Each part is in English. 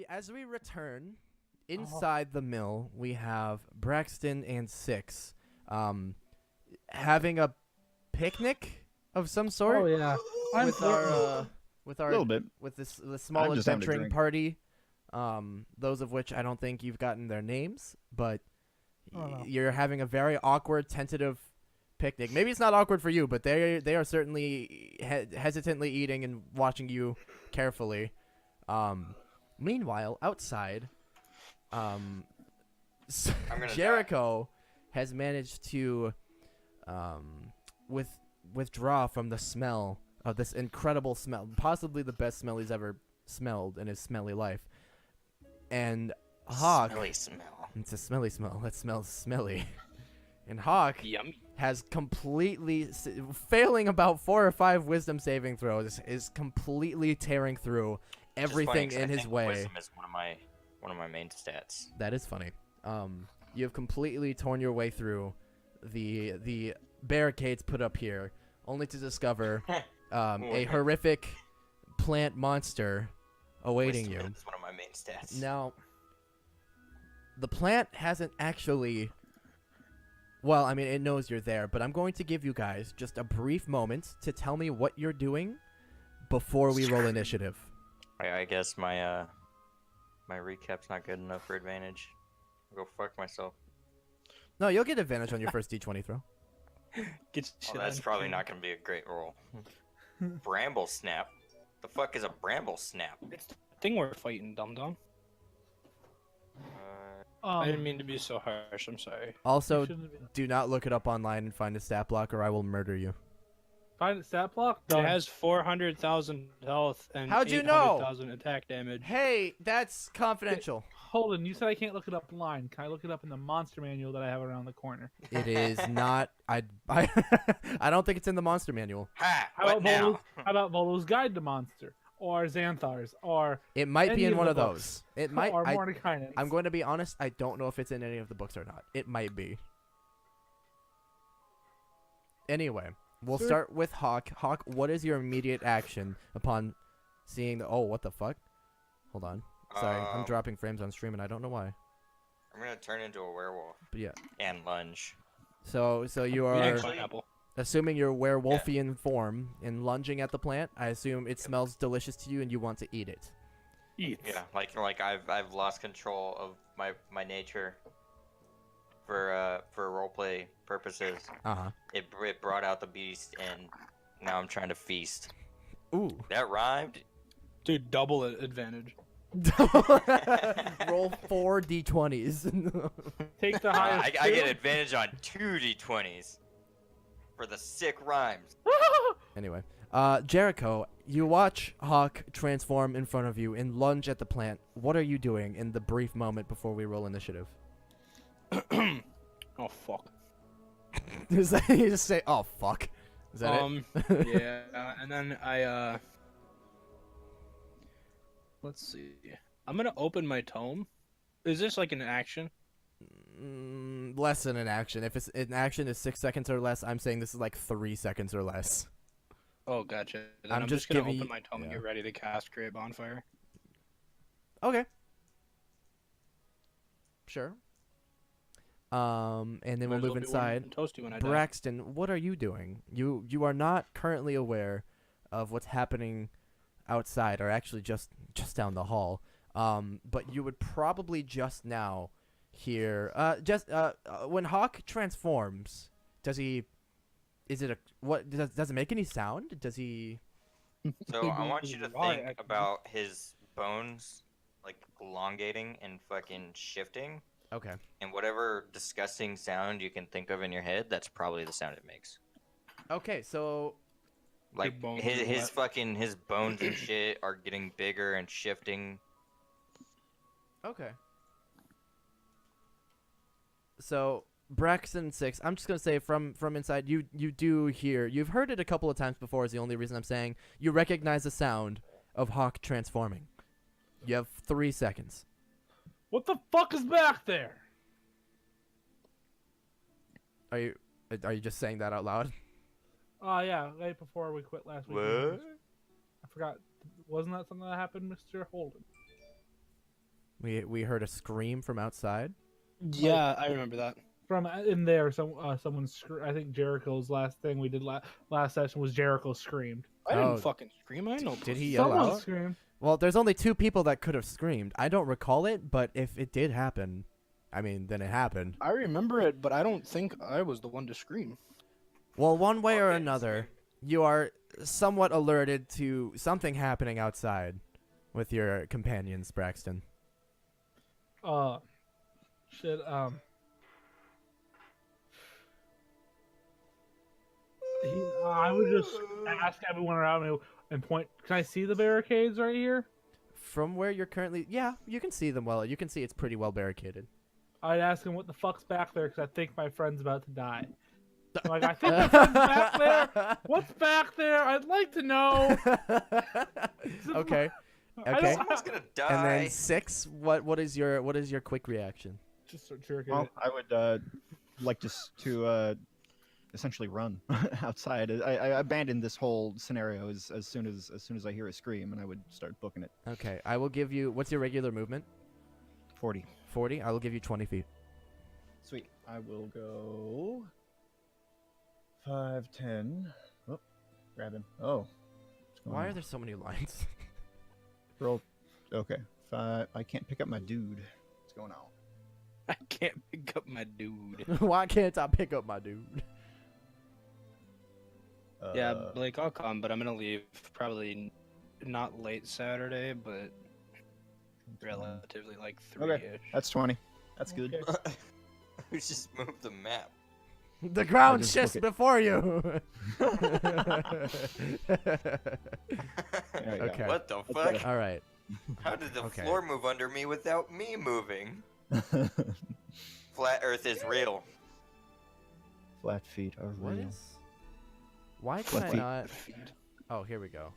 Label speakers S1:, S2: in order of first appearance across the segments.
S1: As we return inside the mill, we have Braxton and Six, having a picnic of some sort.
S2: Oh yeah,
S1: With our
S3: little bit.
S1: with the small
S3: I'm just having a
S1: adventuring
S3: drink.
S1: party. Those of which I don't think you've gotten their names, but
S2: Oh, no.
S1: you're having a very awkward, tentative picnic. Maybe it's not awkward for you, but they are certainly hesitantly eating and watching you carefully. Meanwhile, outside, Jericho has managed to withdraw from the smell of this incredible smell, possibly the best smell he's ever smelled in his smelly life. And Hawk,
S4: Smelly smell.
S1: it's a smelly smell. That smells smelly. And Hawk
S4: Yummy.
S1: has completely failing about 4 or 5 wisdom saving throws, is completely tearing through everything in his way.
S4: Wisdom is one of my main stats.
S1: That is funny. You have completely torn your way through the barricades put up here, only to discover a horrific plant monster awaiting you.
S4: Wisdom is one of my main stats.
S1: Now, the plant hasn't actually. Well, I mean, it knows you're there, but I'm going to give you guys just a brief moment to tell me what you're doing before we roll initiative.
S4: I guess my recap's not good enough for advantage. I'll go fuck myself.
S1: No, you'll get advantage on your first D20 throw.
S4: That's probably not going to be a great roll. Bramblesnap. The fuck is a Bramblesnap?
S5: It's the thing we're fighting, dum dum. I didn't mean to be so harsh. I'm sorry.
S1: Also, do not look it up online and find a stat block, or I will murder you.
S2: Find a stat block.
S5: It has 400,000 health and
S1: How'd you know?
S5: 800,000 attack damage.
S1: Hey, that's confidential.
S2: Holden, you said I can't look it up online. Can I look it up in the monster manual that I have around the corner?
S1: It is not. I don't think it's in the monster manual.
S4: Ha!
S2: How
S4: What
S2: about
S4: now?
S2: Volo's, how about Volo's Guide to Monster, or Xanthar's, or
S1: It might be
S2: any
S1: in
S2: of
S1: one
S2: the
S1: of
S2: books.
S1: those. It might.
S2: or Mordekainen's?
S1: I'm going to be honest. I don't know if it's in any of the books or not. It might be. Anyway, we'll
S2: Sure.
S1: start with Hawk. Hawk, what is your immediate action upon seeing the? Oh, what the fuck? Hold on. Sorry, I'm dropping frames on stream and I don't know why.
S4: I'm gonna turn into a werewolf
S1: But yeah.
S4: and lunge.
S1: So you
S5: We
S1: are
S5: didn't pineapple.
S1: assuming your werewolfian form and lunging at the plant. I assume it smells delicious to you and you want to eat it.
S5: Eat.
S4: Yeah, like I've lost control of my nature for roleplay purposes.
S1: Uh
S4: It brought out the beast, and now I'm trying to feast.
S1: huh. Ooh.
S4: That rhymed.
S5: Dude, double advantage.
S1: Roll 4 d20s.
S2: Take the highest.
S4: I get
S2: two.
S4: advantage on 2 d20s for the sick rhymes.
S1: Anyway, Jericho, you watch Hawk transform in front of you and lunge at the plant. What are you doing in the brief moment before we roll initiative?
S5: Oh fuck.
S1: Is that you just say, "Oh fuck"? Is that it?
S5: Yeah, and then I let's see. I'm gonna open my tome. Is this like an action?
S1: Less than an action. If it's an action is 6 seconds or less, I'm saying this is like 3 seconds or less.
S5: Oh, gotcha. Then
S1: I'm
S5: I'm
S1: just
S5: just gonna
S1: giving
S5: open
S1: you-
S5: my tome and
S1: yeah.
S5: get ready to cast Create Bonfire.
S1: Okay. Sure. And then
S5: Might
S1: we'll
S5: as
S1: move
S5: well be warm
S1: inside.
S5: and toasty when I die.
S1: Braxton, what are you doing? You are not currently aware of what's happening outside, or actually just down the hall. But you would probably just now hear when Hawk transforms. Does he? Is it a what? Does it make any sound? Does he?
S4: So I want you to
S5: Right,
S4: think
S5: actually.
S4: about his bones like elongating and fucking shifting,
S1: Okay.
S4: and whatever disgusting sound you can think of in your head, that's probably the sound it makes.
S1: Okay. So
S4: Like
S5: bones
S4: his
S5: are
S4: his
S5: what?
S4: fucking his bones and shit are getting bigger and shifting.
S1: okay. So Braxton 6, I'm just gonna say from inside, you do hear, you've heard it a couple of times before. Is the only reason I'm saying you recognize the sound of Hawk transforming. You have 3 seconds.
S2: What the fuck is back there?
S1: Are you just saying that out loud?
S2: Oh yeah, right before we quit last week.
S4: What?
S2: I forgot. Wasn't that something that happened, Mr. Holden?
S1: We heard a scream from outside.
S5: Yeah, I remember that.
S2: From in there, someone I think Jericho's last thing we did last session was Jericho screamed.
S5: I didn't
S1: Oh.
S5: fucking scream. I know.
S1: Did he yell
S2: Someone
S1: out?
S2: screamed.
S1: Well, there's only 2 people that could have screamed. I don't recall it, but if it did happen, I mean, then it happened.
S5: I remember it, but I don't think I was the one to scream.
S1: Well, one way or
S4: Okay,
S1: another, you are somewhat alerted to something happening outside with your companions, Braxton.
S2: Shit. I would just ask everyone around me and point. Can I see the barricades right here?
S1: From where you're currently, yeah, you can see them well. You can see it's pretty well barricaded.
S2: I'd ask him what the fuck's back there because I think my friend's about to die. I'm like, I think my friend's back there. What's back there? I'd like to know.
S1: Okay.
S2: I
S1: Okay.
S2: don't-
S4: Someone's gonna die.
S1: And then 6, what is your quick reaction?
S2: Just start jerking
S3: Well,
S2: it.
S3: I would like to essentially run outside. I abandoned this whole scenario as soon as I hear a scream, and I would start booking it.
S1: Okay, I will give you. What's your regular movement?
S3: 40.
S1: 40. I will give you 20 feet.
S3: Sweet. I will go 5, 10. Oh, grab him. Oh. What's going
S1: Why
S3: on?
S1: are there so many lines?
S3: Roll. Okay. 5. I can't pick up my dude. What's going on?
S5: I can't pick up my dude.
S1: Why can't I pick up my dude?
S5: Yeah, Blake, I'll come, but I'm gonna leave probably not late Saturday, but relatively like 3-ish.
S3: Okay. That's 20. That's good.
S2: Okay.
S4: We just moved the map.
S1: The ground
S3: just
S1: shifts
S3: book it.
S1: before you.
S3: There you go.
S1: Okay.
S4: What the
S3: That's
S4: fuck?
S3: better.
S1: All right.
S4: How did the
S1: Okay.
S4: floor move under me without me moving? Flat Earth is real.
S3: Flat feet are
S1: What
S3: real.
S1: is? Why can I
S3: feet.
S1: not? Oh, here we go.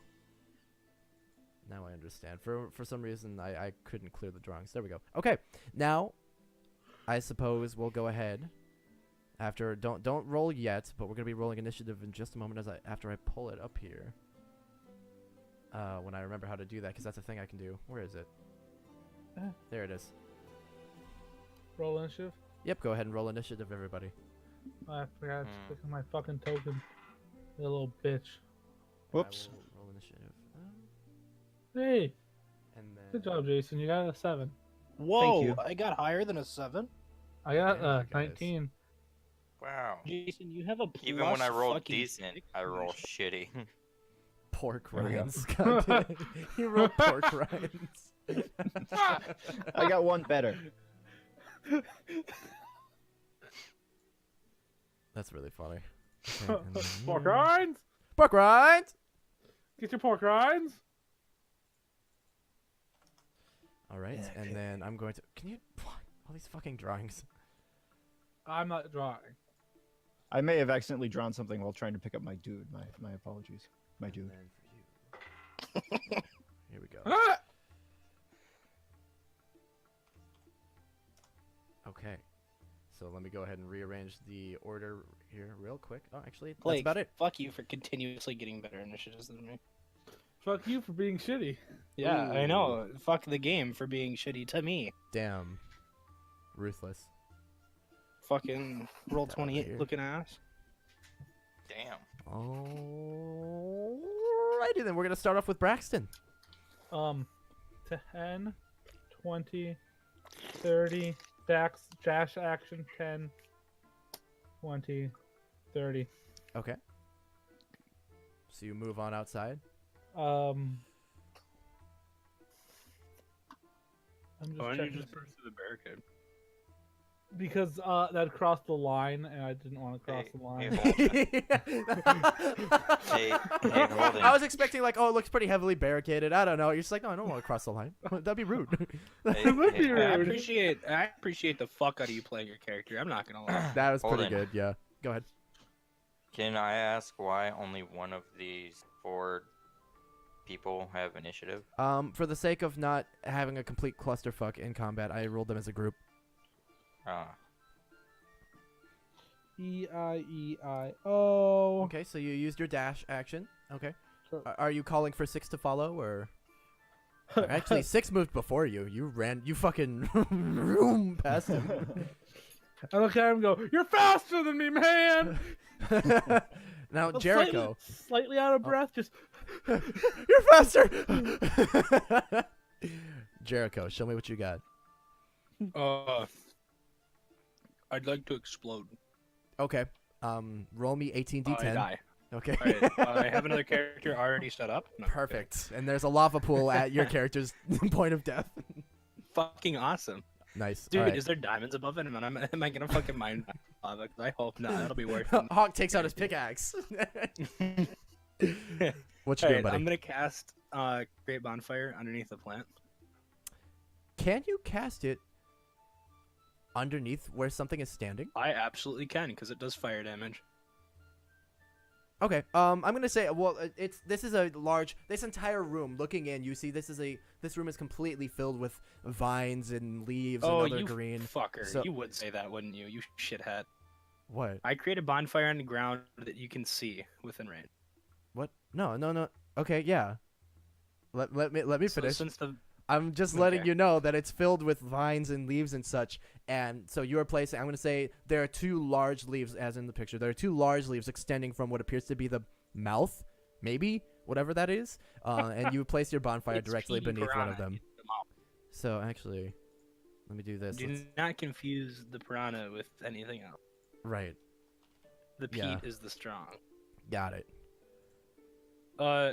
S1: Now I understand. For some reason, I couldn't clear the drawings. There we go. Okay. Now, I suppose we'll go ahead. After don't roll yet, but we're gonna be rolling initiative in just a moment after I pull it up here. When I remember how to do that, because that's a thing I can do. Where is it? There it is.
S2: Roll initiative.
S1: Yep. Go ahead and roll initiative, everybody.
S2: I forgot to stick on my fucking token. You little bitch.
S3: Whoops.
S1: I will roll initiative.
S2: Hey,
S1: And then.
S2: good job, Jason. You got a 7.
S5: Whoa!
S3: you.
S5: I got higher than a 7.
S2: I got
S1: Yeah, guys.
S2: 19.
S4: Wow.
S5: Jason, you have a
S4: Even when I
S5: plus
S4: roll
S5: fucking
S4: decent,
S5: 6
S4: I roll
S5: initiative.
S4: shitty.
S1: Pork
S3: There we go.
S1: rinds. God damn it. You rolled pork rinds.
S3: I got one better.
S1: That's really funny. Okay, and then
S2: Pork
S1: here-
S2: rinds.
S1: Pork rinds.
S2: Get your pork rinds.
S1: All right,
S3: Yeah,
S1: and
S3: okay.
S1: then I'm going to. Can you? All these fucking drawings.
S2: I'm not drawing.
S3: I may have accidentally drawn something while trying to pick up my dude. My apologies. My
S1: And
S3: dude.
S1: then for you. Here we go.
S2: Ah!
S1: Okay. So let me go ahead and rearrange the order here real quick. Oh, actually, that's
S5: Blake,
S1: about it.
S5: fuck you for continuously getting better initiatives than me.
S2: Fuck you for being shitty.
S5: Yeah, I know. Fuck the game for being shitty to me.
S1: Damn. Ruthless.
S5: Fucking roll
S1: Get outta
S5: 28
S1: here.
S5: looking ass.
S4: Damn.
S1: Alrighty then, we're gonna start off with Braxton.
S2: 10, 20, 30, dash action, 10, 20, 30.
S1: Okay. So you move on outside.
S2: I'm just
S5: Why don't you
S2: checking
S5: just burst through the barricade?
S2: because that crossed the line, and I didn't want to cross
S4: Hey,
S2: the
S4: hey,
S2: line.
S4: Hey, Holden.
S1: I was expecting like, oh, it looks pretty heavily barricaded. I don't know. You're just like, no, I don't want to cross the line. That'd be rude.
S4: Hey,
S2: It would be
S4: hey,
S5: I
S2: rude.
S5: appreciate the fuck out of you playing your character. I'm not gonna lie.
S1: That was pretty
S4: Hold on.
S1: good. Yeah. Go ahead.
S4: Can I ask why only one of these 4 people have initiative?
S1: For the sake of not having a complete clusterfuck in combat, I rolled them as a group.
S4: Ah,
S2: E-I-E-I-O.
S1: Okay, so you used your dash action. Okay.
S2: Sure.
S1: Are you calling for 6 to follow, or? Actually, 6 moved before you. You fucking room past him.
S2: I look at him and go, "You're faster than me, man!"
S1: Now,
S2: I'm
S1: Jericho.
S2: Slightly out of breath, just...
S1: You're faster! Jericho, show me what you got.
S5: I'd like to explode.
S1: Okay. Roll me 18d10.
S5: I die.
S1: Okay.
S5: Alright, I have another character already set up. No,
S1: Perfect. And there's a lava pool at your character's point of death.
S5: Fucking awesome.
S1: Nice.
S5: Dude,
S1: All right.
S5: is there diamonds above it? Am I gonna fucking mine lava? 'Cause I hope not. That'll be worth
S1: Hawk takes out his pickaxe.
S5: it.
S1: What you doing,
S5: Alright,
S1: buddy?
S5: I'm gonna cast Great Bonfire underneath the plant.
S1: Can you cast it underneath where something is standing?
S5: I absolutely can, because it does fire damage.
S1: Okay. I'm gonna say, well, this is a large. This entire room, looking in, you see this room is completely filled with vines and leaves and other
S5: you
S1: green.
S5: fucker.
S1: So-
S5: You would say that, wouldn't you? You shithead.
S1: What?
S5: I create a bonfire on the ground that you can see within range.
S1: What? No. Okay, yeah. Let me
S5: So
S1: finish.
S5: since the
S1: I'm just letting
S5: Okay.
S1: you know that it's filled with vines and leaves and such. And so you are placing, I'm going to say there are 2 large leaves, as in the picture. There are 2 large leaves extending from what appears to be the mouth, maybe, whatever that is. And you place your bonfire
S5: It's
S1: directly
S5: feeding
S1: beneath one of
S5: piranha
S1: them.
S5: in the mouth.
S1: So actually, let me do this.
S5: Do not confuse the piranha with anything else.
S1: Right.
S5: The peat
S1: Yeah.
S5: is the strong.
S1: Got it.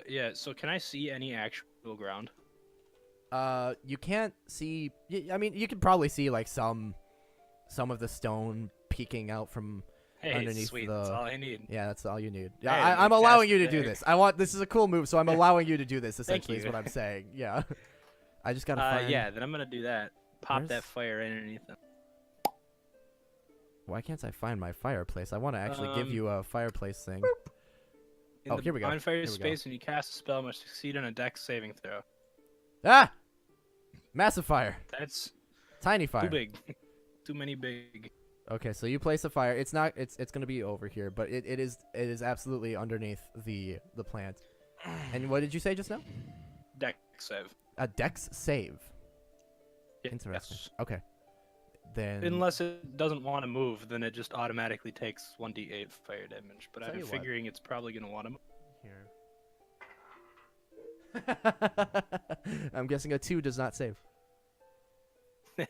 S5: Yeah, so can I see any actual ground?
S1: You can't see. I mean, you could probably see like some of the stone peeking out from
S5: Hey,
S1: underneath
S5: sweet,
S1: the.
S5: that's all I need.
S1: Yeah, that's all you need.
S5: Hey,
S1: Yeah, I'm
S5: cast
S1: allowing you to
S5: it
S1: do
S5: there.
S1: this. This is a cool move, so I'm allowing you to do this. Essentially, is
S5: you.
S1: what I'm saying. Yeah, I just gotta find.
S5: Yeah, then I'm gonna do that. Pop
S1: Where's-
S5: that fire underneath them.
S1: Why can't I find my fireplace? I want to actually give you a fireplace thing.
S5: In
S1: Oh,
S5: the
S1: here we go.
S5: bonfire
S1: Here we go.
S5: space, when you cast a spell, must succeed on a dex saving throw.
S1: Ah, massive fire,
S5: That's
S1: tiny fire.
S5: too big. Too many big.
S1: Okay, so you place a fire. It's not. It's gonna be over here, but it is absolutely underneath the plant. And what did you say just now?
S5: Dex save.
S1: A dex save.
S5: Yes.
S1: Interesting. Okay. Then
S5: Unless it doesn't want to move, then it just automatically takes 1d8 fire damage. But
S1: Tell
S5: I'm
S1: you what.
S5: figuring it's probably gonna want to move.
S1: here. I'm guessing a 2 does not save.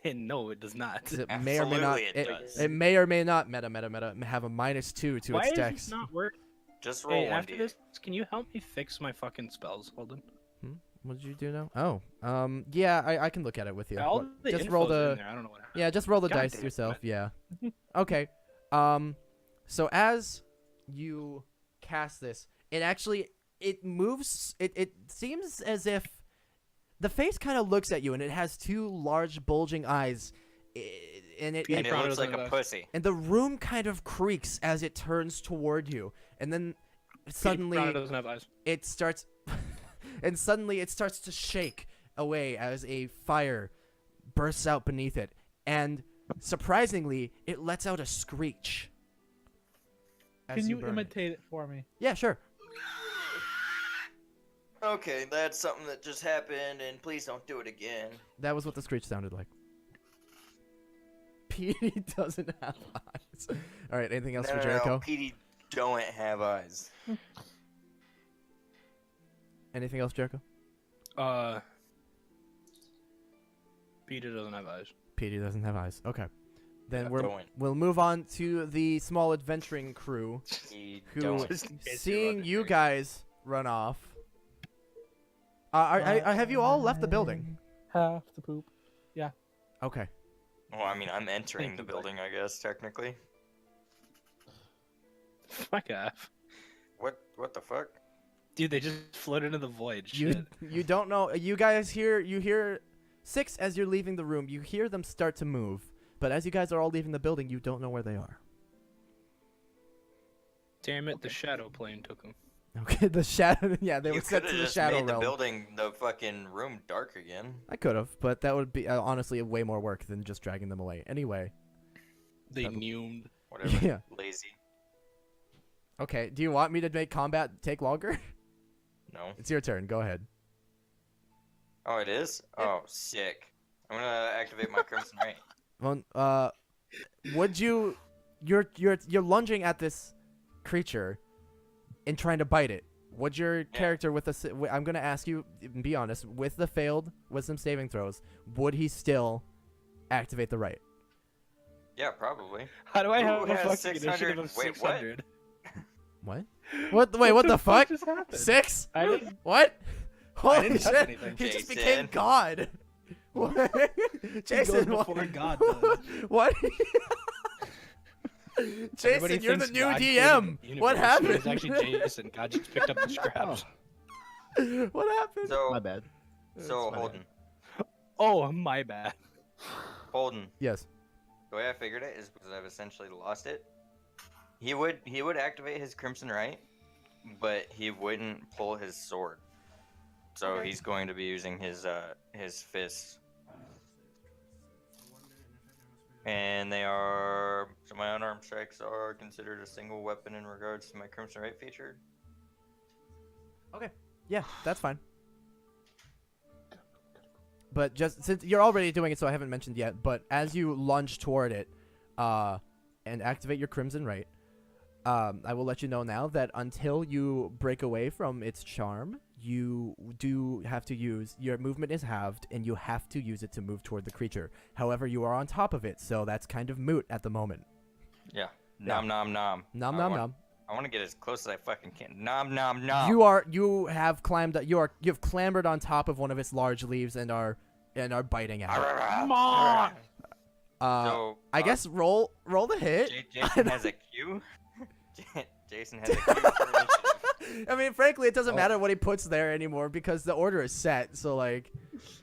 S5: No, it does not.
S1: 'Cause it may or may not.
S4: Absolutely it does.
S1: It may or may not meta have a -2 to
S5: Why
S1: its
S5: does
S1: dex.
S5: this not work?
S4: Just roll
S5: Hey,
S4: one
S5: after
S4: d8.
S5: this, can you help me fix my fucking spells, Holden?
S1: What did you do now? Oh, yeah, I can look at it with you.
S5: All
S1: What-
S5: the
S1: just roll
S5: info's in
S1: the
S5: there. I don't know what happened.
S1: yeah, just roll the
S5: God
S1: dice
S5: damn
S1: yourself.
S5: it.
S1: Yeah. Okay. So as you cast this, it moves. It seems as if the face kind of looks at you, and it has 2 large bulging eyes, and it
S4: And it
S5: Piranha
S4: looks like
S5: doesn't
S4: a
S5: have
S4: pussy.
S1: and the room kind of creaks as it turns toward you, and then suddenly
S5: Piranha doesn't have eyes.
S1: it starts and suddenly it starts to shake away as a fire bursts out beneath it, and surprisingly it lets out a screech as
S2: Can you
S1: burn it.
S2: imitate it for me?
S1: Yeah, sure.
S4: Okay, that's something that just happened, and please don't do it again.
S1: That was what the screech sounded like. Petey doesn't have eyes. All right, anything else
S4: No,
S1: for
S4: no,
S1: Jericho?
S4: no, Petey don't have eyes.
S1: Anything else, Jericho?
S5: Peter doesn't have eyes.
S1: Petey doesn't have eyes. Okay. Then
S4: Yeah, don't.
S1: we'll move on to the small adventuring crew
S4: He
S1: who,
S4: don't.
S5: Just in case you're
S1: seeing
S5: wondering.
S1: you guys run off. Have you all left the building?
S2: Have to poop.
S1: Okay.
S4: Well, I mean, I'm entering
S5: Thank
S4: the
S5: you,
S4: building, I guess, technically.
S5: Fuck off.
S4: What the fuck?
S5: Dude, they just float into the void.
S1: You
S5: Shit.
S1: you don't know. You guys hear 6 as you're leaving the room. You hear them start to move, but as you guys are all leaving the building, you don't know where they are.
S5: Damn it, the shadow plane took him.
S1: Okay, the shadow. Yeah, they
S4: You
S1: were sent
S4: coulda
S1: to the
S4: just
S1: shadow
S4: made
S1: realm.
S4: the building, the fucking room dark again.
S1: I could have, but that would be honestly way more work than just dragging them away. Anyway.
S5: They
S1: That'll-
S5: neumed.
S4: Whatever.
S1: Yeah.
S4: Lazy.
S1: Okay. Do you want me to make combat take longer?
S4: No.
S1: It's your turn. Go ahead.
S4: Oh, it is? Oh, sick. I'm gonna activate my Crimson Ray.
S1: Well, would you? You're lunging at this creature and trying to bite it. Would your character with the? I'm gonna ask you. Be honest. With the failed wisdom saving throws, would he still activate the right?
S4: Yeah, probably.
S5: How do I
S4: Who
S5: have a
S4: has
S5: fucking
S4: 600?
S5: initiative of
S4: Wait, what?
S5: 600?
S1: What? What? Wait, what the fuck?
S2: just happened?
S1: 6?
S5: I didn't.
S1: What? Holy
S5: didn't touch
S1: shit!
S5: anything.
S1: He just
S4: Jason.
S1: became God. What? Jason,
S5: goes before God does.
S1: What?
S5: Everybody
S1: Jason, you're the
S5: thinks
S1: new
S5: God created
S1: DM.
S5: the
S1: What
S5: universe, but
S1: happened?
S5: It's actually Jason. God just picked up the scraps.
S1: What happened?
S4: So,
S3: My bad.
S4: so
S3: my
S4: Holden.
S5: Oh, my bad.
S4: Holden.
S1: Yes.
S4: The way I figured it is because I've essentially lost it. He would activate his Crimson Right, but he wouldn't pull his sword. So he's going to be using his fists. And they are, so my unarmed strikes are considered a single weapon in regards to my Crimson Right feature.
S1: Okay. Yeah, that's fine. But just since you're already doing it, so I haven't mentioned yet. But as you lunge toward it, and activate your Crimson Right, I will let you know now that until you break away from its charm, you do have to use your movement is halved, and you have to use it to move toward the creature. However, you are on top of it, so that's kind of moot at the moment.
S4: Yeah. Nom nom nom.
S1: Nom
S4: I
S1: nom
S4: want-
S1: nom.
S4: I want to get as close as I fucking can. Nom nom nom.
S1: You have clambered on top of one of its large leaves and are biting at it.
S2: Come on!
S4: So,
S1: I guess roll the hit.
S4: Jason has a Q. Jason has a Q for initiative.
S1: I mean, frankly, it doesn't matter what he puts there anymore because the order is set. So, like,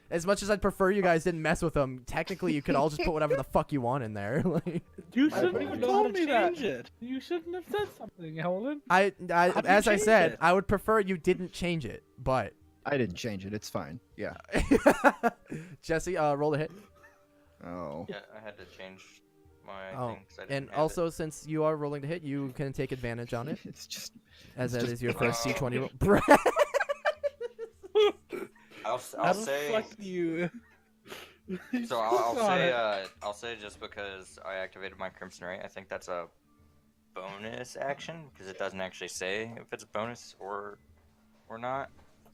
S1: as much as I'd prefer you guys didn't mess with them, technically you could all just put whatever the fuck you want in there. Like,
S2: You
S5: I
S2: shouldn't
S5: don't
S2: have
S5: even know how
S2: told
S5: to
S2: me that.
S5: change it.
S2: You shouldn't have said something, Holden.
S1: I
S5: do you
S1: as I
S5: change
S1: said,
S5: it?
S1: I would prefer you didn't change it, but
S3: I didn't change it. It's fine. Yeah.
S1: Jesse, roll the hit.
S3: Oh.
S4: Yeah, I had to change my
S1: Oh,
S4: thing 'cause I didn't
S1: and
S4: have
S1: also since you are rolling to hit, you can take advantage on it,
S3: It's just.
S1: as
S3: it's
S1: that
S3: just-
S1: is your first
S4: Oh.
S1: D20 roll.
S4: it. I'll say.
S5: Fuck you.
S4: So I'll say just because I activated my Crimson Ray, I think that's a bonus action because it doesn't actually say if it's a bonus or not.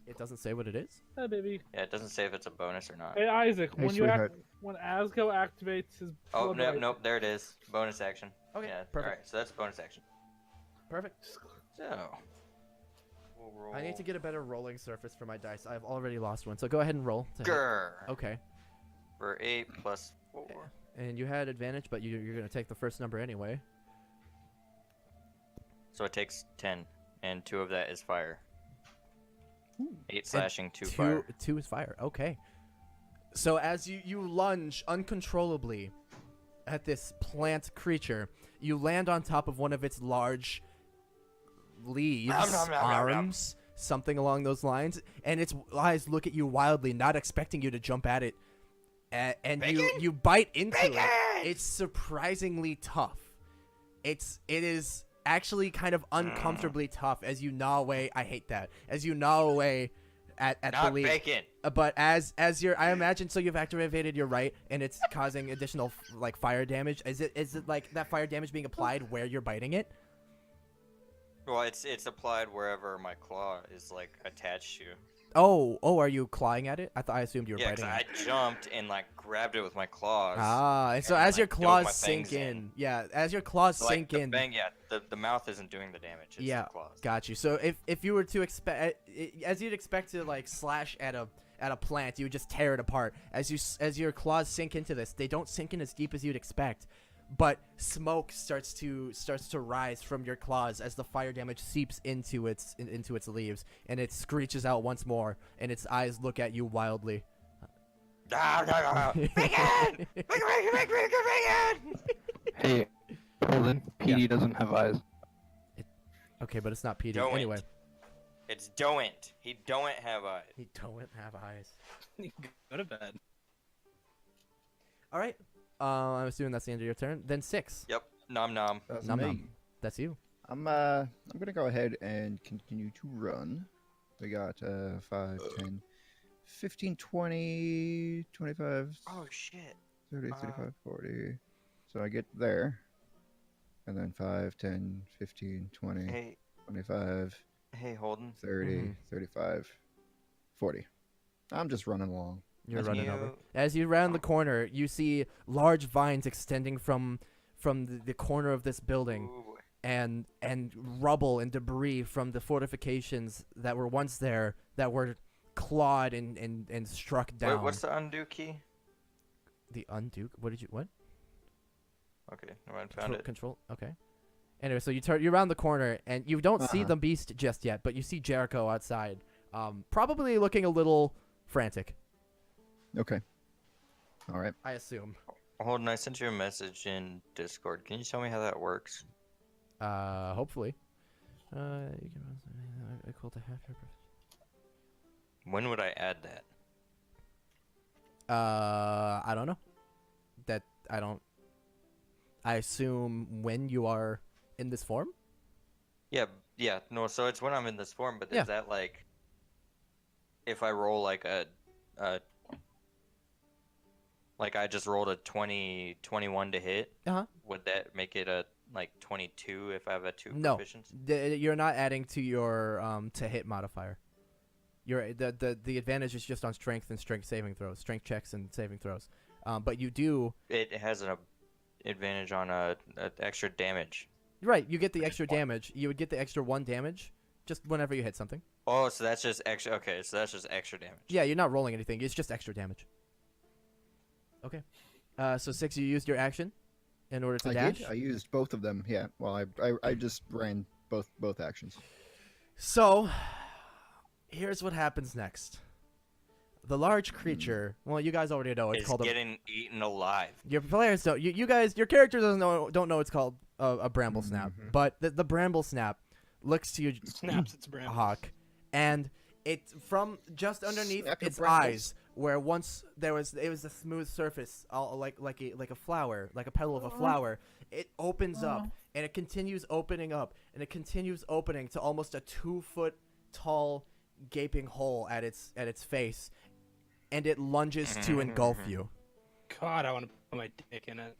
S1: It doesn't say what it is.
S2: Hey, baby.
S4: Yeah, it doesn't say if it's a bonus or not.
S2: Hey, Isaac.
S3: Hey,
S2: when
S3: sweetheart.
S2: when Asgo activates his.
S4: Oh
S2: blood
S4: no,
S2: right-
S4: nope, there it is. Bonus action.
S1: Okay,
S4: Yeah.
S1: perfect.
S4: All right, so that's bonus action.
S1: Perfect.
S4: So. We'll roll.
S1: I need to get a better rolling surface for my dice. I've already lost one, so go ahead and roll. to hit.
S4: Grr.
S1: Okay.
S4: For 8 plus 4.
S1: And you had advantage, but you're gonna take the first number anyway.
S4: So it takes 10, and 2 of that is fire. 8 slashing, 2
S1: Two
S4: fire.
S1: two is fire. Okay. So as you lunge uncontrollably at this plant creature, you land on top of one of its large leaves,
S4: Nom, nom, nom, nom, nom.
S1: arms, something along those lines, and its eyes look at you wildly, not expecting you to jump at it. And you bite into it. It's surprisingly tough. It is actually kind of uncomfortably tough as you gnaw away. I hate that. As you gnaw away at the
S4: Not
S1: leaf.
S4: bacon.
S1: But as you're, I imagine, so you've activated your right, and it's causing additional like fire damage. Is it like that fire damage being applied where you're biting it?
S4: Well, it's applied wherever my claw is like attached to.
S1: Oh, are you clawing at it? I assumed you were
S4: Yeah, 'cause
S1: biting it.
S4: I jumped and like grabbed it with my claws.
S1: Ah, and so
S4: and,
S1: as your
S4: like, dove
S1: claws
S4: my
S1: sink
S4: fangs
S1: in,
S4: in.
S1: yeah, as your claws
S4: So, like,
S1: sink
S4: the
S1: in,
S4: Bang, yeah, the mouth isn't doing the damage. It's
S1: yeah,
S4: the claws.
S1: got you. So if you were to expect, as you'd expect to like slash at a plant, you would just tear it apart. As your claws sink into this, they don't sink in as deep as you'd expect, but smoke starts to rise from your claws as the fire damage seeps into its leaves, and it screeches out once more, and its eyes look at you wildly.
S4: Bacon! Bacon! Bacon!
S5: Hey, Holden, PD doesn't have eyes.
S1: Okay, but it's not PD.
S4: Don't.
S1: Anyway,
S4: It's don't. He don't have eyes.
S1: he don't have eyes.
S5: Go to bed.
S1: All right. I'm assuming that's the end of your turn. Then 6.
S4: Yep. Nom nom.
S3: That's
S1: Nom
S3: me.
S1: nom. That's you.
S3: I'm gonna go ahead and continue to run. We got 5, 10, 15, 20, 25,
S4: Oh shit.
S3: 30, 35, 40. So I get there. And then 5, 10, 15, 20,
S4: Hey,
S3: 25,
S4: hey, Holden.
S3: 30, 35, 40. I'm just running along.
S1: You're
S3: That's
S1: running
S4: you-
S1: over. As you round the corner, you see large vines extending from the corner of this building,
S4: Ooh.
S1: and rubble and debris from the fortifications that were once there that were clawed and struck down.
S4: Wait, what's the undo key?
S1: The undo? What?
S4: Okay, no one found it.
S1: Control. Okay. Anyway, so you round the corner and you don't see
S3: Uh-huh.
S1: the beast just yet, but you see Jericho outside, probably looking a little frantic.
S3: Okay. All right.
S1: I assume.
S4: Holden, I sent you a message in Discord. Can you tell me how that works?
S1: Hopefully. You can equal to half your.
S4: When would I add that?
S1: I don't know. I assume when you are in this form.
S4: Yeah, no, so it's when I'm in this form, but
S1: Yeah.
S4: is that like if I roll like like I just rolled a 21 to hit,
S1: Uh-huh.
S4: would that make it a like 22 if I have a 2
S1: No.
S4: proficiency?
S1: You're not adding to your to hit modifier. The advantage is just on strength and strength saving throws, strength checks and saving throws. But you do
S4: It has an advantage on a extra damage.
S1: right. You get the extra damage. You would get the extra 1 damage just whenever you hit something.
S4: Oh, so that's just extra. Okay, so that's just extra damage.
S1: Yeah, you're not rolling anything. It's just extra damage. Okay. So 6, you used your action in order to
S3: I
S1: dash.
S3: did. I used both of them. Yeah. Well, I just ran both actions.
S1: So, here's what happens next. The large creature. Well, you guys already know it's
S4: It's
S1: called.
S4: getting eaten alive.
S1: Your players don't. You guys. Your character don't know it's called a Bramblesnap.
S3: Mhm.
S1: But the Bramblesnap looks to you,
S5: Snaps its brand.
S1: Hawk, and it from just underneath
S3: Snap your
S1: its
S3: brambles.
S1: eyes, where once it was a smooth surface, all like a flower, like a petal of a flower. It opens up and it continues opening up and it continues opening to almost a 2-foot tall gaping hole at its face, and it lunges to engulf you.
S5: God, I want to put my dick in it.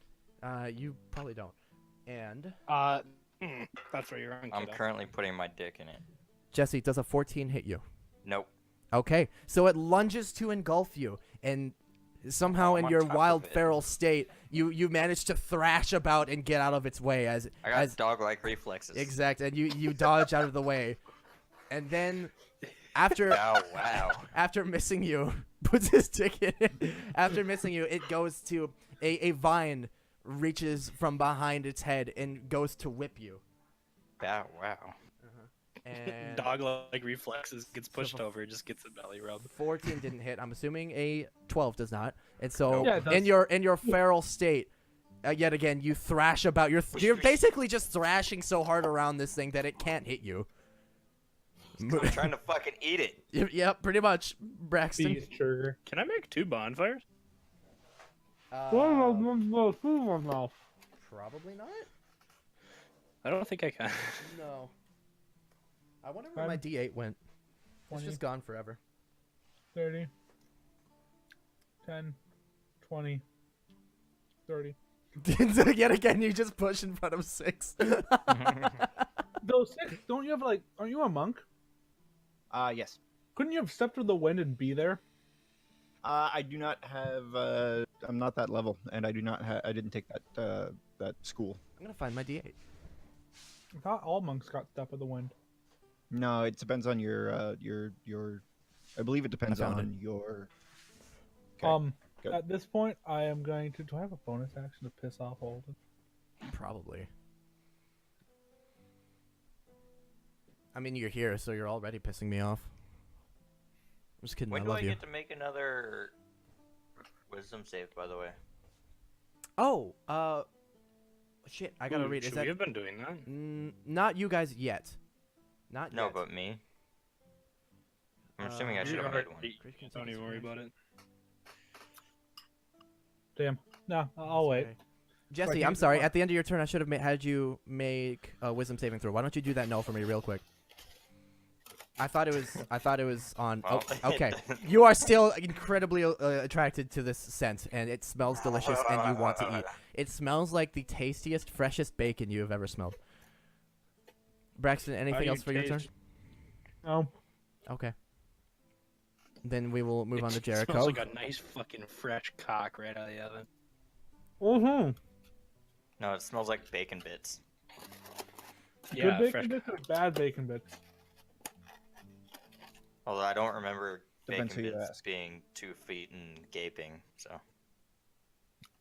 S1: You probably don't. And
S5: That's where you're wrong.
S4: I'm
S5: kiddo.
S4: currently putting my dick in it.
S1: Jesse, does a 14 hit you?
S4: Nope.
S1: Okay, so it lunges to engulf you, and somehow
S4: I'm
S1: in
S4: on
S1: your
S4: top of
S1: wild
S4: it.
S1: feral state, you manage to thrash about and get out of its way
S4: I got dog-like reflexes.
S1: exact, and you dodge out of the way, and then after
S4: Oh, wow.
S1: after missing you, puts his dick in it. After missing you, it goes to a vine reaches from behind its head and goes to whip you.
S4: Wow.
S1: And
S5: Dog like reflexes gets pushed over, just gets a belly rub.
S1: 14 didn't hit. I'm assuming a 12 does not. And so
S2: Yeah, it does.
S1: in your feral state, yet again you thrash about. You're basically just thrashing so hard around this thing that it can't hit you.
S4: I'm trying to fucking eat it.
S1: Yep, pretty much, Braxton.
S2: Beast sugar.
S5: Can I make 2 bonfires?
S1: Probably not.
S5: I don't think I can.
S1: No. I wonder where my D8 went. It's
S2: 20.
S1: just gone forever.
S2: 30, 10, 20, 30.
S1: Yet again, you just push in front of 6.
S2: Those 6, don't you have like, aren't you a monk?
S3: Yes.
S2: Couldn't you have stepped through the wind and be there?
S3: I do not have. I'm not that level, and I do not. I didn't take that school.
S1: I'm gonna find my D8.
S2: I thought all monks got step of the wind.
S3: No, it depends on your. I believe it depends
S1: found
S3: on your. Okay, go.
S2: At this point, I am going to. Do I have a bonus action to piss off Holden?
S1: Probably. I mean, you're here, so you're already pissing me off. I'm just kidding.
S4: When
S1: I
S4: do
S1: love
S4: I
S1: you.
S4: get to make another wisdom save, by the way?
S1: Oh, shit. I gotta
S5: Ooh,
S1: read. Is
S5: should
S1: that
S5: we have been doing that?
S1: not you guys yet? Not
S4: No,
S1: yet.
S4: but me. I'm assuming I
S1: You
S4: should have
S5: already-
S4: made one.
S5: Don't even worry about it.
S2: Damn. No, I'll wait.
S1: Okay. Jesse,
S2: Right,
S1: I'm
S2: here's
S1: sorry.
S2: the-
S1: At the end of your turn, I should have had you make a wisdom saving throw. Why don't you do that no for me real quick? I thought it was on.
S4: Well,
S1: Oh, okay. You are still incredibly attracted to this scent, and it smells delicious, and you want to eat. It smells like the tastiest, freshest bacon you have ever smelled. Braxton, anything else for your turn?
S2: No.
S1: Okay. Then we will move on to
S5: It
S1: Jericho.
S5: smells like a nice fucking fresh cock right out of the oven.
S2: Mm-hmm.
S4: No, it smells like bacon bits.
S5: Yeah,
S2: Good
S5: fresh.
S2: bacon bits or bad bacon bits?
S4: Although I don't remember
S3: Depends
S4: bacon
S3: who you
S4: bits
S3: ask.
S4: being 2 feet and gaping. So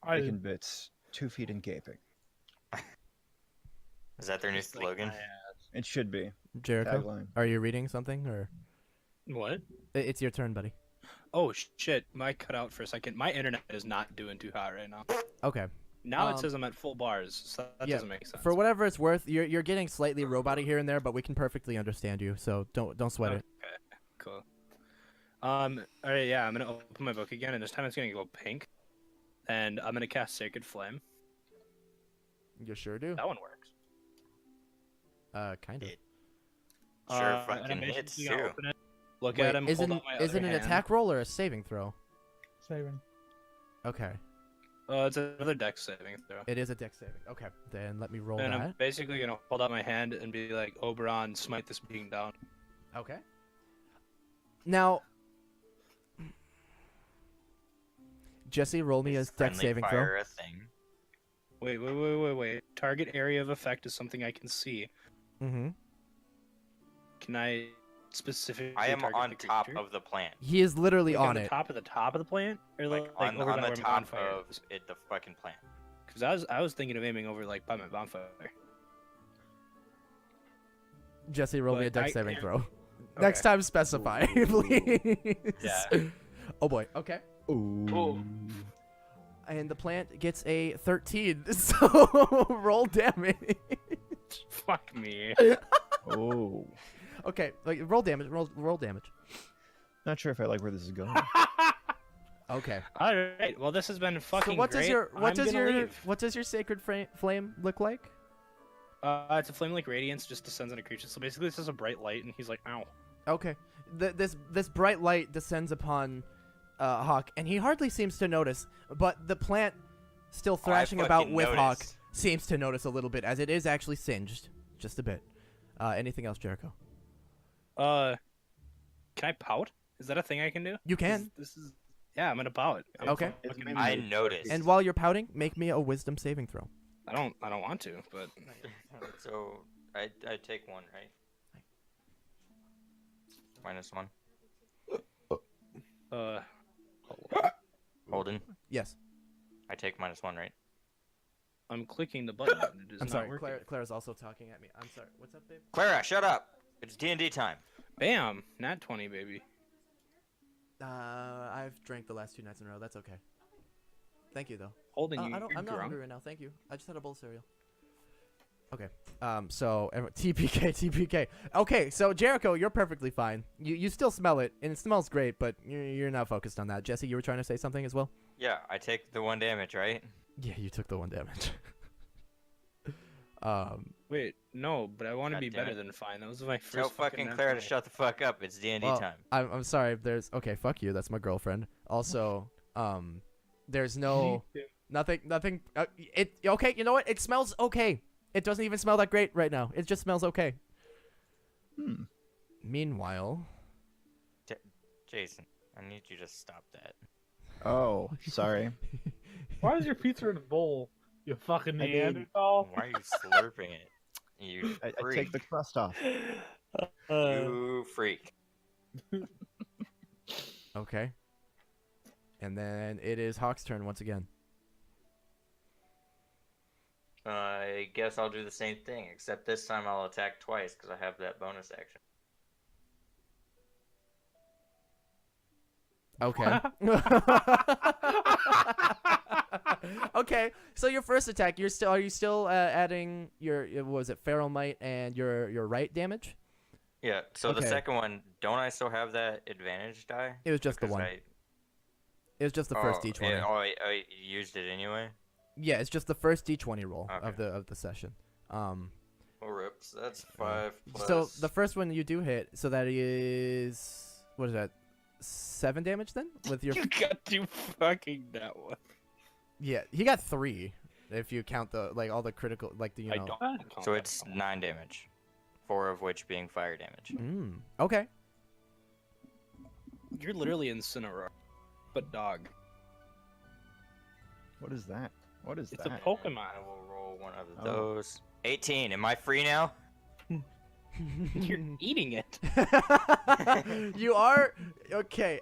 S3: Bacon bits, 2 feet and gaping.
S4: is that their new slogan?
S3: It should be.
S1: Jericho,
S3: Tagline.
S1: are you reading something, or
S5: What?
S1: it's your turn, buddy?
S5: Oh shit! My cut out for a second. My internet is not doing too hot right now.
S1: Okay.
S5: Now
S1: Um,
S5: it says I'm at full bars, so that
S1: yeah,
S5: doesn't make sense.
S1: For whatever it's worth, you're getting slightly roboty here and there, but we can perfectly understand you, so don't sweat it.
S5: Okay, cool. All right, yeah, I'm gonna open my book again, and this time it's gonna go pink, and I'm gonna cast Sacred Flame.
S1: You sure do.
S5: That one works.
S1: Kind of.
S4: It sure
S5: And I'm
S4: fucking hits
S5: basically gonna
S4: too.
S5: open it, look
S1: Wait,
S5: at him.
S1: is
S5: hold
S1: it
S5: out my
S1: is it
S5: other
S1: an
S5: hand.
S1: attack roll or a saving throw?
S2: Saving.
S1: Okay.
S5: It's another dex saving throw.
S1: It is a dex saving. Okay, then let me roll
S5: And I'm
S1: that.
S5: basically gonna hold out my hand and be like, Oberon, smite this being down.
S1: Okay. Now, Jesse, roll me a
S4: Is
S1: dex
S4: friendly
S1: saving throw.
S4: fire a thing?
S5: Wait. Target area of effect is something I can see.
S1: Mm-hmm.
S5: Can I specifically
S4: I am
S5: target
S4: on
S5: the
S4: top
S5: creature?
S4: of the plant.
S1: He is literally
S5: Like
S1: on
S5: the
S1: it.
S5: top of the plant, or
S4: Like
S5: like
S4: on
S5: over by
S4: the
S5: where my
S4: top
S5: bonfire
S4: of
S5: is?
S4: it, the fucking plant.
S5: Because I was thinking of aiming over like by my bonfire.
S1: Jesse, roll me a
S5: But
S1: dex
S5: I
S1: saving
S5: can't-
S1: throw. Next time, specify, please.
S4: Yeah.
S1: Oh boy. Okay.
S5: Oh.
S1: And the plant gets a 13. So roll damage.
S5: Fuck me.
S3: Oh.
S1: Okay, like roll damage. Roll damage.
S3: Not sure if I like where this is going.
S1: Okay.
S5: All right. Well, this has been fucking
S1: So what
S5: great.
S1: does your
S5: I'm gonna leave.
S1: what does your sacred flame look like?
S5: It's a flame like radiance, just descends on a creature. So basically, it's just a bright light, and he's like, "Ow."
S1: Okay. This bright light descends upon Hawk, and he hardly seems to notice, but the plant still thrashing about
S4: fucking
S1: with Hawk
S4: noticed.
S1: seems to notice a little bit, as it is actually singed just a bit. Anything else, Jericho?
S5: Can I pout? Is that a thing I can do?
S1: You can.
S5: This is. Yeah, I'm gonna pout. I'm
S1: Okay.
S5: fucking-
S4: I noticed.
S1: And while you're pouting, make me a wisdom saving throw.
S5: I don't want to, but
S4: So I take 1, right? -1. Holden,
S1: Yes.
S4: I take -1, right?
S5: I'm clicking the button. And it is
S1: I'm
S5: not
S1: sorry.
S5: working.
S1: Clara's also talking at me. I'm sorry. What's up, babe?
S4: Clara, shut up. It's D&D time.
S5: Bam! Nat 20, baby.
S1: I've drank the last 2 nights in a row. That's okay. Thank you, though.
S5: Holden,
S1: I'm
S5: you're
S1: not
S5: drunk.
S1: hungry right now. Thank you. I just had a bowl of cereal. Okay. So TPK. Okay. So Jericho, you're perfectly fine. You still smell it, and it smells great, but you're not focused on that. Jesse, you were trying to say something as well.
S4: Yeah, I take the 1 damage, right?
S1: Yeah, you took the 1 damage.
S5: Wait, no, but I want to
S4: God
S5: be
S4: damn
S5: better
S4: it.
S5: than fine. That was my first.
S4: Tell fucking
S5: nat
S4: Clara to
S5: 20.
S4: shut the fuck up. It's D&D
S1: well,
S4: time.
S1: I'm sorry. There's okay. Fuck you. That's my girlfriend. Also, there's no nothing. It okay. You know what? It smells okay. It doesn't even smell that great right now. It just smells okay. Meanwhile,
S4: Jason, I need you to stop that.
S3: Oh, sorry.
S2: Why is your pizza in a bowl? You fucking
S3: I did.
S2: Neanderthal.
S4: Why are you slurping it? You
S3: I
S4: freak.
S3: take the crust off.
S4: You freak.
S1: okay. And then it is Hawk's turn once again.
S4: I guess I'll do the same thing, except this time I'll attack twice because I have that bonus action.
S1: Okay. Okay. So your first attack, are you still adding your what was it, feral might and your right damage?
S4: Yeah, so
S1: Okay.
S4: the second one, don't I still have that advantage die?
S1: It was just the
S4: Because
S1: one.
S4: I-
S1: It was just the first
S4: oh,
S1: D20.
S4: yeah, oh, I used it anyway?
S1: Yeah, it's just the first D20 roll
S4: Okay.
S1: of the session.
S4: Oh, rips. That's 5 plus.
S1: So the first one you do hit, so that is what is that? 7 damage then with your.
S5: You got to fucking that one.
S1: Yeah, he got 3 if you count the all the critical you know.
S5: I don't. count
S4: So
S5: that
S4: it's
S5: one.
S4: 9 damage, 4 of which being fire damage.
S1: Okay.
S5: You're literally Incineroar, but dog.
S3: What is that? What is
S5: It's
S3: that?
S5: a Pokemon.
S4: I will roll one of
S3: Oh.
S4: those. 18. Am I free now?
S5: You're eating it.
S1: You are okay.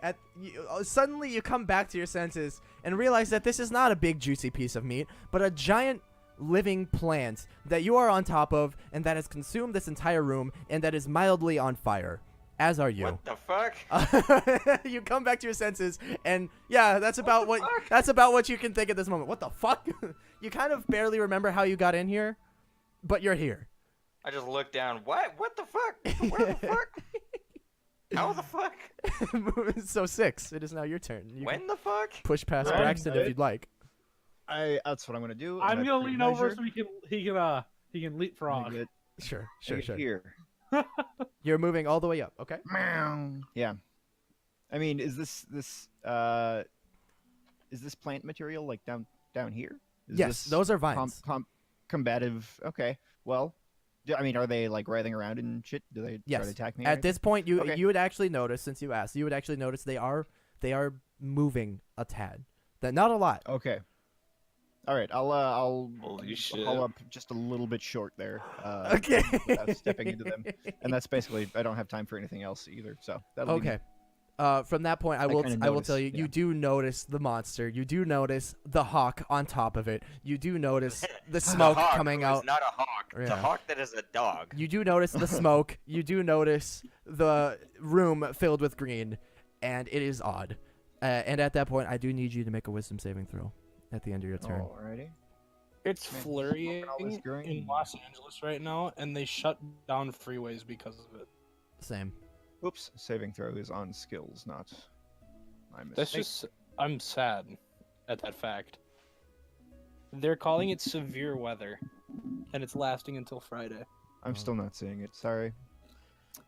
S1: Suddenly you come back to your senses and realize that this is not a big juicy piece of meat, but a giant living plant that you are on top of and that has consumed this entire room and that is mildly on fire. As are you.
S4: What the fuck?
S1: You come back to your senses, and yeah, that's about what you can think at this moment. What the fuck? You kind of barely remember how you got in here, but you're here.
S4: I just looked down. What? What the fuck? Where the fuck? How the fuck?
S1: So 6. It is now your turn. You
S4: When
S1: can
S4: the fuck?
S1: push past
S3: Alright.
S1: Braxton if you'd like.
S3: That's what I'm gonna do.
S2: I'm
S3: and I
S2: gonna lean over
S3: pre-measure.
S2: so he can
S3: I'm
S2: leapfrog.
S3: gonna get-
S1: Sure.
S3: I get Here.
S1: You're moving all the way up. Okay.
S3: Meow. Yeah. I mean, is this plant material like down here? Is
S1: Yes,
S3: this
S1: those are vines.
S3: combative. Okay. Well, I mean, are they like writhing around and shit? Do they try
S1: Yes.
S3: to attack me? or
S1: At
S3: anything?
S1: this point, you
S3: Okay.
S1: you would actually notice, since you asked, you would actually notice they are moving a tad. That not a lot.
S3: Okay. All right. I'll
S5: Holy shit.
S3: haul up just a little bit short there.
S1: Okay.
S3: Without stepping into them, and that's basically. I don't have time for anything else either. So that'll be me.
S1: Okay. From that point, I will
S3: kinda
S1: tell you,
S3: notice,
S1: you
S3: yeah.
S1: do notice the monster. You do notice the hawk on top of it. You do notice the smoke
S4: A hawk
S1: coming
S4: who is
S1: out.
S4: not a hawk. It's
S1: Yeah.
S4: a hawk that is a dog.
S1: You do notice the smoke. You do notice the room filled with green, and it is odd. And at that point, I do need you to make a wisdom saving throw at the end of your turn.
S3: Alrighty.
S5: It's
S3: Man,
S5: flurrying
S3: smoking all this green.
S5: in Los Angeles right now, and they shut down freeways because of it.
S1: Same.
S3: Oops. Saving throw is on skills, not my mistake.
S5: That's just. I'm sad at that fact. They're calling it severe weather, and it's lasting until Friday.
S3: I'm still not seeing it. Sorry.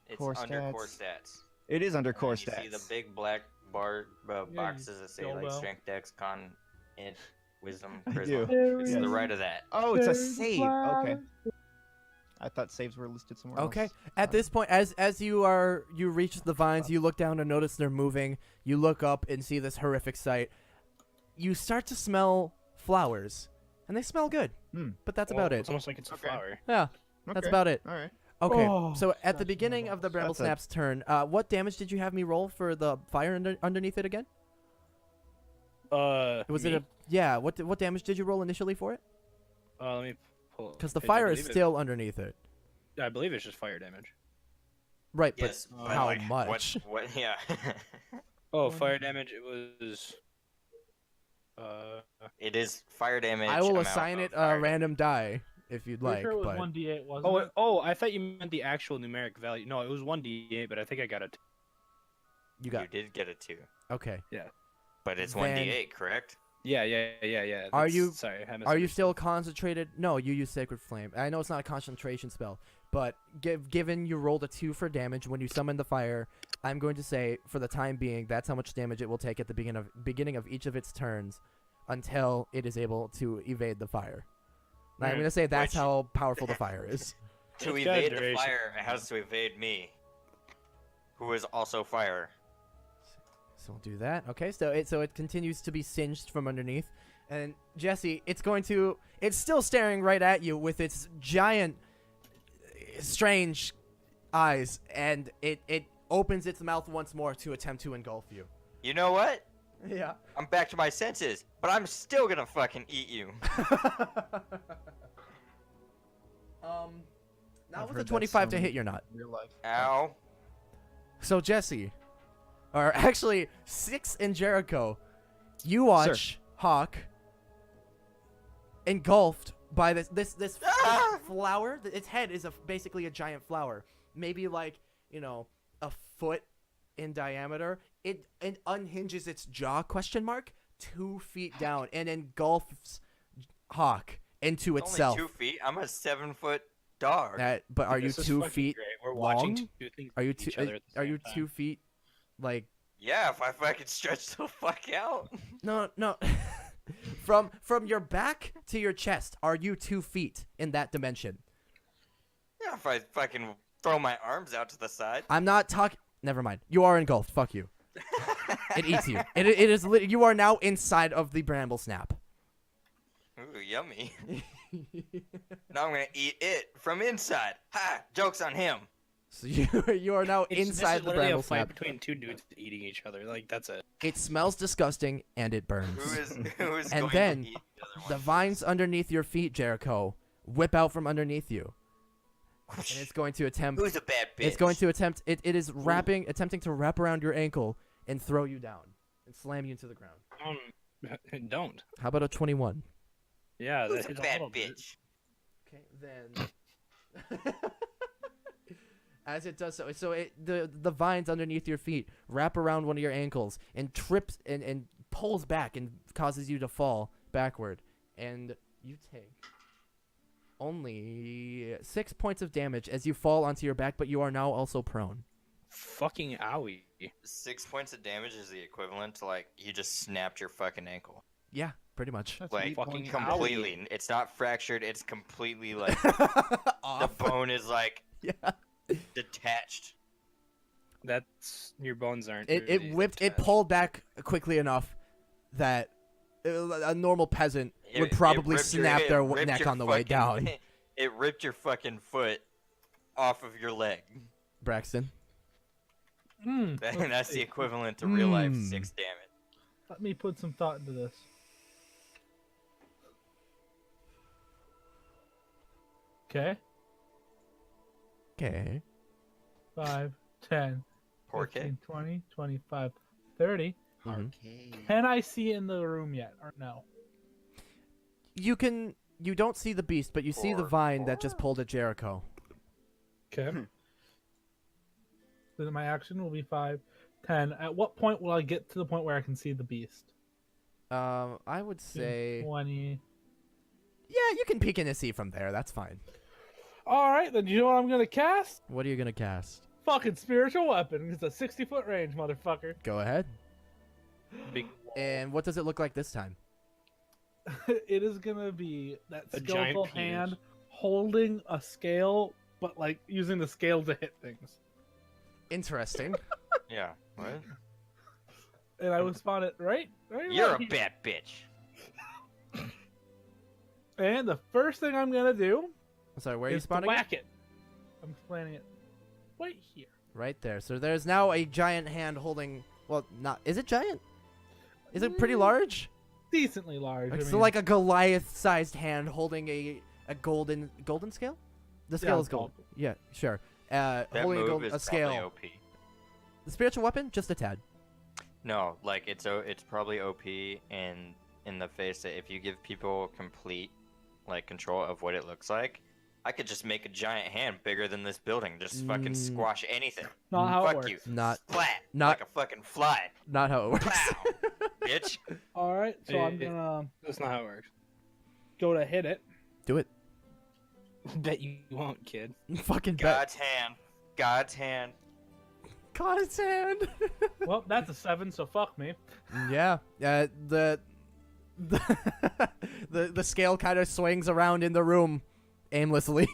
S4: It's
S3: Core
S4: under core
S3: stats.
S4: stats.
S3: It is under
S4: And
S3: core
S4: then you see
S3: stats.
S4: the big black bar
S2: you
S4: boxes that say like
S2: dildo.
S4: strength, dex, con, int, wisdom,
S3: I
S4: charisma.
S3: do.
S4: It's to the right of that.
S3: Oh, it's a
S2: Very
S3: save. Okay. I thought saves were listed somewhere
S1: Okay.
S3: else.
S1: At this point, as you reach the vines, you look down and notice they're moving. You look up and see this horrific sight. You start to smell flowers, and they smell good.
S3: Hmm.
S1: But that's
S5: Well,
S1: about it.
S5: It's almost like it's a
S3: Okay.
S5: flower.
S1: Yeah, that's
S3: Okay.
S1: about it.
S3: All right.
S1: Okay.
S2: Oh,
S1: So at the
S2: that's
S1: beginning
S2: nice.
S1: of the
S3: That's a-
S1: Bramblesnap's turn, what damage did you have me roll for the fire underneath it again? Was
S5: Me?
S1: it a yeah? What damage did you roll initially for it?
S5: Let me pull.
S1: Because the
S5: I
S1: fire is
S5: believe
S1: still underneath it.
S5: I believe it's just fire damage.
S1: Right,
S4: Yes,
S1: but
S4: but
S1: how
S4: like,
S1: much?
S4: What? Yeah.
S5: Oh, fire damage. It was.
S4: It is fire damage.
S1: I will
S4: amount
S1: assign
S4: of
S1: it a
S4: fire
S1: random die if you'd
S2: Pretty
S1: like.
S2: sure it was
S1: But
S2: 1d8, wasn't
S5: Oh,
S2: it?
S5: oh! I thought you meant the actual numeric value. No, it was 1d8, but I think I got it.
S1: you
S4: damage.
S1: got
S4: You did get it too,
S1: okay.
S4: but it's
S1: Then-
S4: 1d8, correct?
S5: Yeah.
S1: Are
S5: That's-
S1: you-
S5: Sorry, I
S1: Are you still concentrated? No, you use Sacred Flame. I know it's not a concentration spell, but given you rolled a 2 for damage when you summon the fire, I'm going to say for the time being that's how much damage it will take at the beginning of each of its turns until it is able to evade the fire. Now, I'm
S5: Right.
S1: going to say that's
S4: Which-
S1: how powerful the fire is.
S4: To
S5: It's got
S4: evade the
S5: duration.
S4: fire, it has to evade me, who is also fire.
S1: So we'll do that. Okay, so it continues to be singed from underneath. And Jesse, it's still staring right at you with its giant, strange eyes, and it opens its mouth once more to attempt to engulf you.
S4: You know what?
S1: Yeah.
S4: I'm back to my senses, but I'm still gonna fucking eat you.
S1: Not
S3: I've
S1: with a
S3: heard that
S1: 25 to
S3: song
S1: hit, you're not.
S3: in real life.
S4: Ow.
S1: So Jesse, or actually 6 in Jericho, you watch Hawk engulfed by this
S4: Ah!
S1: flower. Its head is basically a giant flower, maybe like a foot in diameter. It unhinges its jaw ? 2 feet down and engulfs Hawk into
S4: It's
S1: itself.
S4: only 2 feet. I'm a 7 foot Dog.
S1: But are you
S5: This is
S1: 2
S5: fucking
S1: feet
S5: great. We're
S1: long?
S5: watching two things
S1: Are you
S5: each
S1: two?
S5: other at the
S1: Are
S5: same
S1: you
S5: time.
S1: 2 feet? Like
S4: Yeah, if I fucking stretch the fuck out.
S1: no. From your back to your chest, are you 2 feet in that dimension?
S4: Yeah, if I fucking throw my arms out to the side.
S1: I'm not talking. Never mind. You are engulfed. Fuck you. It eats you. It is. You are now inside of the Bramblesnap.
S4: Ooh, yummy. Now I'm gonna eat it from inside. Ha! Joke's on him.
S1: So you are now inside the
S5: literally a fight
S1: Bramblesnap.
S5: between two dudes eating each other. Like that's it.
S1: It smells disgusting and it burns.
S4: Who is
S1: And
S4: going
S1: then
S4: to eat the other
S1: The
S4: one?
S1: vines underneath your feet, Jericho, whip out from underneath you, and it's going to attempt.
S4: Who's a bad bitch?
S1: It's going to attempt. It is attempting to wrap around your ankle and throw you down and slam you into the ground.
S5: Don't.
S1: How about a 21?
S5: Yeah,
S4: Who's
S5: that
S4: a
S5: is a
S4: bad
S5: little bit.
S4: bitch?
S1: Okay, then. As it does so the vines underneath your feet wrap around one of your ankles and trips and pulls back and causes you to fall backward, and you take only 6 points of damage as you fall onto your back, but you are now also prone.
S5: Fucking owie.
S4: 6 points of damage is the equivalent to like you just snapped your fucking ankle.
S1: Yeah, pretty much.
S3: That's
S4: Like
S3: 8
S5: fucking
S3: points.
S4: completely. It's not fractured. It's completely like
S1: Off.
S4: the bone is like
S1: Yeah.
S4: detached.
S5: That's your bones aren't.
S1: It
S5: really
S1: whipped. It
S5: attached.
S1: pulled back quickly enough that a normal peasant would
S4: It
S1: probably
S4: ripped your-
S1: snap
S4: it
S1: their
S4: ripped
S1: neck
S4: your
S1: on the way
S4: fucking-
S1: down.
S4: It ripped your fucking foot off of your leg.
S1: Braxton.
S4: That's the equivalent to real life 6 damage.
S2: Let me put some thought into this. Okay.
S1: Okay.
S2: 5, 10,
S4: Poor
S2: 15,
S4: kid.
S2: 20, 25, 30.
S1: Mhm.
S2: Can I see in the room yet or no?
S1: You can. You don't see the beast, but you see the vine that just pulled at Jericho.
S2: Okay. Then my action will be 5, 10. At what point will I get to the point where I can see the beast?
S1: I would
S2: 15,
S1: say.
S2: 20.
S1: Yeah, you can peek in and see from there. That's fine.
S2: All right, then you know what I'm gonna cast?
S1: What are you gonna cast?
S2: Fucking spiritual weapon. It's a 60-foot range, motherfucker.
S1: Go ahead.
S5: Big
S1: And what does it look like this time?
S2: It is gonna be that
S5: A giant
S2: skillful
S5: penis.
S2: hand holding a scale, but like using the scale to hit things.
S1: Interesting.
S4: Yeah. What?
S2: And I would spawn it right
S4: You're a
S2: here.
S4: bad bitch.
S2: And the first thing I'm gonna do
S1: I'm sorry, where are you
S2: is to
S1: spawning?
S2: whack it. I'm planning it right here.
S1: Right there. So there's now a giant hand holding. Well, not. Is it giant? Is it pretty large?
S2: Decently large.
S1: Like,
S2: I
S1: so
S2: mean,
S1: like a Goliath-sized hand holding a golden scale. The scale
S2: Yeah,
S1: is gold.
S2: gold.
S1: Yeah, sure.
S4: That
S1: Holding
S4: move is
S1: a
S4: probably
S1: scale.
S4: OP.
S1: The spiritual weapon, just a tad.
S4: No, like it's probably OP in the face that if you give people complete like control of what it looks like, I could just make a giant hand bigger than this building, just fucking squash anything.
S2: not how it
S4: Fuck
S2: works.
S4: you.
S1: Not
S4: Flat.
S1: not-
S4: Like a fucking fly.
S1: not how it works.
S4: Pow. Bitch.
S2: All right, so I'm
S5: It-
S2: gonna
S5: That's not how it works.
S2: go to hit it.
S1: Do it.
S5: Bet you won't, kid.
S1: Fucking bet.
S4: God's hand. God's hand.
S1: God's hand.
S2: Well, that's a 7, so fuck me.
S1: Yeah. The the scale kind of swings around in the room aimlessly.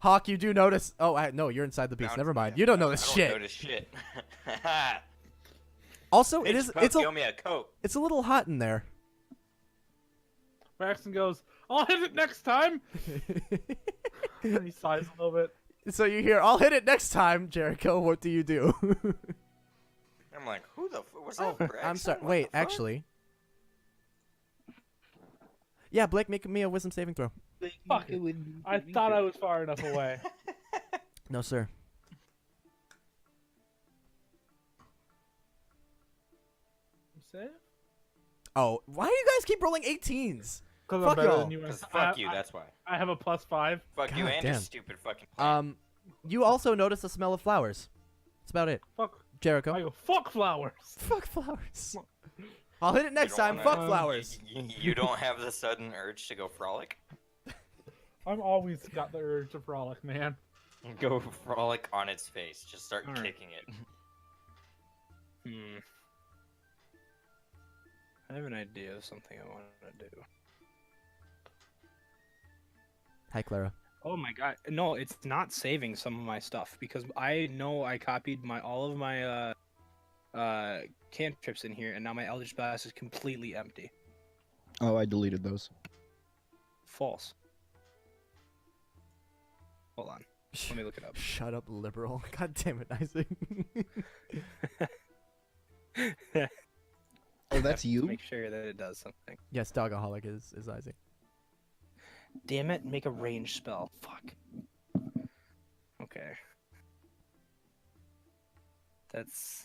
S1: Hawk, you do notice. Oh, no, you're inside the beast. Never mind. You don't notice
S4: I
S1: shit.
S4: Don't notice shit.
S1: Also, it
S4: Bitch,
S1: is.
S4: Poke, give me a coat.
S1: It's a little hot in there.
S2: Braxton goes, I'll hit it next time. And he sighs a little bit.
S1: So you hear, "I'll hit it next time, Jericho." What do you do?
S4: I'm like, who the was that?
S1: Oh,
S4: Braxton?
S1: I'm sorry.
S4: What
S1: Wait,
S4: the fuck?
S1: actually. Yeah, Blake, make me a wisdom saving throw.
S2: Fuck it. I thought I was far enough away.
S1: No, sir.
S2: Save?
S1: Oh, why do you guys keep rolling 18s?
S2: Because
S1: Fuck
S2: I'm better
S1: y'all.
S2: than you.
S4: 'Cause
S2: I-
S4: fuck you,
S2: I-
S4: that's why.
S2: I have a +5.
S4: Fuck you
S1: God
S4: and your
S1: damn.
S4: stupid fucking plan.
S1: You also notice the smell of flowers. That's about it.
S2: Fuck.
S1: Jericho.
S2: I go, fuck flowers.
S1: Fuck flowers. I'll hit it next
S4: You don't
S1: time.
S4: wanna-
S1: Fuck flowers.
S4: You don't have the sudden urge to go frolic?
S2: I'm always got the urge to frolic, man.
S4: Go frolic on its face. Just start
S5: Alright.
S4: kicking it.
S5: I have an idea of something I want to do.
S1: Hi, Clara.
S5: Oh my god. No, it's not saving some of my stuff because I know I copied all of my cantrips in here and now my Eldritch Blast is completely empty.
S3: Oh, I deleted those.
S5: False. Hold on. Let me look it up.
S1: Shut up, liberal. God damn it, Isaac.
S3: Oh, that's
S5: To
S3: you?
S5: make sure that it does something.
S1: Yes, Dogaholic is Isaac.
S5: Damn it, make a range spell. Fuck. Okay. That's...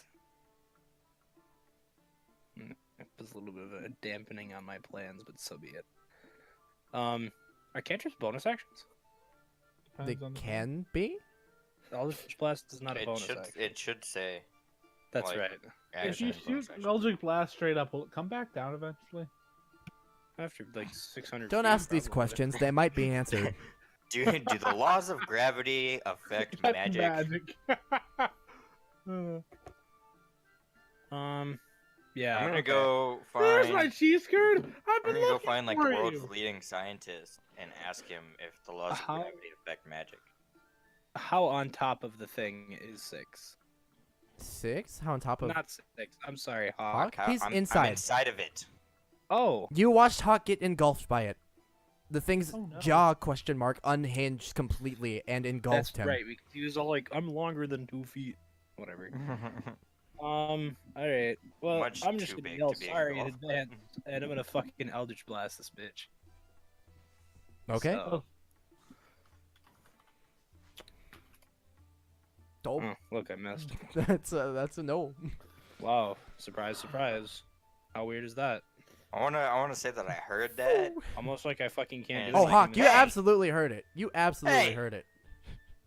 S5: It was a little bit of a dampening on my plans, but so be it. Are cantrips bonus actions?
S1: They
S2: Depends on the
S1: can be?
S5: Eldritch Blast is not a bonus action.
S4: It should say.
S5: That's
S4: like,
S5: right.
S2: If you
S4: action, bonus
S2: shoot
S4: action.
S2: Eldritch Blast straight up, will it come back down eventually?
S5: After like 600
S1: Don't
S5: feet,
S1: ask these
S5: probably.
S1: questions. They might be answered.
S4: Do the laws of gravity affect
S2: That's
S4: magic?
S5: Yeah.
S4: I'm gonna
S5: okay.
S4: go
S2: There's my
S4: find.
S2: cheese curd. I've
S4: I'm
S2: been
S4: gonna go
S2: looking
S4: find like
S2: for
S4: the world's
S2: you.
S4: leading scientist and ask him if the laws
S5: How-
S4: of gravity affect magic.
S5: How on top of the thing is 6?
S1: 6? How on top of
S5: Not 6. I'm sorry,
S1: Hawk?
S5: Hawk.
S1: He's
S4: I'm
S1: inside.
S4: inside of it.
S5: Oh.
S1: You watched Hawk get engulfed by it. The thing's
S2: Oh, no.
S1: jaw unhinged completely and engulfed
S5: That's
S1: him.
S5: right. Because he was all like, "I'm longer than 2 feet." Whatever. All right. Well,
S4: Much
S5: I'm just
S4: too
S5: gonna
S4: big
S5: yell
S4: to be
S5: sorry in
S4: engulfed.
S5: advance, and I'm gonna fucking Eldritch Blast this bitch.
S1: Okay.
S5: So-
S1: Oh,
S5: Oh, look, I missed.
S1: that's a no.
S5: Wow. Surprise, surprise. How weird is that?
S4: I wanna say that I heard that.
S5: Almost like I fucking can't
S4: And
S5: do
S1: Oh,
S4: like,
S5: anything
S1: Hawk, you
S5: with that.
S1: absolutely heard it. You absolutely
S4: Hey!
S1: heard it.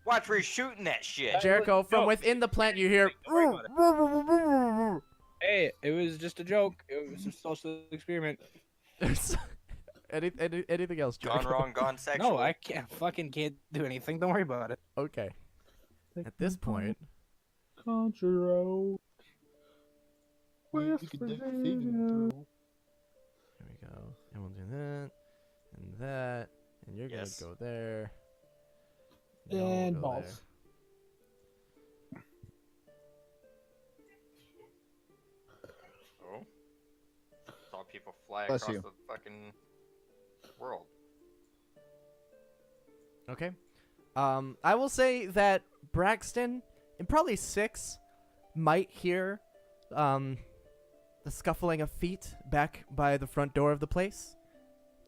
S4: Watch where you're shooting that shit.
S1: Jericho, from
S5: no.
S1: within the plant, you hear.
S5: Don't worry Hey, it was just a joke. It was a social experiment.
S1: Anything else,
S4: Gone
S1: Jericho?
S4: wrong, gone sexual.
S5: No, I can't do anything. Don't worry about it.
S1: Okay. At this point,
S2: Country road. West
S3: You could do
S2: Virginia.
S1: here we go. And we'll do that, and you're
S4: Yes.
S1: gonna go there. I'll
S2: And
S1: go
S2: balls.
S4: Oh. Saw people fly
S3: Bless
S4: across
S3: you.
S4: the fucking world.
S1: there. Okay. I will say that Braxton, in probably 6, might hear the scuffling of feet back by the front door of the place.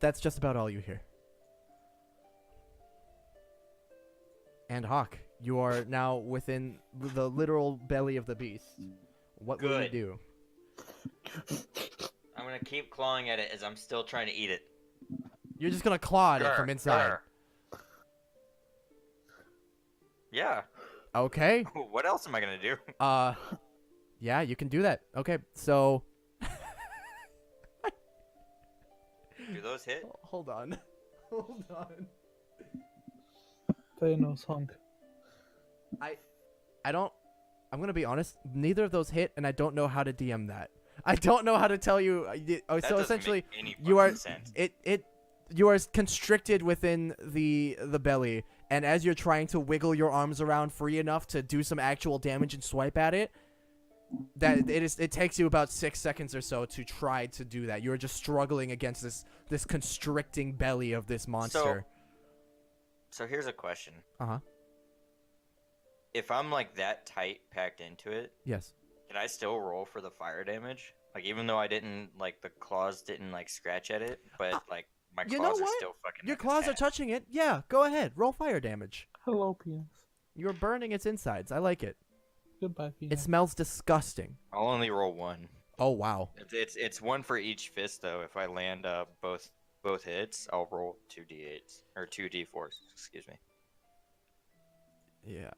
S1: That's just about all you hear. And Hawk, you are now within the literal belly of the beast. What will you
S4: Good.
S1: do?
S4: I'm gonna keep clawing at it as I'm still trying to eat it.
S1: You're just gonna claw at it from
S4: Grr,
S1: inside.
S4: grr. Yeah.
S1: Okay.
S4: What else am I gonna do?
S1: Yeah, you can do that. Okay, so
S4: Do those hit?
S1: hold on. Hold on.
S2: Thanos hunk.
S1: I don't. I'm gonna be honest. Neither of those hit, and I don't know how to DM that. I don't know how to tell you.
S4: That
S1: So
S4: doesn't
S1: essentially,
S4: make any
S1: you are
S4: fucking sense.
S1: you are constricted within the belly, and as you're trying to wiggle your arms around free enough to do some actual damage and swipe at it, it takes you about 6 seconds or so to try to do that. You're just struggling against this constricting belly of this monster.
S4: So here's a question.
S1: Uh-huh.
S4: If I'm like that tight packed into it,
S1: Yes.
S4: can I still roll for the fire damage? Like even though I didn't like the claws didn't like scratch at it, but like my
S1: you
S4: claws
S1: know
S4: are
S1: what?
S4: still fucking.
S1: Your
S4: up its
S1: claws are
S4: ass.
S1: touching it. Yeah, go ahead. Roll fire damage.
S2: Hello, penis.
S1: You're burning its insides. I like it.
S2: Goodbye, penis.
S1: It smells disgusting.
S4: I'll only roll one.
S1: Oh wow.
S4: It's one for each fist though. If I land both hits, I'll roll 2d8s or 2d4s. Excuse me.
S1: Yeah.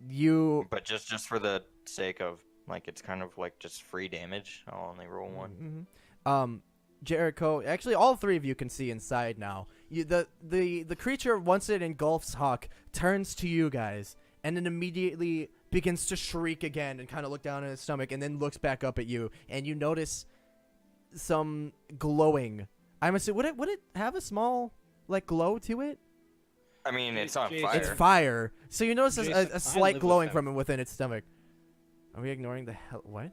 S1: You.
S4: But just for the sake of like it's kind of like just free damage, I'll only roll one.
S1: Mhm. Jericho. Actually, all 3 of you can see inside now. The creature, once it engulfs Hawk, turns to you guys and then immediately begins to shriek again and kind of look down at his stomach and then looks back up at you, and you notice some glowing. I'm assuming would it have a small like glow to it?
S4: I mean, it's on
S5: It's
S4: fire.
S1: It's fire. So you notice
S5: Jason,
S1: a
S5: I
S1: slight
S5: live with
S1: glowing
S5: them.
S1: from it within its stomach. Are we ignoring the hell? What?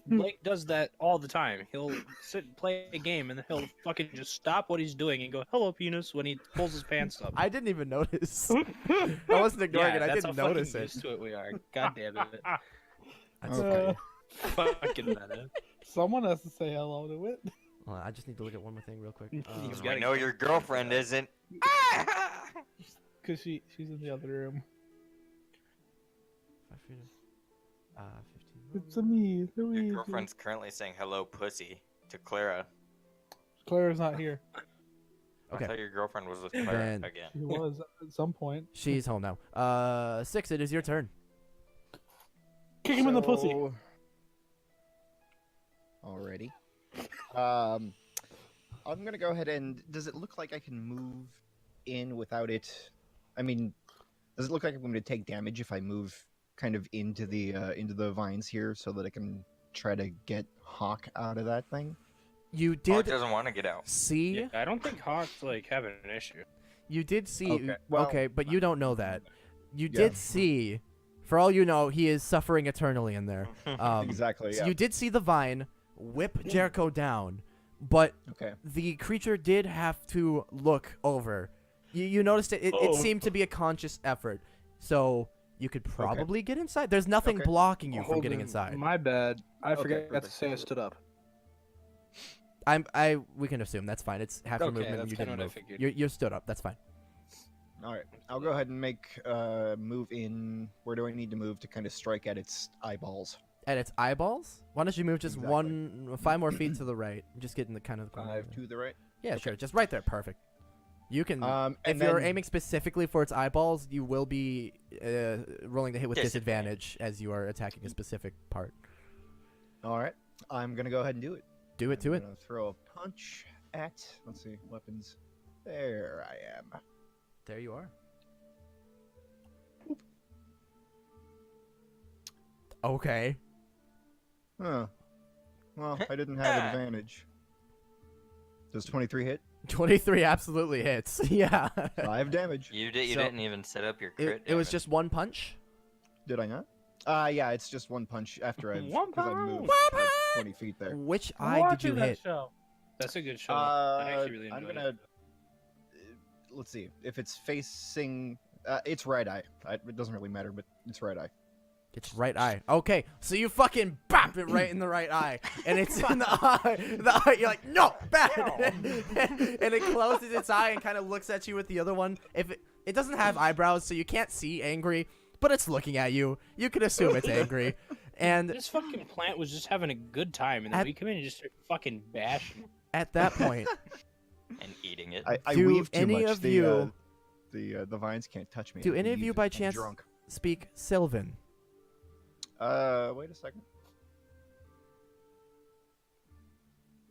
S5: Blake does that all the time. He'll sit and play a game, and then he'll fucking just stop what he's doing and go, "Hello, penis," when he pulls his pants up.
S1: I didn't even notice. I wasn't ignoring it. I
S5: that's
S1: didn't
S5: how
S1: notice
S5: fucking
S1: it.
S5: used to it we are. God damn it.
S1: That's
S3: Okay.
S1: okay.
S5: Fucking meta.
S2: Someone has to say hello to it.
S1: Hold on, I just need to look at one more thing real quick.
S5: You've
S4: Because
S5: gotta
S4: we know
S5: get-
S4: your girlfriend isn't.
S2: Because she's in the other room.
S1: 5 feet. 15.
S2: It's a me,
S4: Your
S2: Luigi.
S4: girlfriend's currently saying hello, pussy, to Clara.
S2: Claire's not here.
S1: Okay.
S4: I thought your girlfriend was with Clara
S1: Then-
S4: again.
S2: She was at some point.
S1: She's home now. 6. It is your turn.
S2: Kick him in the pussy.
S3: Already. I'm gonna go ahead and. Does it look like I can move in without it? I mean, does it look like I'm going to take damage if I move kind of into the vines here, so that I can try to get Hawk out of that thing?
S1: You
S4: Hawk
S1: did
S4: doesn't want to get out.
S1: see.
S5: Yeah, I don't think Hawk's like having an issue.
S1: You did see.
S3: Okay, well-
S1: okay, but you don't know that. You
S3: Yeah.
S1: did see. For all you know, he is suffering eternally in there.
S3: Exactly.
S1: So
S3: Yeah.
S1: you did see the vine whip Jericho down, but
S3: Okay.
S1: the creature did have to look over. You noticed it. It
S5: Oh.
S1: seemed to be a conscious effort. So you could probably get inside. There's nothing
S3: Okay.
S1: blocking you from
S6: Hold
S1: getting
S6: on,
S1: inside.
S6: My bad. I
S3: Okay,
S6: forgot to
S3: perfect.
S6: say I stood up.
S1: We can assume that's fine. It's half your
S5: Okay,
S1: movement. And
S5: that's
S1: you
S5: kinda
S1: didn't
S5: what I
S1: move.
S5: figured.
S1: You're stood up. That's fine.
S3: All right. I'll go ahead and make move in. Where do I need to move to kind of strike at its eyeballs?
S1: At its eyeballs. Why don't you move just
S3: Exactly.
S1: 5 more feet to the right? Just get in the kind of the corner.
S3: 5 to the right.
S1: Yeah, sure. Just right there. Perfect. You can.
S3: And
S1: if you're
S3: then-
S1: aiming specifically for its eyeballs, you will be rolling to hit with
S4: Disadvantage.
S1: disadvantage as you are attacking a specific part.
S3: All right. I'm gonna go ahead and do it.
S1: Do it to
S3: I'm
S1: it.
S3: gonna throw a punch at. Let's see, weapons. There I am.
S1: There you are. Okay.
S3: Huh. Well, I didn't have advantage. Does 23 hit?
S1: 23 absolutely hits. Yeah.
S3: 5 damage.
S4: You
S1: So-
S4: didn't even set up your crit.
S1: It was
S4: damage.
S1: just one punch.
S3: Did I not? Yeah, it's just one punch after I've
S5: One
S3: because I
S5: punch.
S3: moved like 20 feet there.
S1: Which
S2: I'm
S1: eye did
S2: watching
S1: you
S2: that
S1: hit?
S2: show.
S5: That's a good show. I actually really
S3: I'm
S5: enjoyed
S3: gonna.
S5: it.
S3: Let's see if it's facing. It's right eye. It doesn't really matter, but it's right eye.
S1: It's right eye. Okay, so you fucking bop it right in the right eye, and it's in the eye. The eye. You're like, no, bad. And it closes its eye and kind of looks at you with the other one. If it doesn't have eyebrows, so you can't see angry, but it's looking at you. You can assume it's angry. And
S5: This fucking plant was just having a good time, and then
S1: At-
S5: we come in and just start fucking bashing.
S1: at that point,
S4: and eating it.
S3: I
S1: Do
S3: weave too
S1: any
S3: much.
S1: of you-
S3: The vines can't touch me.
S1: do
S3: I
S1: any of
S3: weave
S1: you by
S3: and
S1: chance
S3: Drunk.
S1: speak Sylvan?
S3: Wait a second.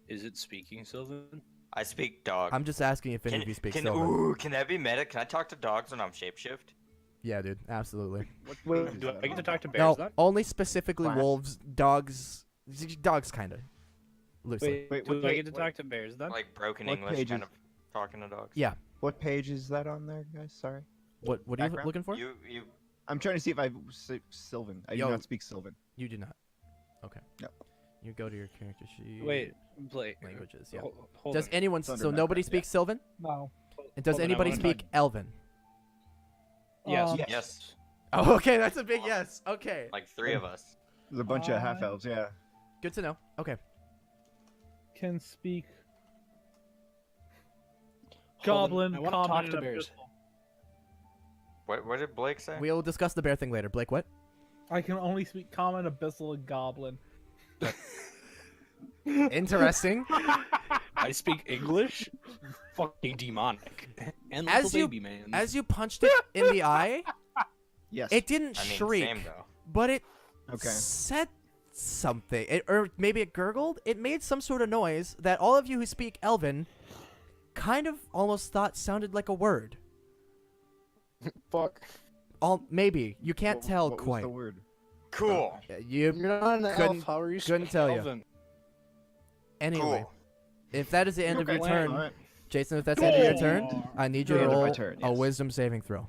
S5: Is it speaking, Sylvan?
S4: I speak dog.
S1: I'm just asking if any of you speak
S4: can,
S1: Sylvan.
S4: ooh, can that be meta? Can I talk to dogs when I'm shapeshift?
S1: Yeah, dude, absolutely.
S3: What
S6: Wait,
S3: page is
S5: Do
S3: that
S5: I get
S3: on?
S5: to talk to bears
S1: No,
S5: then?
S1: only specifically
S3: Class.
S1: wolves, dogs, kind of loosely.
S3: Wait,
S5: do
S3: what
S5: I get to
S3: what-
S5: talk to bears then?
S4: Like broken
S3: What
S4: English,
S3: page
S4: kind
S3: is-
S4: of talking to dogs.
S1: Yeah.
S3: What page is that on there, guys? Sorry.
S1: What are you
S3: Background?
S1: looking for?
S4: You
S3: I'm trying to see if I Sylvan. I
S1: Yo.
S3: do not speak Sylvan.
S1: You do not. Okay.
S3: No.
S1: You go to your character sheet.
S5: Wait, Blake.
S1: Languages. Yeah.
S5: Hold
S1: Does
S5: on.
S1: anyone?
S3: It's under
S1: So nobody
S3: background, yeah.
S1: speaks Sylvan?
S2: No.
S1: And does
S5: Hold on, I
S1: anybody
S5: wanna
S1: speak
S5: talk-
S1: Elven?
S5: Yes.
S3: Yes.
S4: yes,
S1: Oh, okay. That's a big yes. Okay.
S4: like 3 of us.
S3: There's a bunch of half elves. Yeah.
S1: Good to know. Okay.
S2: Can speak
S5: Hold on,
S2: goblin,
S5: I wanna
S2: common,
S5: talk
S2: and
S5: to bears.
S2: abyssal.
S4: What did Blake say?
S1: We'll discuss the bear thing later. Blake, what?
S2: I can only speak common, abyssal, and goblin.
S1: Interesting.
S5: I speak English. Fucking demonic. And
S1: As
S5: little
S1: you-
S5: baby man.
S1: As you punched it in the eye,
S3: Yes.
S1: it didn't
S4: I mean,
S1: shriek,
S4: same though.
S1: but it
S3: Okay.
S1: said something. Or maybe it gurgled. It made some sort of noise that all of you who speak Elven kind of almost thought sounded like a word.
S5: Fuck.
S1: Maybe you can't tell
S3: what
S1: quite.
S3: was the word?
S4: Cool.
S1: You
S5: You're not an
S1: Couldn't-
S5: elf. How are you
S1: couldn't tell you.
S5: Elven?
S1: anyway.
S4: Cool.
S1: If that is the end of your
S3: Okay,
S1: turn,
S3: alright.
S1: Jason, if that's the end of your turn,
S2: Door.
S1: I need you to
S3: End of my
S1: roll
S3: turn,
S1: a
S3: yes.
S1: wisdom saving throw.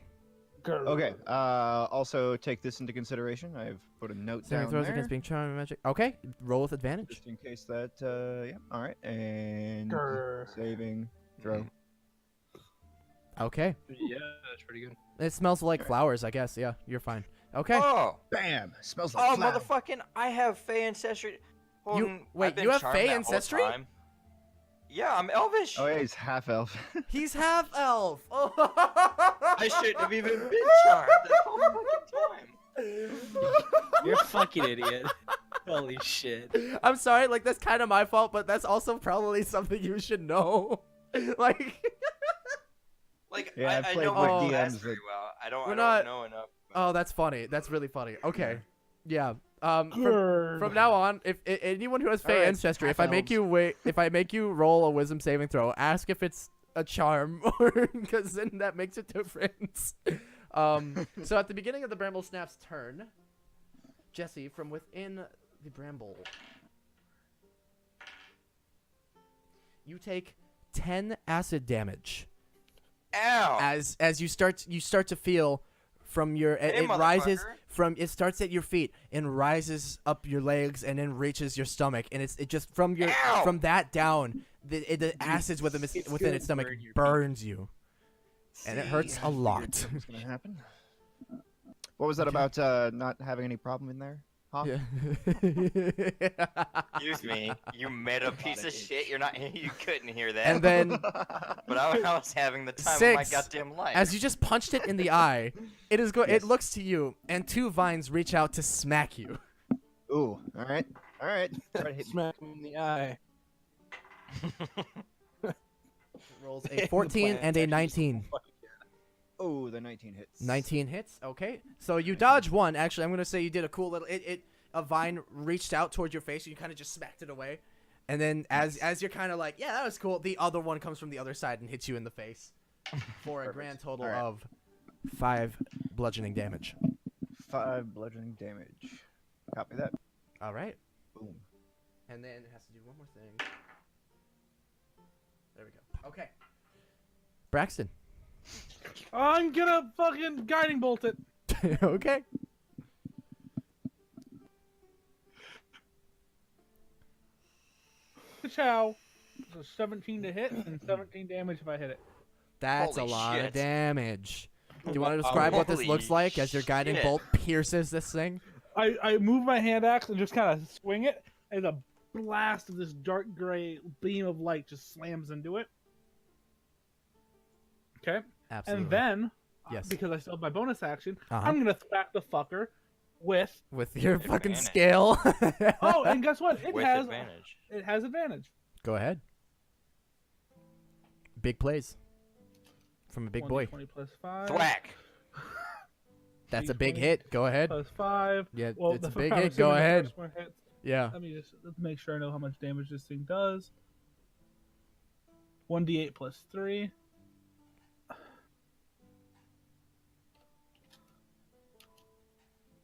S3: Okay. Also take this into consideration. I've put a note
S1: Saving
S3: down
S1: throws
S3: there.
S1: against being charmed by magic. Okay, roll with advantage.
S3: Just in case that. Yeah. All right. And
S2: Grr.
S3: saving throw.
S1: Okay,
S5: Yeah, that's pretty good.
S1: it smells like flowers. I guess. Yeah, you're fine. Okay.
S4: Oh,
S3: Bam! Smells like flower.
S4: motherfucking! I have Fey ancestry. Hold
S1: You-
S4: on,
S1: wait,
S4: I've been
S1: you have
S4: charmed
S1: Fey
S4: that whole
S1: ancestry?
S4: time. Yeah, I'm elvish.
S3: Oh yeah, he's half elf.
S1: He's half elf. Oh.
S4: I shouldn't have even been charmed that whole fucking time.
S5: You're a fucking idiot. Holy shit.
S1: I'm sorry. Like that's kind of my fault, but that's also probably something you should know. Like.
S4: Like
S3: Yeah, I've
S4: I
S3: played
S4: know
S1: with
S4: my
S1: DMs
S4: class
S3: that-
S4: very well. I
S1: We're
S4: don't
S1: not-
S4: know enough.
S1: Oh, that's funny. That's really funny. Okay. Yeah. From
S2: Grr.
S1: now on, if anyone who has Fey
S3: Alright,
S1: ancestry, if
S3: half
S1: I make you wait, if I make you roll a wisdom saving throw, ask if it's a charm, or because then that makes a difference. So at the beginning of the Bramblesnap's turn, Jesse, from within the bramble, you take 10 acid damage
S4: Ow!
S1: as you start to feel from your
S4: Hey,
S1: it rises
S4: motherfucker.
S1: from it starts at your feet and rises up your legs and then reaches your stomach, and it just from your
S4: Ow!
S1: from that down the acids within
S5: it's
S1: within
S5: gonna
S1: its stomach
S5: burn your
S1: burns you, and it hurts a
S3: I figured
S1: lot.
S3: that was gonna happen. What was that
S1: Okay.
S3: about? Not having any problem in there? Huh?
S1: Yeah.
S4: Excuse me. You made a piece of shit. You're not. You couldn't hear that.
S1: And then
S4: but I was having the time of my
S1: 6,
S4: goddamn life.
S1: as you just punched it in the eye, it is
S3: Yes.
S1: it looks to you, and 2 vines reach out to smack you.
S3: Ooh. All right. All right. Try to hit me.
S5: Smack him in the eye.
S1: Rolls
S5: The
S1: a 14
S5: plant
S1: and a
S5: actually
S1: 19.
S3: Oh, the 19 hits.
S1: 19 hits. Okay. So you dodge one. Actually, I'm going to say you did a cool little a vine reached out towards your face and you kind of just smacked it away. And then as you're kind of like, yeah, that was cool, the other one comes from the other side and hits you in the face for a
S3: Perfect.
S1: grand total
S3: All right.
S1: of 5 bludgeoning damage.
S3: 5 bludgeoning damage. Copy that.
S1: All right.
S3: Boom.
S1: And then it has to do one more thing. There we go. Okay. Braxton.
S2: I'm gonna fucking guiding bolt it.
S1: Okay.
S2: Ciao. So 17 to hit and 17 damage if I hit it.
S1: That's
S4: Holy
S1: a lot of
S4: shit.
S1: damage. Do you want to describe what this
S4: Holy
S1: looks like as your guiding
S4: shit.
S1: bolt pierces this thing?
S2: I move my hand axe and just kind of swing it, and a blast of this dark gray beam of light just slams into it. Okay,
S1: Absolutely.
S2: and then,
S1: Yes.
S2: because I still have my bonus action,
S1: Uh-huh.
S2: I'm gonna thwack the fucker with.
S1: With your fucking
S4: Advantage.
S1: scale.
S2: Oh, and guess what? It
S4: With
S2: has
S4: advantage.
S2: it has advantage.
S1: Go ahead. Big plays. From a big boy.
S2: 20 plus 5.
S4: Thwack.
S1: That's a big
S2: D20
S1: hit. Go ahead.
S2: Plus 5.
S1: Yeah,
S2: Well,
S1: it's a
S2: the
S1: big
S2: I'm
S1: hit. Go
S2: assuming the
S1: ahead.
S2: first one hits.
S1: Yeah.
S2: Let me just make sure I know how much damage this thing does. 1d8 plus 3.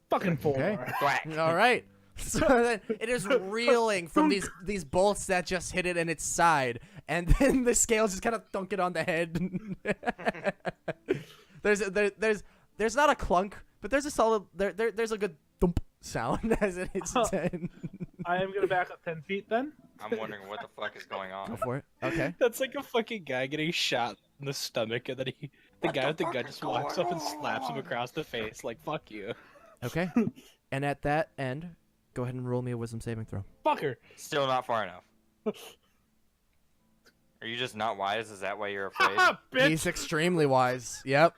S2: Fucking 4.
S1: Okay.
S4: Thwack.
S1: All right. So then it is reeling from these bolts that just hit it in its side, and then the scales just kind of thunk it on the head. there's not a clunk, but there's a solid there's a good thump sound as it hits its head.
S2: I am gonna back up 10 feet then.
S4: I'm wondering what the fuck is going
S1: Go
S4: on.
S1: for it. Okay.
S5: That's like a fucking guy getting shot in the stomach, and then the
S4: What
S5: guy
S4: the
S5: with the
S4: fuck
S5: gun
S4: is
S5: just walks
S4: going
S5: up and slaps him
S4: on?
S5: across the face, like, fuck you.
S1: Okay. And at that end, go ahead and roll me a wisdom saving throw.
S2: Fucker.
S4: Still not far enough. Are you just not wise? Is that why you're afraid?
S2: Haha, bitch.
S1: He's extremely wise. Yep.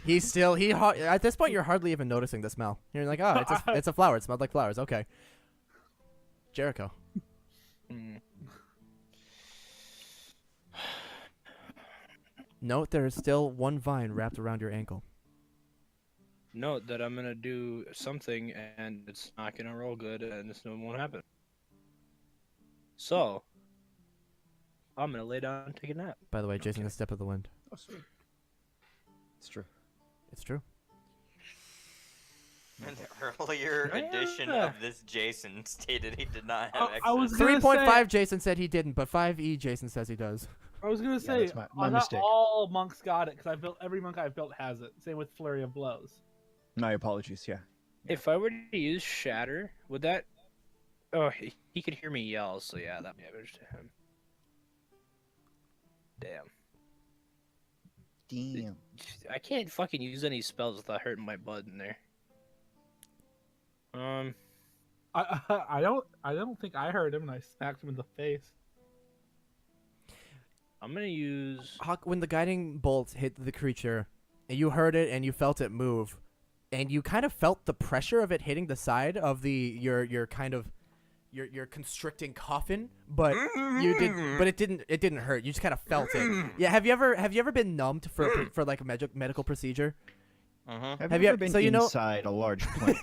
S1: He's still at this point you're hardly even noticing the smell. You're like, oh, it's a flower. It smelled like flowers. Okay. Jericho.
S5: Hmm.
S1: Note there is still one vine wrapped around your ankle.
S5: Note that I'm gonna do something, and it's not gonna roll good, and this won't happen. So, I'm gonna lay down and take a nap.
S1: By the way, Jason, the step of the wind.
S3: Oh, sweet. It's true.
S1: It's true.
S4: An earlier edition of this Jason stated he did not have access.
S2: I was gonna
S1: 3.5 Jason said he didn't, but 5e Jason says he does.
S2: I was gonna say,
S3: that's my
S2: not
S3: mistake.
S2: all monks got it because every monk I've built has it. Same with Flurry of Blows.
S3: My apologies. Yeah.
S5: If I were to use Shatter, would that? Oh, he could hear me yell, so yeah, that damage to him. Damn.
S3: Damn.
S5: I can't fucking use any spells without hurting my butt in there.
S2: I don't think I heard him and I smacked him in the face.
S5: I'm gonna use.
S1: Hawk, when the guiding bolt hit the creature, and you heard it and you felt it move, and you kind of felt the pressure of it hitting the side of your constricting coffin, but it didn't hurt. You just kind of felt it. Yeah, have you ever been numbed for like a medical procedure?
S3: Have you ever been
S1: so you know-
S3: inside a large plant?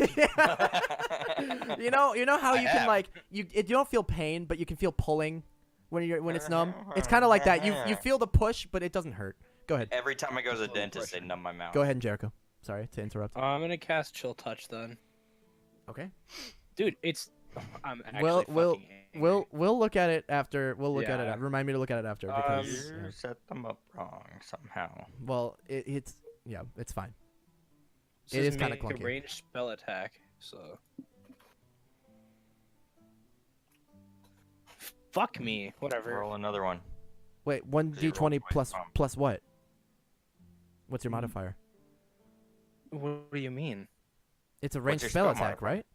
S1: you know how
S4: I
S1: you can
S4: have.
S1: like you don't feel pain, but you can feel pulling when it's numb. It's kind of like that. You feel the push, but it doesn't hurt. Go ahead.
S4: Every time I go to the dentist, they numb my mouth.
S1: Go ahead, Jericho. Sorry to interrupt.
S5: I'm gonna cast Chill Touch then.
S1: Okay.
S5: Dude, it's. I'm actually
S1: We'll
S5: fucking angry.
S1: we'll look at it after. We'll look at
S5: Yeah.
S1: it. Remind me to look at it after because
S4: You set them up wrong somehow.
S1: well, it's fine.
S5: This
S1: it is kinda
S5: make
S1: clunky.
S5: a ranged spell attack, so. Fuck me. Whatever.
S4: Roll another one.
S1: Wait, 1d20 plus what? What's your modifier?
S5: What do you mean?
S1: It's a
S4: What's
S1: ranged
S4: your
S1: spell
S4: spell
S1: attack,
S4: modifier?
S1: right?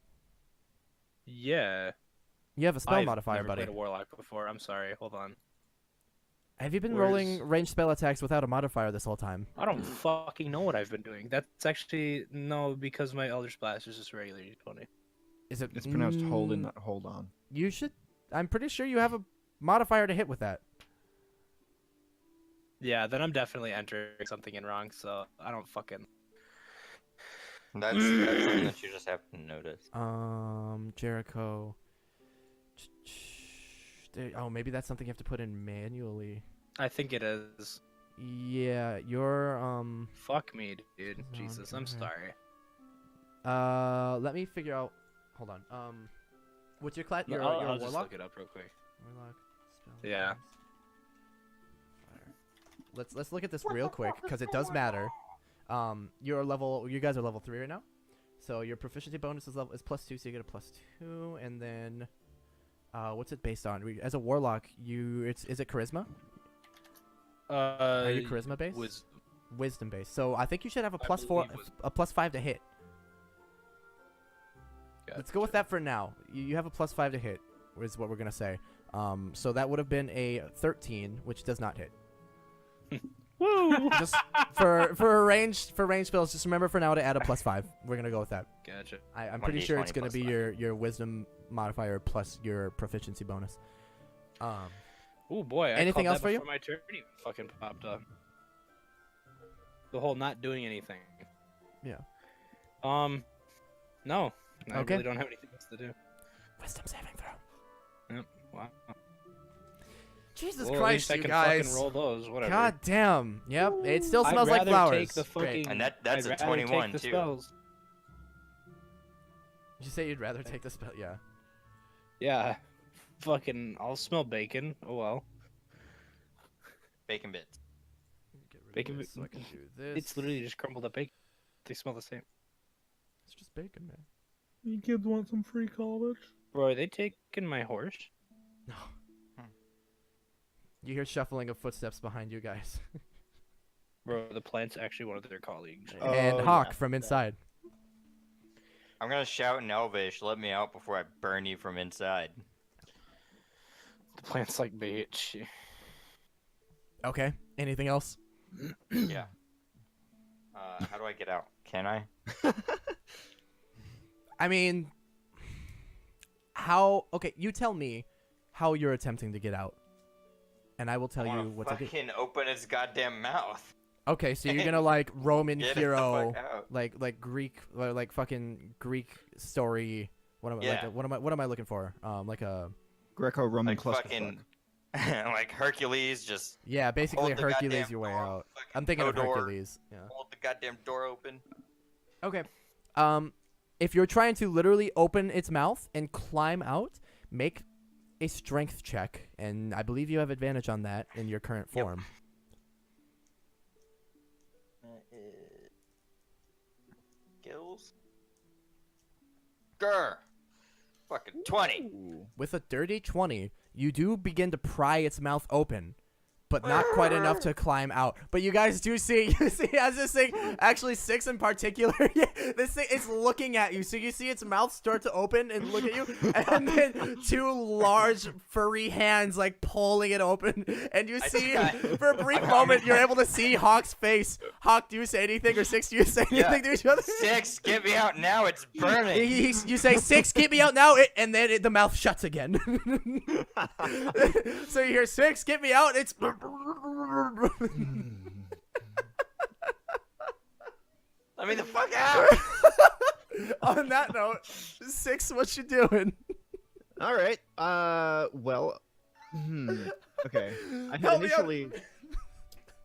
S5: Yeah.
S1: You have a spell
S5: I've
S1: modifier,
S5: never
S1: buddy.
S5: played a warlock before. I'm sorry. Hold on.
S1: Have you been
S5: Where's-
S1: rolling ranged spell attacks without a modifier this whole time?
S5: I don't fucking know what I've been doing. That's actually no, because my Elder Splash is just regular D20.
S1: Is it?
S3: It's pronounced hold in, not hold on.
S1: You should. I'm pretty sure you have a modifier to hit with that.
S5: Yeah, then I'm definitely entering something in wrong, so I don't fucking.
S4: That's something that you just have to notice.
S1: Jericho. Oh, maybe that's something you have to put in manually.
S5: I think it is.
S1: Yeah, you're
S5: Fuck me, dude.
S1: No,
S5: Jesus, I'm
S1: okay.
S5: sorry.
S1: Let me figure out. Hold on. What's your class? You're a
S5: I'll just
S1: warlock.
S5: look it up real quick.
S1: Warlock. Spell
S5: Yeah.
S1: items, fire. Let's look at this real quick because it does matter. You're level. You guys are level 3 right now, so your proficiency bonus is +2, so you get a +2, and then what's it based on? As a warlock, is it charisma? Are you charisma based? Wisdom based. So I think you should have a
S5: I
S1: +4,
S5: believe wisdom.
S1: a +5 to hit. Let's go with that for now. You have a +5 to hit, is what we're gonna say. So that would have been a 13, which does not hit.
S5: Woo!
S1: Just for range spells, just remember for now to add a +5. We're gonna go with that.
S5: Gotcha.
S1: I'm pretty sure it's
S4: 1d20
S1: gonna be
S4: +5.
S1: your wisdom modifier plus your proficiency bonus.
S5: Oh boy.
S1: Anything
S5: I
S1: else
S5: called
S1: for
S5: that
S1: you?
S5: before my turn even fucking popped up. The whole not doing anything.
S1: Yeah.
S5: No. I
S1: Okay.
S5: really don't have anything else to do.
S1: Wisdom saving throw.
S5: Yep. Wow.
S1: Jesus
S5: Well, at
S1: Christ,
S5: least I
S1: you
S5: can
S1: guys.
S5: fucking roll those. Whatever.
S1: God damn. Yep. It still
S5: I'd
S1: smells like
S5: rather
S1: flowers.
S5: Take the
S1: Great.
S5: fucking,
S4: And that's
S5: I'd
S4: a
S5: rather
S4: 21
S5: take the
S4: too.
S5: Spells.
S1: Did you say you'd rather take the spell? Yeah.
S5: Yeah. Fucking, I'll smell bacon. Oh well.
S4: Bacon bits.
S1: Get rid of
S5: Bacon
S1: this so I can do this.
S5: It's literally just crumbled up bacon. They smell the same.
S1: It's just bacon, man.
S2: You kids want some free college?
S5: Bro, are they taking my horse?
S1: No. You hear shuffling of footsteps behind you guys.
S5: Bro, the plant's actually one of their colleagues.
S1: And
S3: Oh,
S1: Hawk
S3: yeah.
S1: from inside.
S4: I'm gonna shout in Elvish, let me out before I burn you from inside.
S5: The plant's like, bitch.
S1: Okay. Anything else?
S4: Yeah. How do I get out? Can I?
S1: I mean, how? Okay, you tell me how you're attempting to get out, and I will tell
S4: I
S1: you
S4: wanna
S1: what to do.
S4: fucking open its goddamn mouth.
S1: Okay, so you're gonna like Roman
S4: Get it the
S1: hero,
S4: fuck out.
S1: like Greek, or like fucking Greek story. What am I?
S4: Yeah.
S1: What am I looking for? Like a
S3: Greco-Roman
S4: Like
S3: clusterfuck.
S4: fucking like Hercules, just
S1: Yeah, basically
S4: hold the
S1: Hercules
S4: goddamn
S1: your way
S4: door,
S1: out.
S4: fucking
S1: I'm thinking of
S4: door,
S1: Hercules. Yeah.
S4: hold the goddamn door open.
S1: Okay. If you're trying to literally open its mouth and climb out, make a strength check, and I believe you have advantage on that in your current
S4: Yep.
S1: form.
S4: Skills. Grr. Fucking 20.
S3: Ooh.
S1: With a dirty 20, you do begin to pry its mouth open, but not quite enough to climb out. But you guys do see, you see as this thing, actually 6 in particular, yeah, this thing is looking at you. So you see its mouth start to open and look at you, and then 2 large furry hands like pulling it open. And you
S4: I
S1: see,
S4: got-
S1: for a brief moment, you're able to see Hawk's face. Hawk, do you say anything? Or 6, do you say
S4: Yeah.
S1: anything to each other?
S4: 6, get me out now, it's burning.
S1: You say 6, get me out now, and then the mouth shuts again. So you hear 6, get me out. It's
S4: Let me the fuck out.
S1: on that note, 6, what you doing?
S3: All right. Well. Okay. I had
S1: Help me out.
S3: initially.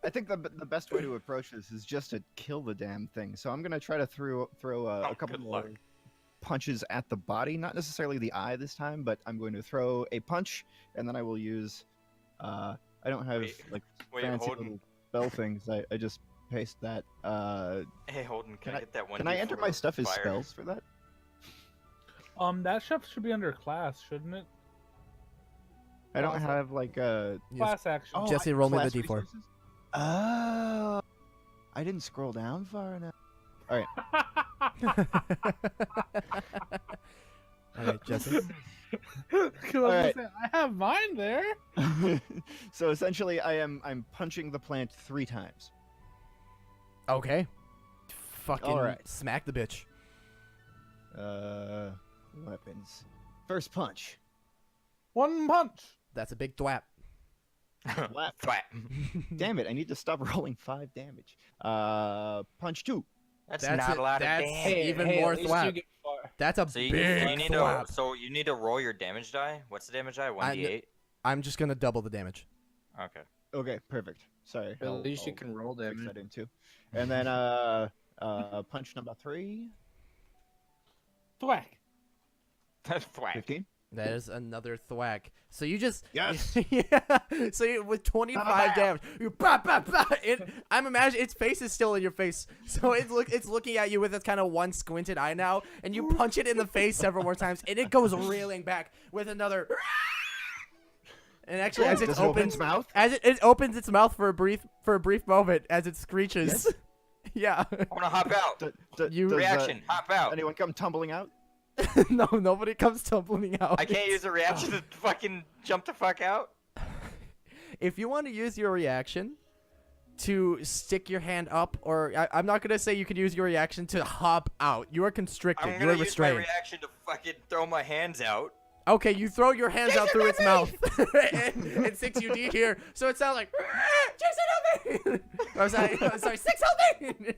S3: I think the best way to approach this is just to kill the damn thing. So I'm gonna try to throw a couple
S4: good
S3: more
S4: luck.
S3: punches at the body, not necessarily the eye this time, but I'm going to throw a punch, and then I will use. I don't have like
S4: Wait,
S3: fancy
S4: Holden.
S3: little spell things. I just paste that.
S4: Hey, Holden, can I get that one?
S3: Can I enter my stuff as spells for that?
S2: That stuff should be under class, shouldn't it?
S3: I don't have like a.
S2: Class action.
S3: Oh,
S1: Jesse, roll me
S3: class
S1: the D4.
S3: resources? Oh, I didn't scroll down far enough. All right.
S1: All right, Jesse.
S3: Alright.
S2: I have mine there.
S3: So essentially, I'm punching the plant 3 times.
S1: Okay. Fucking
S3: Alright.
S1: smack the bitch.
S3: Weapons. First punch.
S2: 1 punch.
S1: That's a big thwap.
S3: Lap.
S4: Thwap.
S3: Damn it! I need to stop rolling 5 damage. Punch 2.
S4: That's
S1: That's
S4: not
S1: it-
S4: a lot
S1: that's-
S4: of damage.
S1: Hey, even more
S5: at least
S1: thwap.
S5: you get far.
S1: That's a
S4: So you
S1: big
S4: need
S1: thwap.
S4: to you need to roll your damage die. What's the damage die? 1d8.
S1: I'm just gonna double the damage.
S4: Okay.
S3: Okay, perfect. Sorry.
S5: At least you can roll
S3: fix
S5: damage.
S3: that in too. And then punch number 3.
S2: Thwack.
S4: Thwack.
S3: 15.
S1: That is another thwack. So you just
S3: Yes.
S1: yeah. So you, with 25 damage, you bah, bah, bah, I'm imagining its face is still in your face, so it's looking at you with its kind of one squinted eye now, and you punch it in the face several more times, and it goes reeling back with another. And actually, as it
S3: Does it open
S1: opens
S3: its mouth?
S1: as it opens its mouth for a brief moment as it screeches.
S3: Yes.
S1: Yeah.
S4: I want to hop out.
S1: You-
S3: Does,
S4: Reaction. Hop out.
S3: anyone come tumbling out?
S1: No, nobody comes tumbling out.
S4: I can't use a reaction to fucking jump the fuck out.
S1: If you want to use your reaction to stick your hand up, or I'm not gonna say you can use your reaction to hop out. You are constricted.
S4: I'm
S1: You
S4: gonna
S1: are
S4: use my
S1: restrained.
S4: reaction to fucking throw my hands out.
S1: Okay, you throw your hands out through its mouth, and 6 UD here, so it sounds like Jason, help me! I'm sorry, 6 help me!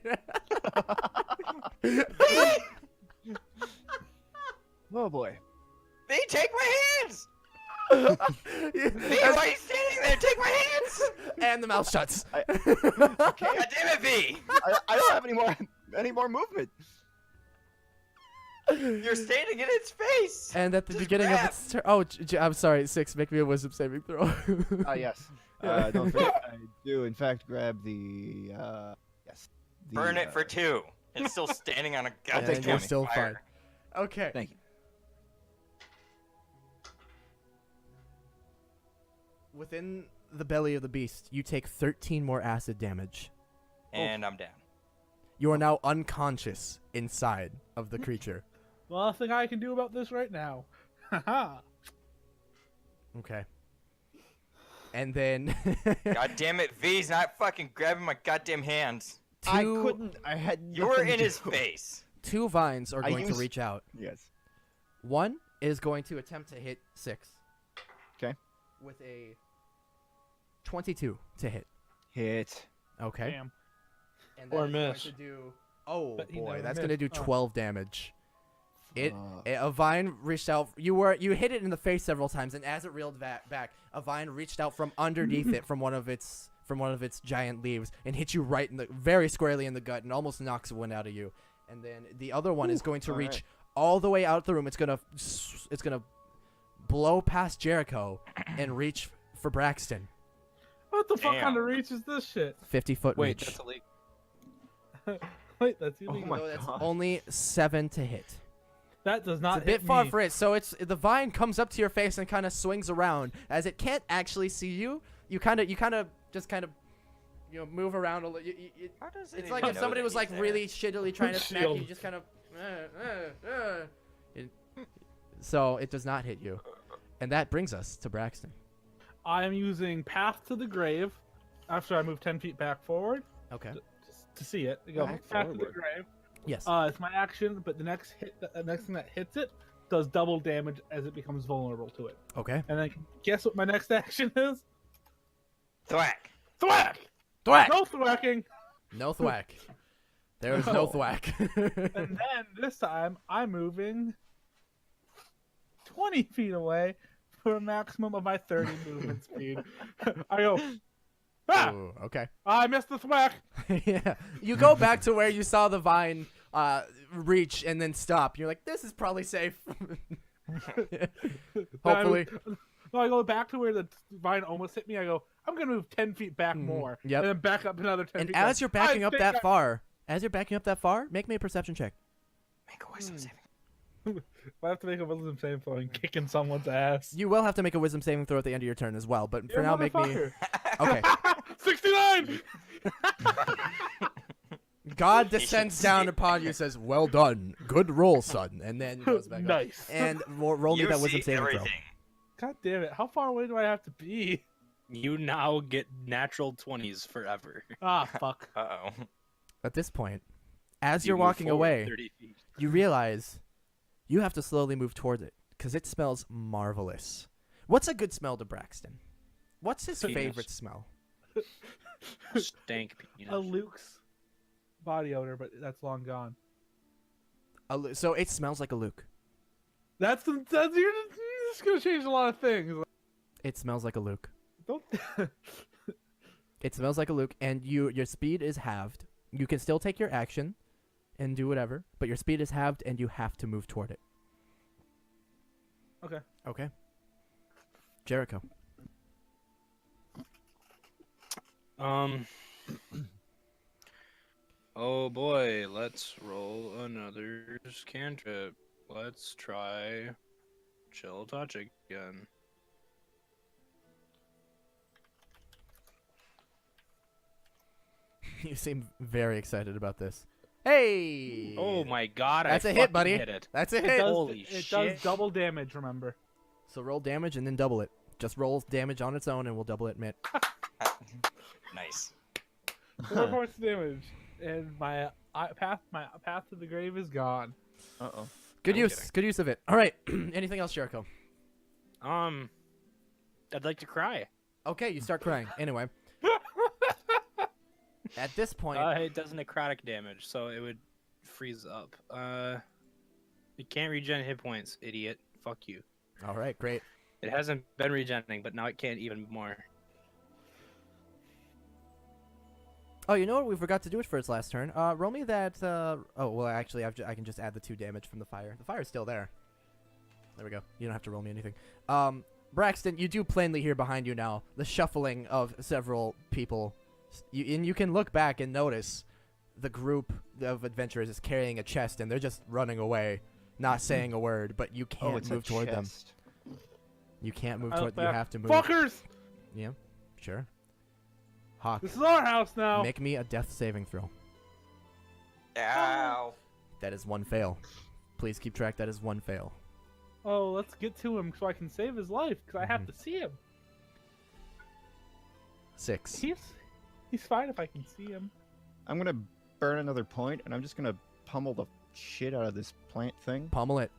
S3: Oh boy.
S4: V, take my hands. V, why are you standing there? Take my hands.
S1: And the mouth shuts.
S3: Okay.
S4: God damn it, V.
S3: I don't have any more movement.
S4: You're standing in its face.
S1: And at the
S4: Just
S1: beginning
S4: grab.
S1: of its turn, oh, I'm sorry, 6. Make me a wisdom saving throw.
S3: Yes.
S1: Yeah.
S3: Don't forget, I do in fact grab the yes. The,
S4: Burn it for 2. It's still standing on a
S3: I'll
S4: goddamn
S3: take
S1: you're
S3: 20.
S1: still
S4: fire.
S1: fine. Okay.
S3: Thank you.
S1: Within the belly of the beast, you take 13 more acid damage.
S4: And I'm down.
S1: You are now unconscious inside of the creature.
S2: Well, nothing I can do about this right now. Haha.
S1: Okay. And then
S4: God damn it, V's not fucking grabbing my goddamn hands.
S3: I couldn't. I had.
S4: You were
S3: nothing
S4: in
S3: to
S4: his
S3: do.
S4: face.
S1: 2 vines are
S3: I
S1: going to
S3: used-
S1: reach out.
S3: Yes.
S1: One is going to attempt to hit 6.
S3: 'Kay.
S1: With a 22 to hit.
S3: Hit.
S1: Okay.
S2: Damn.
S1: And
S5: Or
S1: that is going
S5: miss.
S1: to do. Oh
S2: But he
S1: boy,
S2: never
S1: that's going to do
S2: missed. Oh.
S1: 12 damage. A vine reached out. You hit it in the face several times, and as it reeled back, a vine reached out from underneath it from one of its giant leaves and hit you right in the very squarely in the gut and almost knocks wind out of you. And then the other one is going to reach all the way out the room. It's gonna blow past Jericho and reach for Braxton.
S2: What the fuck
S4: Damn.
S2: kind of reach is this shit?
S1: 50-foot
S5: Wait,
S1: reach.
S5: that's a leak.
S2: Wait, that's
S3: Oh
S2: illegal.
S3: my
S1: So that's
S3: God.
S1: only 7 to hit.
S2: That does not
S1: It's a bit
S2: hit
S1: far
S2: me.
S1: for it. So the vine comes up to your face and kind of swings around as it can't actually see you. You kind of move around a little.
S4: How does
S1: It's
S4: it
S1: like
S4: even
S1: if
S4: know
S1: somebody
S4: that
S1: was
S4: he's
S1: like
S4: there?
S1: really shittily trying to smack you,
S2: Shield.
S1: you just kind of. So it does not hit you, and that brings us to Braxton.
S2: I am using Path to the Grave after I move 10 feet back forward
S1: Okay.
S2: to see it. I go
S3: Back
S2: Path to the
S3: forward.
S2: Grave.
S1: Yes.
S2: It's my action, but the next thing that hits it does double damage as it becomes vulnerable to it.
S1: Okay.
S2: And then guess what my next action is?
S4: Thwack.
S2: Thwack!
S1: Thwack.
S2: No thwacking!
S1: No thwack. There is no thwack.
S2: And then this time I'm moving 20 feet away for a maximum of my 30 movement speed. I go, ah!
S1: Ooh, okay.
S2: I missed the thwack!
S1: Yeah. You go back to where you saw the vine reach and then stop. You're like, this is probably safe. Hopefully.
S2: No, I go back to where the vine almost hit me. I go, I'm gonna move 10 feet back more.
S1: Yep.
S2: And then back up another 10
S1: And
S2: feet.
S1: as
S2: back.
S1: you're backing
S2: I
S1: up
S2: think
S1: that
S2: I-
S1: far, make me a perception check.
S4: Make a wisdom saving.
S2: I have to make a wisdom saving throw and kicking someone's ass.
S1: You will have to make a wisdom saving throw at the end of your turn as well, but for
S2: Yeah,
S1: now, make me.
S2: motherfucker.
S1: Okay.
S2: 69!
S1: God
S4: should
S1: descends
S4: see
S1: down
S4: it.
S1: upon you, says, "Well done, good roll, son," and then goes back up.
S2: Nice.
S1: And roll me
S4: You
S1: that wisdom
S4: see
S1: saving throw.
S4: everything.
S2: God damn it. How far away do I have to be?
S5: You now get natural 20s forever.
S2: Ah, fuck.
S4: Uh-oh.
S1: At this point, as
S5: You
S1: you're
S5: move
S1: walking
S5: forward
S1: away,
S5: 30 feet.
S1: you realize you have to slowly move towards it because it smells marvelous. What's a good smell to Braxton? What's his
S5: Penis.
S1: favorite smell?
S5: Stank penis.
S2: A Luke's body odor, but that's long gone.
S1: So it smells like a Luke.
S2: That's you're just gonna change a lot of things.
S1: It smells like a Luke.
S2: Don't.
S1: It smells like a Luke, and your speed is halved. You can still take your action and do whatever, but your speed is halved, and you have to move toward it.
S2: Okay.
S1: Okay. Jericho.
S5: Oh boy, let's roll another cantrip. Let's try chill touch again.
S1: You seem very excited about this. Hey!
S5: Oh my god,
S1: That's
S5: I
S1: a hit,
S5: fucking
S1: buddy.
S5: hit it.
S1: That's a
S2: It
S1: hit.
S2: does,
S5: Holy
S2: it
S5: shit.
S2: does double damage, remember.
S1: So roll damage and then double it. Just roll damage on its own, and we'll double it, Mitt.
S4: Nice.
S2: 4 points of damage. And my path to the grave is gone.
S3: Uh-oh.
S1: Good
S5: I'm
S1: use.
S5: kidding.
S1: Good use of it. All right. Anything else, Jericho?
S5: I'd like to cry.
S1: Okay, you start crying. Anyway. At this point,
S5: It does necrotic damage, so it would freeze up. It can't regen hit points, idiot. Fuck you.
S1: all right, great.
S5: It hasn't been regenerating, but now it can't even more.
S1: Oh, you know what? We forgot to do it for its last turn. Roll me that. Oh, well, actually, I can just add the 2 damage from the fire. The fire's still there. There we go. You don't have to roll me anything. Braxton, you do plainly hear behind you now the shuffling of several people. And you can look back and notice the group of adventurers is carrying a chest, and they're just running away, not saying a word, but you
S3: Oh,
S1: can't
S3: it's
S1: move
S3: a
S1: toward them.
S3: chest.
S1: You can't move
S2: I
S1: toward
S2: look
S1: them. You
S2: back.
S1: have to move.
S2: Fuckers!
S1: Yeah, sure. Hawk,
S2: This is our house now.
S1: make me a death saving throw.
S4: Ow.
S1: That is 1 fail. Please keep track. That is 1 fail.
S2: Oh, let's get to him so I can save his life, because I have
S1: Mm-hmm.
S2: to see him.
S1: 6.
S2: He's fine if I can see him.
S3: I'm gonna burn another point, and I'm just gonna pummel the shit out of this plant thing.
S1: Pummel it.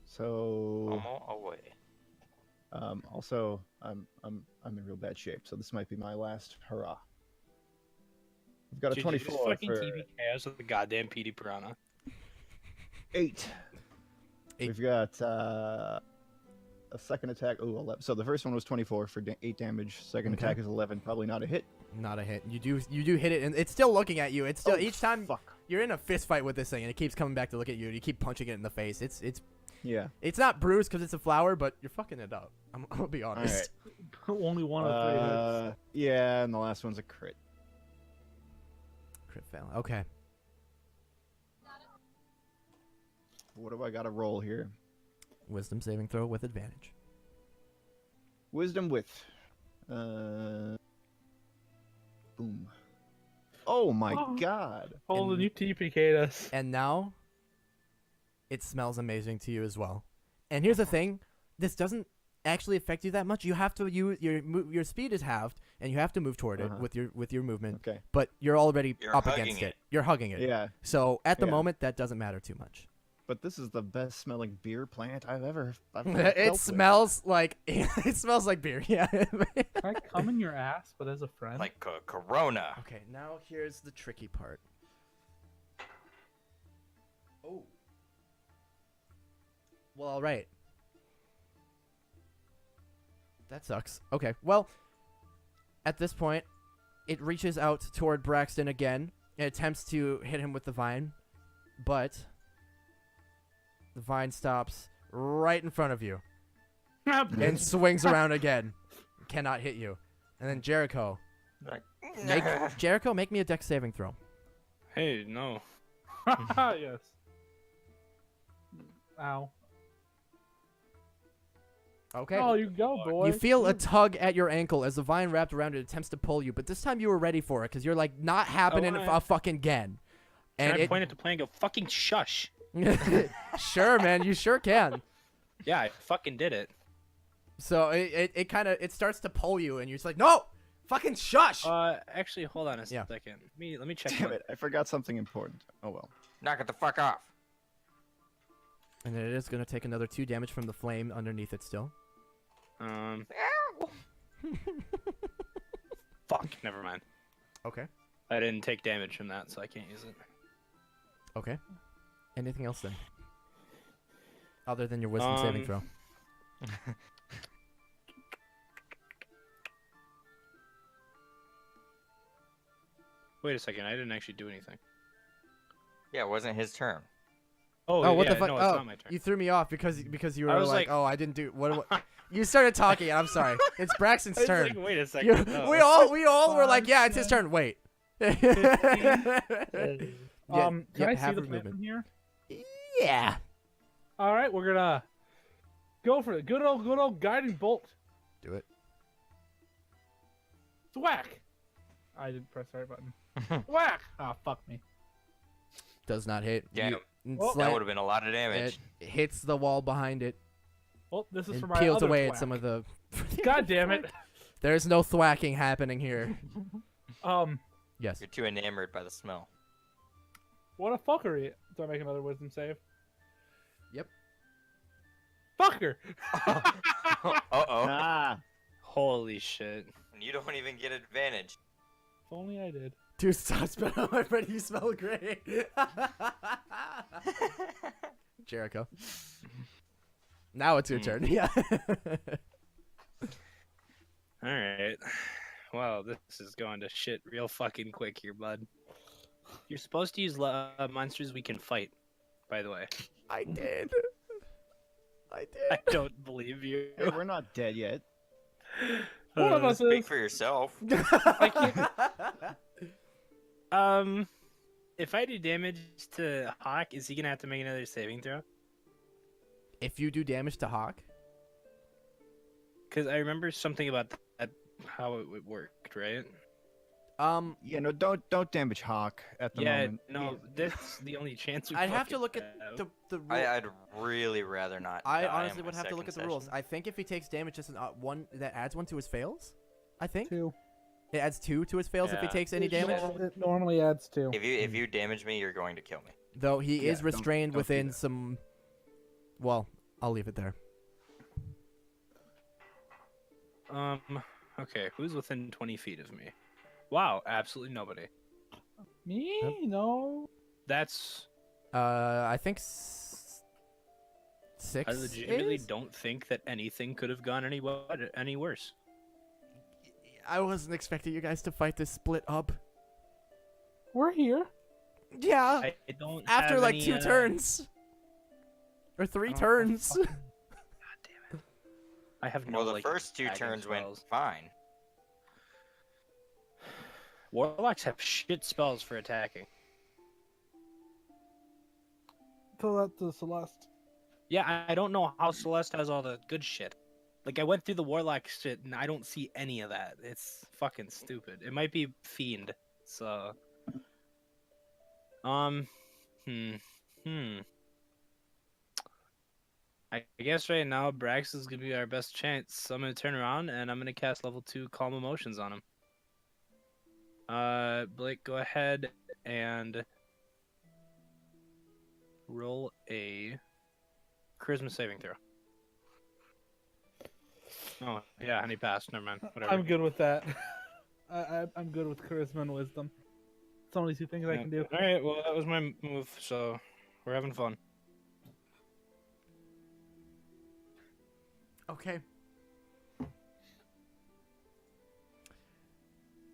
S3: So,
S4: Almost away.
S3: also, I'm in real bad shape, so this might be my last hurrah. I've got a
S5: Dude, you just
S3: 24
S5: fucking
S3: for
S5: TV chaos with the goddamn PD Piranha.
S3: 8. We've got a second attack. Oh, 11. So the first one was 24 for 8 damage. Second
S1: Okay.
S3: attack is 11. Probably not a hit.
S1: Not a hit. You do hit it, and it's still looking at you. It's still each time
S3: Fuck.
S1: you're in a fist fight with this thing, and it keeps coming back to look at you. And you keep punching it in the face.
S3: Yeah.
S1: It's not bruised because it's a flower, but you're fucking it up. I'm gonna be honest.
S2: Only one of 3 hits.
S3: Yeah, and the last one's a crit.
S1: Crit fail. Okay.
S3: What do I got to roll here?
S1: Wisdom saving throw with advantage.
S3: Wisdom with. Boom. Oh my
S2: Oh.
S3: god.
S2: Holden,
S1: and-
S2: you TPK'd us.
S1: And now, it smells amazing to you as well. And here's the thing: this doesn't actually affect you that much. You have to your speed is halved, and you have to move toward it with your movement.
S3: Okay.
S1: But you're already
S4: You're
S1: up
S4: hugging
S1: against
S4: it.
S1: it. You're hugging it.
S3: Yeah.
S1: So at the
S3: Yeah.
S1: moment, that doesn't matter too much.
S3: But this is the best smelling beer plant I've ever
S1: It
S3: dealt with.
S1: smells like it smells like beer. Yeah.
S2: Can I come in your ass, but as a friend?
S4: Like Corona.
S1: Okay, now here's the tricky part. Oh. Well, all right. That sucks. Okay, well, at this point, it reaches out toward Braxton again and attempts to hit him with the vine, but the vine stops right in front of you and swings around again. Cannot hit you. And then Jericho. Make me a dex saving throw.
S5: Hey, no.
S2: Yes. Ow.
S1: Okay.
S2: Oh, you go, boy.
S1: You feel a tug at your ankle as the vine wrapped around it attempts to pull you, but this time you were ready for it because you're like, not happening
S5: I-
S1: fucking again.
S5: And
S1: And
S5: I point at the plane and go, fucking shush.
S1: Sure, man, you sure can.
S5: Yeah, I fucking did it.
S1: So it kind of starts to pull you, and you're just like, no, fucking shush.
S5: Actually, hold on a
S1: Yeah.
S5: second. Let me check.
S3: Damn
S5: what-
S3: it! I forgot something important. Oh well.
S4: Knock it the fuck off.
S1: And then it is gonna take another 2 damage from the flame underneath it still.
S5: Fuck, never mind.
S1: Okay.
S5: I didn't take damage from that, so I can't use it.
S1: Okay. Anything else then? Other than your wisdom saving throw.
S5: Wait a second, I didn't actually do anything.
S4: Yeah, it wasn't his turn.
S1: Oh, what
S5: yeah,
S1: the fuck?
S5: No, it's
S1: Oh,
S5: not my turn.
S1: you threw me off because you
S5: I
S1: were
S5: was
S1: like,
S5: like-
S1: oh, I didn't do what? You started talking, and I'm sorry. It's Braxton's
S5: I was
S1: turn.
S5: like, wait a
S1: You-
S5: second. no.
S1: we all were like, yeah, it's his turn. Wait.
S2: Can
S1: Yeah,
S2: I see
S1: have
S2: the
S1: your
S2: plant
S1: movement.
S2: from here?
S1: Yeah.
S2: All right, we're gonna go for the good old guiding bolt.
S1: Do it.
S2: Thwack! I didn't press the right button. Whack! Ah, fuck me.
S1: Does not hit.
S4: Yeah,
S2: Well,
S4: that would have been a lot of damage.
S1: It hits the wall behind it
S2: Well, this is
S1: and
S2: for my
S1: peels
S2: other
S1: away
S2: thwack.
S1: at some of the.
S2: God damn it.
S1: There's no thwacking happening here. Yes.
S4: You're too enamored by the smell.
S2: What a fuckery. Do I make another wisdom save?
S1: Yep.
S2: Fucker!
S4: Uh-oh.
S3: Ah.
S5: Holy shit.
S4: You don't even get advantage.
S2: If only I did.
S1: Dude, stop spelling my friend. You smell great. Jericho. Now it's your turn. Yeah.
S5: Alright. Wow, this is going to shit real fucking quick here, bud. You're supposed to use monsters we can fight, by the way.
S1: I did. I
S5: I
S1: did.
S5: don't believe you.
S3: Hey, we're not dead yet.
S2: One of us
S4: Speak
S2: is.
S4: for yourself.
S5: If I do damage to Hawk, is he gonna have to make another saving throw?
S1: If you do damage to Hawk,
S5: Because I remember something about that, how it worked, right?
S3: Yeah, no, don't damage Hawk at the
S5: Yeah,
S3: moment.
S5: no, that's the only chance we
S1: I'd have to
S5: fucking
S1: look at
S5: have.
S1: the rule.
S4: I'd really rather not.
S1: I
S4: die on
S1: honestly
S4: my
S1: would have to look at
S4: second
S1: the rules.
S4: session.
S1: I think if he takes damage, just one that adds one to his fails. I think
S2: 2.
S1: it adds 2 to his fails if he
S4: Yeah.
S1: takes any damage.
S2: It normally adds 2.
S4: If you damage me, you're going to kill me.
S1: Though he
S3: Yeah,
S1: is
S3: don't-
S1: restrained
S3: don't do
S1: within
S3: that.
S1: some. Well, I'll leave it there.
S5: Okay, who's within 20 feet of me? Wow, absolutely nobody.
S2: Me?
S1: Yep.
S2: No.
S1: I think 6
S5: I legitimately
S1: is?
S5: don't think that anything could have gone any worse.
S1: I wasn't expecting you guys to fight this split up.
S2: We're here.
S1: Yeah,
S5: I don't
S1: after
S5: have
S1: like
S5: any,
S1: 2 turns. Or 3
S5: I don't have
S1: turns.
S5: fucking- God damn it. I have no
S4: Well, the
S5: like,
S4: first 2
S5: attacking
S4: turns went
S5: spells.
S4: fine.
S5: Warlocks have shit spells for attacking.
S2: Tell that to Celeste.
S5: Yeah, I don't know how Celeste has all the good shit. Like, I went through the Warlock shit, and I don't see any of that. It's fucking stupid. It might be Fiend, so... I guess right now, Brax is gonna be our best chance. So I'm gonna turn around, and I'm gonna cast level 2 Calm Emotions on him. Blake, go ahead and... roll a charisma saving throw. Oh, yeah, and he passed. Never mind. Whatever.
S2: I'm good with that. I'm good with charisma and wisdom. It's only 2 things I can do.
S5: All right, well, that was my move, so we're having fun.
S1: Okay.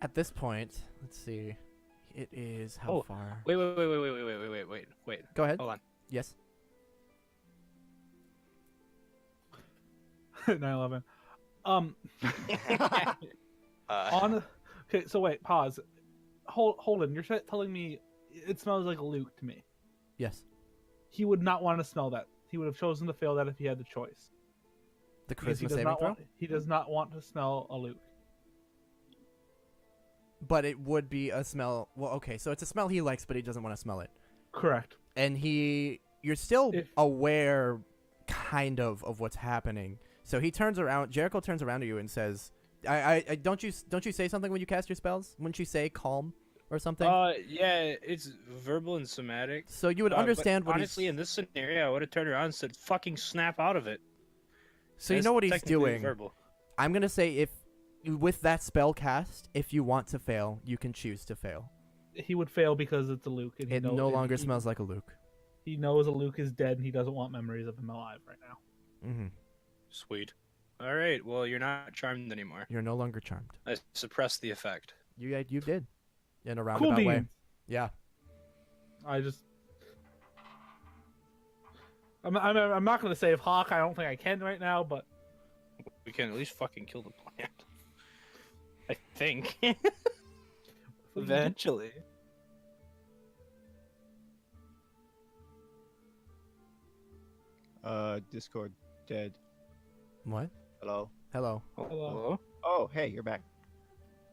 S1: At this point, let's see. It is how
S5: Oh,
S1: far?
S5: Wait.
S1: Go ahead.
S5: Hold on.
S1: Yes.
S2: 9/11.
S4: Uh,
S2: On. Okay, so wait. Pause. Hold on. You're telling me it smells like a Luke to me.
S1: Yes.
S2: He would not want to smell that. He would have chosen to fail that if he had the choice.
S1: The
S2: Because
S1: charisma saving throw?
S2: he does not want to smell a Luke.
S1: But it would be a smell. Well, okay, so it's a smell he likes, but he doesn't want to smell it.
S2: Correct.
S1: And you're still
S2: If-
S1: aware, kind of what's happening. So he turns around. Jericho turns around to you and says, "I don't you say something when you cast your spells? Wouldn't you say calm or something?"
S5: Yeah, it's verbal and somatic.
S1: So you would
S5: But
S1: understand what
S5: honestly,
S1: he's.
S5: in this scenario, I would have turned around and said, "Fucking snap out of it."
S1: So you
S5: It's
S1: know what he's
S5: technically
S1: doing.
S5: Verbal.
S1: I'm gonna say if with that spell cast, if you want to fail, you can choose to fail.
S2: He would fail because it's a Luke. And
S1: It no longer smells like a Luke.
S2: He knows a Luke is dead and he doesn't want memories of him alive right now.
S1: Mm-hmm.
S5: Sweet. All right. Well, you're not charmed anymore.
S1: You're no longer charmed.
S5: I suppressed the effect.
S1: You did in a
S2: Cool
S1: roundabout way.
S2: beans.
S1: Yeah.
S2: I just. I'm not going to save Hawk. I don't think I can right now, but
S5: We can at least fucking kill the plant. I think. Eventually.
S3: Discord dead.
S1: What?
S3: Hello.
S1: Hello.
S5: Hello?
S3: Oh, hey, you're back.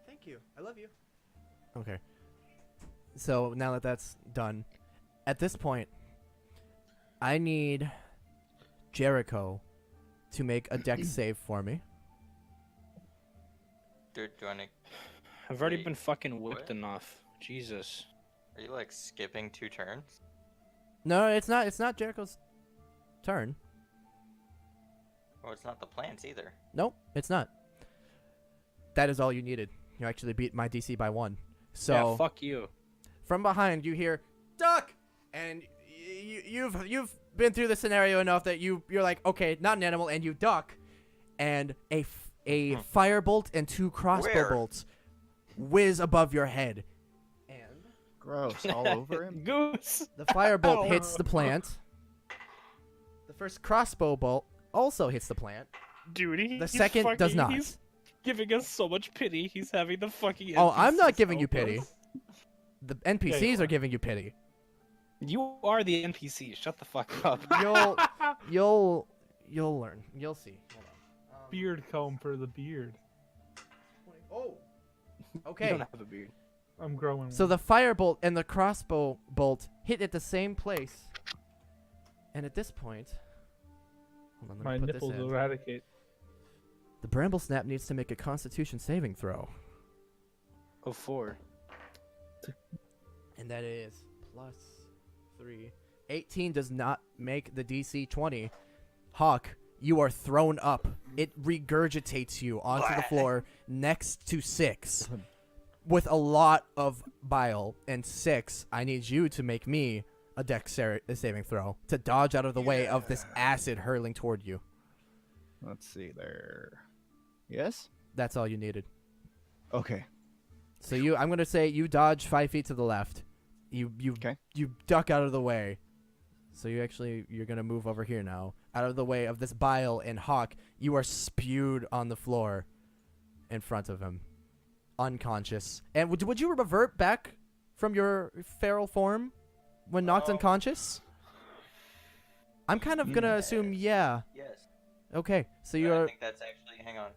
S1: Thank you. I love you. Okay. So now that that's done, at this point, I need Jericho to make a dex save for me.
S4: do you want to?
S5: I've already
S4: Wait,
S5: been fucking whipped
S4: what?
S5: enough. Jesus.
S4: Are you like skipping 2 turns?
S1: No, it's not. It's not Jericho's turn.
S4: Well, it's not the plants either.
S1: Nope, it's not. That is all you needed. You actually beat my DC by 1. So
S5: Yeah, fuck you.
S1: from behind, you hear duck, and you've been through the scenario enough that you're like, okay, not an animal, and you duck, and a firebolt and 2 crossbow
S4: Where?
S1: bolts whiz above your head, and
S3: Gross. All over him.
S5: Goose.
S1: the firebolt hits the plant. The first crossbow bolt also hits the plant.
S5: Dude,
S1: The second does not.
S5: He's giving us so much pity. He's having the fucking.
S1: Oh, I'm not
S5: NPCs
S1: giving you
S5: help
S1: pity.
S5: us.
S1: The NPCs
S2: are.
S1: are giving you pity.
S5: You are the NPC. Shut the fuck up.
S1: You'll learn. You'll see. Hold on.
S2: beard comb for the beard.
S1: Oh.
S5: You
S1: Okay.
S5: don't have a beard.
S2: I'm growing.
S1: So
S2: one.
S1: the firebolt and the crossbow bolt hit at the same place. And at this point, hold on, let
S2: My
S1: me put
S2: nipples
S1: this in.
S2: eradicate.
S1: The Bramblesnap needs to make a Constitution saving throw,
S5: Oh, 4.
S1: and that is +3. 18 does not make the DC 20. Hawk, you are thrown up. It regurgitates you onto the floor next to 6 with a lot of bile. And 6, I need you to make me a saving throw to dodge out of the way of this acid hurling toward you.
S3: Let's see there. Yes?
S1: That's all you needed.
S3: Okay.
S1: So I'm gonna say you dodge 5 feet to the left. You
S3: Okay.
S1: you duck out of the way. So you're gonna move over here now, out of the way of this bile and Hawk. You are spewed on the floor, in front of him, unconscious. And would you revert back from your feral form when knocked unconscious? I'm kind of gonna assume yeah.
S4: Yes.
S1: Okay, so
S4: I
S1: you're
S4: think that's actually. Hang on.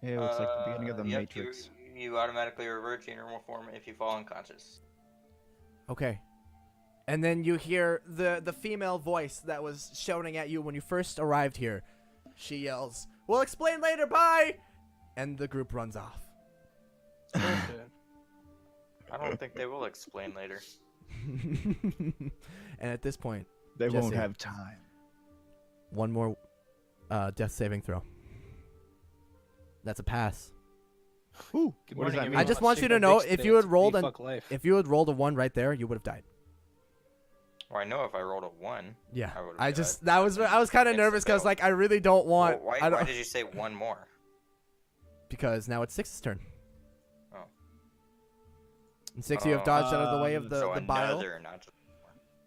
S3: Yeah, it looks like the beginning of the
S4: Yep,
S3: Matrix.
S4: You automatically revert to your normal form if you fall unconscious.
S1: okay. And then you hear the female voice that was shouting at you when you first arrived here. She yells, "We'll explain later, bye!" And the group runs off.
S2: Bullshit.
S4: I don't think they will explain later.
S1: And at this point,
S3: They won't
S1: Jesse.
S3: have time.
S1: one more death saving throw. That's a pass.
S3: Ooh,
S5: Good
S3: what does
S5: morning,
S3: that mean?
S1: I
S5: everyone.
S1: just want you to
S5: Sick
S1: know,
S5: dicks
S1: if
S5: today.
S1: you had
S5: It's
S1: rolled
S5: fuck life.
S1: if you had rolled a 1 right there, you would have died.
S4: Well, I know if I rolled a 1.
S1: Yeah.
S4: I would've
S1: I
S4: died.
S1: just I was kind of
S4: It's
S1: nervous because
S4: about-
S1: like I really don't want
S4: Well,
S1: I don't,
S4: why did you say 1 more?
S1: because now it's Six's turn.
S4: Oh.
S1: And Six, you have dodged out of the way of
S4: So
S1: the bile.
S4: another, not just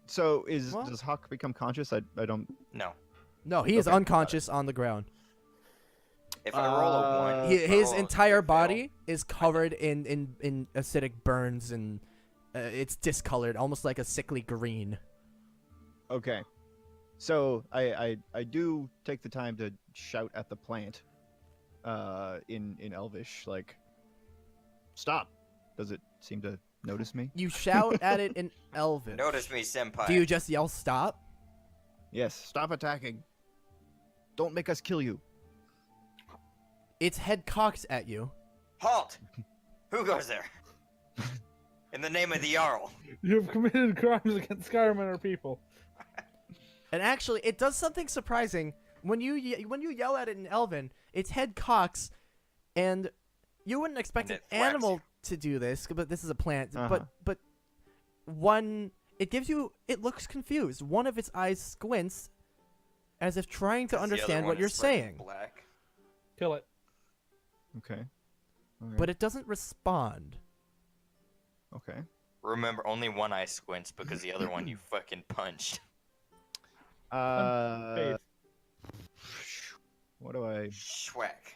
S3: So
S1: What?
S3: does Hawk become conscious? I don't.
S4: no.
S1: No, he is
S3: Okay, got it.
S1: unconscious on the ground.
S4: If I roll a 1,
S1: His
S4: if I
S1: entire
S4: fail-
S1: body is covered in acidic burns and it's discolored, almost like a sickly green.
S3: Okay. So I do take the time to shout at the plant, in Elvish, like, stop. Does it seem to notice me?
S1: You shout at it in Elvish.
S4: Notice me, senpai.
S1: Do you just yell stop?
S3: Yes. Stop attacking. Don't make us kill you.
S1: Its head cocks at you.
S4: Halt! Who goes there? In the name of the Jarl.
S2: You have committed crimes against Skyrim and our people.
S1: And actually, it does something surprising. When you yell at it in Elven, its head cocks, and you wouldn't expect
S4: And
S1: an
S4: it thwacks
S1: animal
S4: you.
S1: to do this, but this is a plant.
S3: Uh-huh.
S1: But it looks confused. One of its eyes squints, as if trying to
S4: The other
S1: understand
S4: one
S1: what you're
S4: is fucking
S1: saying,
S4: Black.
S2: Kill it.
S3: Okay.
S1: but it doesn't respond.
S3: Okay.
S4: Remember, only one eye squints because the other one you fucking punched.
S2: Faith.
S3: What do I?
S4: Schwack.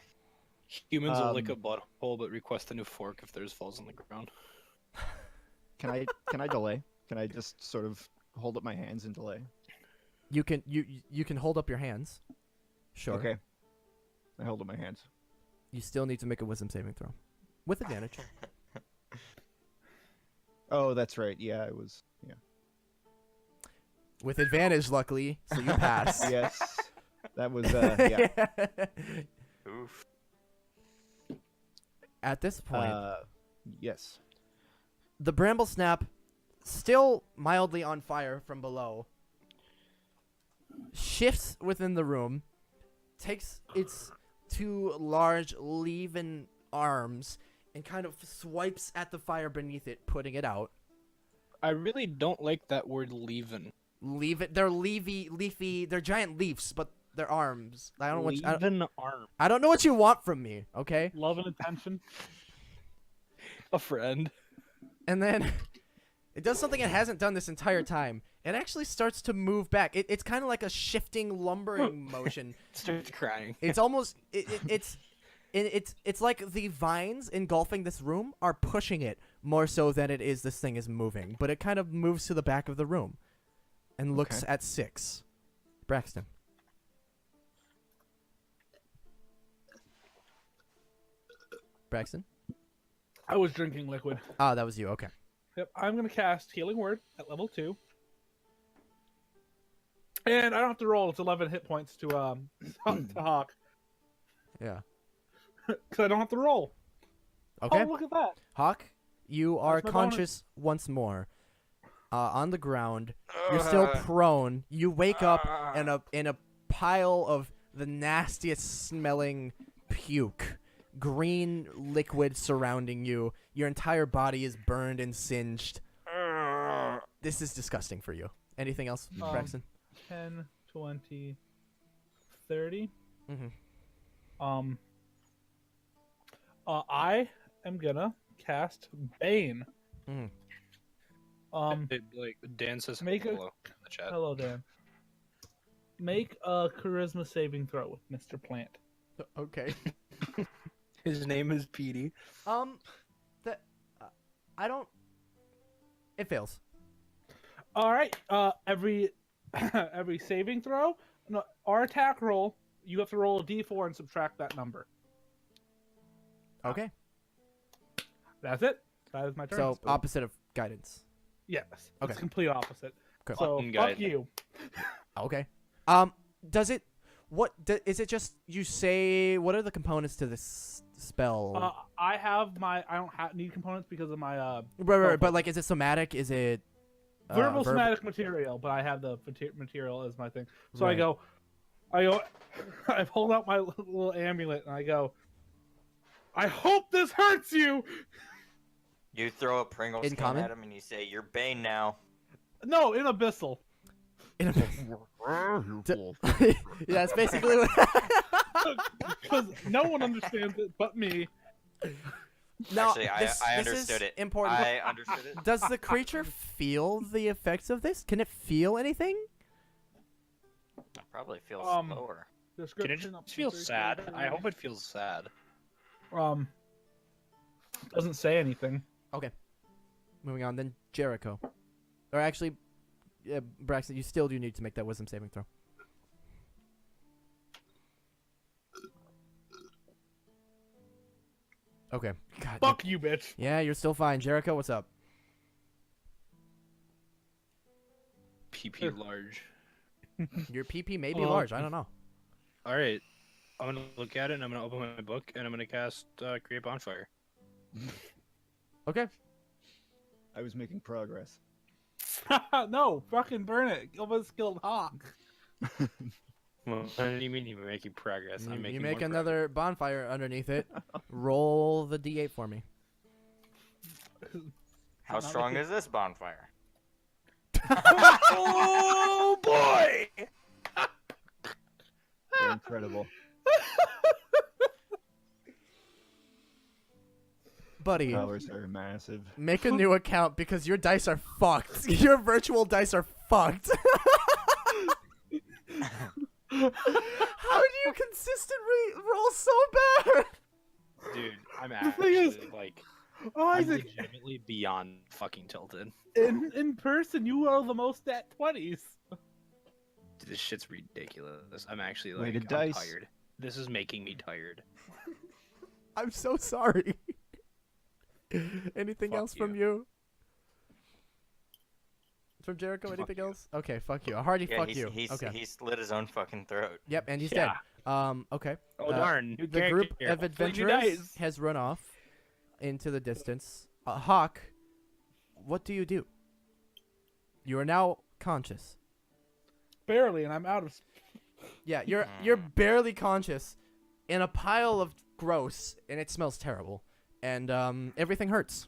S5: Humans will lick a
S3: Um,
S5: butthole, but request a new fork if theirs falls on the ground.
S3: Can I delay? Can I just sort of hold up my hands and delay?
S1: You can hold up your hands. Sure.
S3: Okay. I hold up my hands.
S1: You still need to make a wisdom saving throw, with advantage.
S3: Oh, that's right. Yeah, I was. Yeah.
S1: With advantage, luckily, so you pass.
S3: Yes. That was. Yeah.
S4: Oof.
S1: At this point,
S3: Yes.
S1: the Bramblesnap, still mildly on fire from below, shifts within the room, takes its 2 large leaven arms, and kind of swipes at the fire beneath it, putting it out.
S5: I really don't like that word leavin'.
S1: They're leafy. They're giant leaves, but they're arms. I don't know what
S5: Leavin' arm.
S1: I don't know what you want from me. Okay.
S2: Love and attention.
S5: A friend.
S1: And then it does something it hasn't done this entire time. It actually starts to move back. It's kind of like a shifting, lumbering motion.
S5: Starts crying.
S1: It's almost it's like the vines engulfing this room are pushing it more so than it is this thing is moving. But it kind of moves to the back of the room and looks at Six. Braxton. Braxton?
S2: I was drinking liquid.
S1: Ah, that was you. Okay.
S2: Yep, I'm gonna cast Healing Word at level 2. And I don't have to roll. It's 11 hit points to to Hawk.
S1: Yeah.
S2: Because I don't have to roll.
S1: Okay.
S2: Oh, look at that.
S1: Hawk, you are
S2: That's my bonus.
S1: conscious once more. On the ground. You're still prone. You wake up in a pile of the nastiest smelling puke. Green liquid surrounding you. Your entire body is burned and singed. This is disgusting for you. Anything else,
S2: Um,
S1: Braxton?
S2: 10, 20, 30.
S1: Mm-hmm.
S2: I am gonna cast Bane.
S1: Mm.
S5: Like Dan says
S2: Make a-
S5: hello in the chat.
S2: Hello, Dan. Make a charisma saving throw with Mr. Plant.
S1: Okay.
S5: His name is Petey.
S1: That I don't. It fails.
S2: All right. Every every saving throw, no, our attack roll, you have to roll a d4 and subtract that number.
S1: Okay.
S2: That's it. That is my turn.
S1: So opposite of guidance.
S2: Yes.
S1: Okay.
S2: It's complete opposite.
S1: Okay.
S2: So
S5: Fucking
S2: fuck
S5: guidance.
S2: you.
S1: Okay. Does it? Is it just you say? What are the components to this spell?
S2: I have my. I don't need components because of my
S1: right. But like, is it somatic? Is it
S2: verbal somatic material? But I have the material as my thing. So
S1: Right.
S2: I hold out my little amulet and I go. I hope this hurts you.
S4: You throw a Pringles
S1: In
S4: can
S1: common?
S4: at him and you say, "You're Bane now."
S2: No, in abyssal.
S1: In a... yeah, it's basically.
S2: Because no one understands it but me.
S1: Now,
S4: Actually, I
S1: this
S4: understood
S1: is
S4: it.
S1: important.
S4: I understood it.
S1: Does the creature feel the effects of this? Can it feel anything?
S4: I probably feel
S2: Um,
S4: slower.
S5: Can it
S2: Description
S5: just feel sad? I hope it feels sad.
S2: Doesn't say anything.
S1: Moving on, then Jericho. Or actually, Braxton, you still do need to make that wisdom saving throw. Okay. God.
S2: Fuck you, bitch.
S1: Yeah, you're still fine. Jericho, what's up?
S5: PP large.
S1: Your PP may be
S2: Oh.
S1: large. I don't know.
S5: All right. I'm gonna look at it and I'm gonna open my book and I'm gonna cast create bonfire.
S1: Okay.
S3: I was making progress.
S2: No, fucking burn it. Gilbert Skilled Hawk.
S5: Well, what do you mean you're making progress? I'm making
S1: You make
S5: more
S1: another bonfire underneath it. Roll the d8 for me.
S4: How
S2: not
S4: strong
S2: making-
S4: is this bonfire?
S5: progress. Oh boy!
S3: They're incredible.
S1: Buddy,
S3: Powers are massive.
S1: make a new account because your dice are fucked. Your virtual dice are fucked. How do you consistently roll so bad?
S5: Dude, I'm
S2: thing is-
S5: actually like
S2: Oh,
S5: I'm
S2: Isaac,
S5: legitimately beyond fucking tilted.
S2: in person, you are the most at 20s.
S5: Dude, this shit's ridiculous. I'm actually like
S3: Weighted
S5: I'm
S3: dice.
S5: tired. This is making me tired.
S1: I'm so sorry. Anything
S5: Fuck
S1: else from you? From Jericho?
S5: Fuck
S1: Anything
S5: you.
S1: else? Okay, fuck you. A hearty
S4: Yeah,
S1: fuck
S4: he's,
S1: you.
S4: he's,
S1: Okay.
S4: he slit his own fucking throat.
S1: Yep, and he's
S5: Yeah.
S1: dead. Okay.
S5: Oh darn! New
S1: The group
S5: character.
S1: of
S5: Hopefully he
S1: adventurers
S5: dies.
S1: has run off into the distance. Hawk, what do you do? You are now conscious.
S2: Barely, and I'm out of.
S1: Yeah, you're barely conscious in a pile of gross, and it smells terrible, and everything hurts.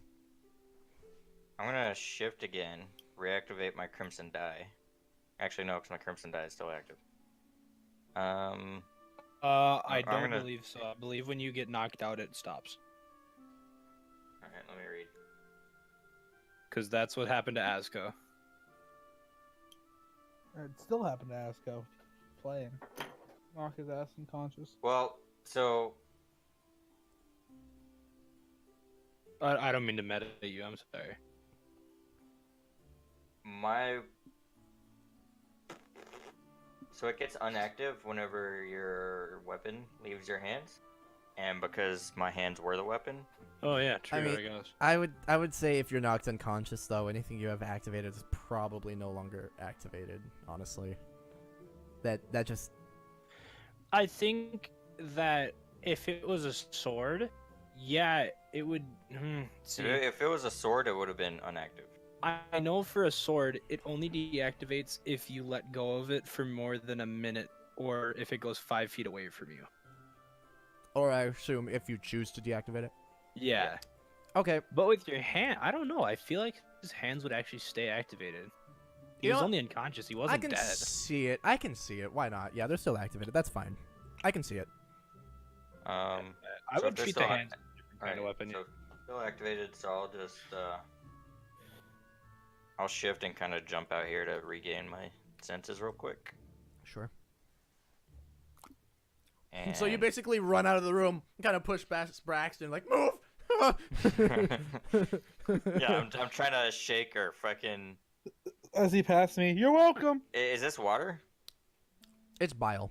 S4: I'm gonna shift again, reactivate my Crimson Die. Actually, no, because my Crimson Die is still active.
S5: I
S4: I'm
S5: don't
S4: gonna-
S5: believe so. I believe when you get knocked out, it stops.
S4: Alright, let me read.
S5: Because that's what happened to Azko.
S2: It still happened to Asco. Playing. Knock his ass unconscious.
S4: Well, so
S5: I don't mean to meta you. I'm sorry.
S4: So it gets inactive whenever your weapon leaves your hands, and because my hands were the weapon,
S5: Oh yeah, true.
S1: mean-
S5: I guess.
S1: I would say if you're knocked unconscious though, anything you have activated is probably no longer activated. Honestly, that just
S5: I think that if it was a sword, yeah, it would. See,
S4: if it was a sword, it would have been inactive.
S5: I know for a sword, it only deactivates if you let go of it for more than a minute, or if it goes 5 feet away from you.
S1: or I assume if you choose to deactivate it.
S5: Yeah.
S1: Okay.
S5: But with your hand, I don't know. I feel like his hands would actually stay activated. He
S1: You
S5: was
S1: know,
S5: only unconscious. He
S1: I
S5: wasn't
S1: can
S5: dead.
S1: see it. I can see it. Why not? Yeah, they're still activated. That's fine. I can see it.
S5: I
S4: So
S5: would
S4: if they're
S5: treat the
S4: still
S5: hands as a different kind of
S4: Alright,
S5: weapon.
S4: so still activated, so I'll just I'll shift and kind of jump out here to regain my senses real quick.
S1: Sure.
S4: And
S1: So you basically run out of the room, kind of push past Braxton, like, move!
S4: yeah, I'm trying to shake or fucking.
S2: As he passed me, you're welcome.
S4: Is this water?
S1: It's bile.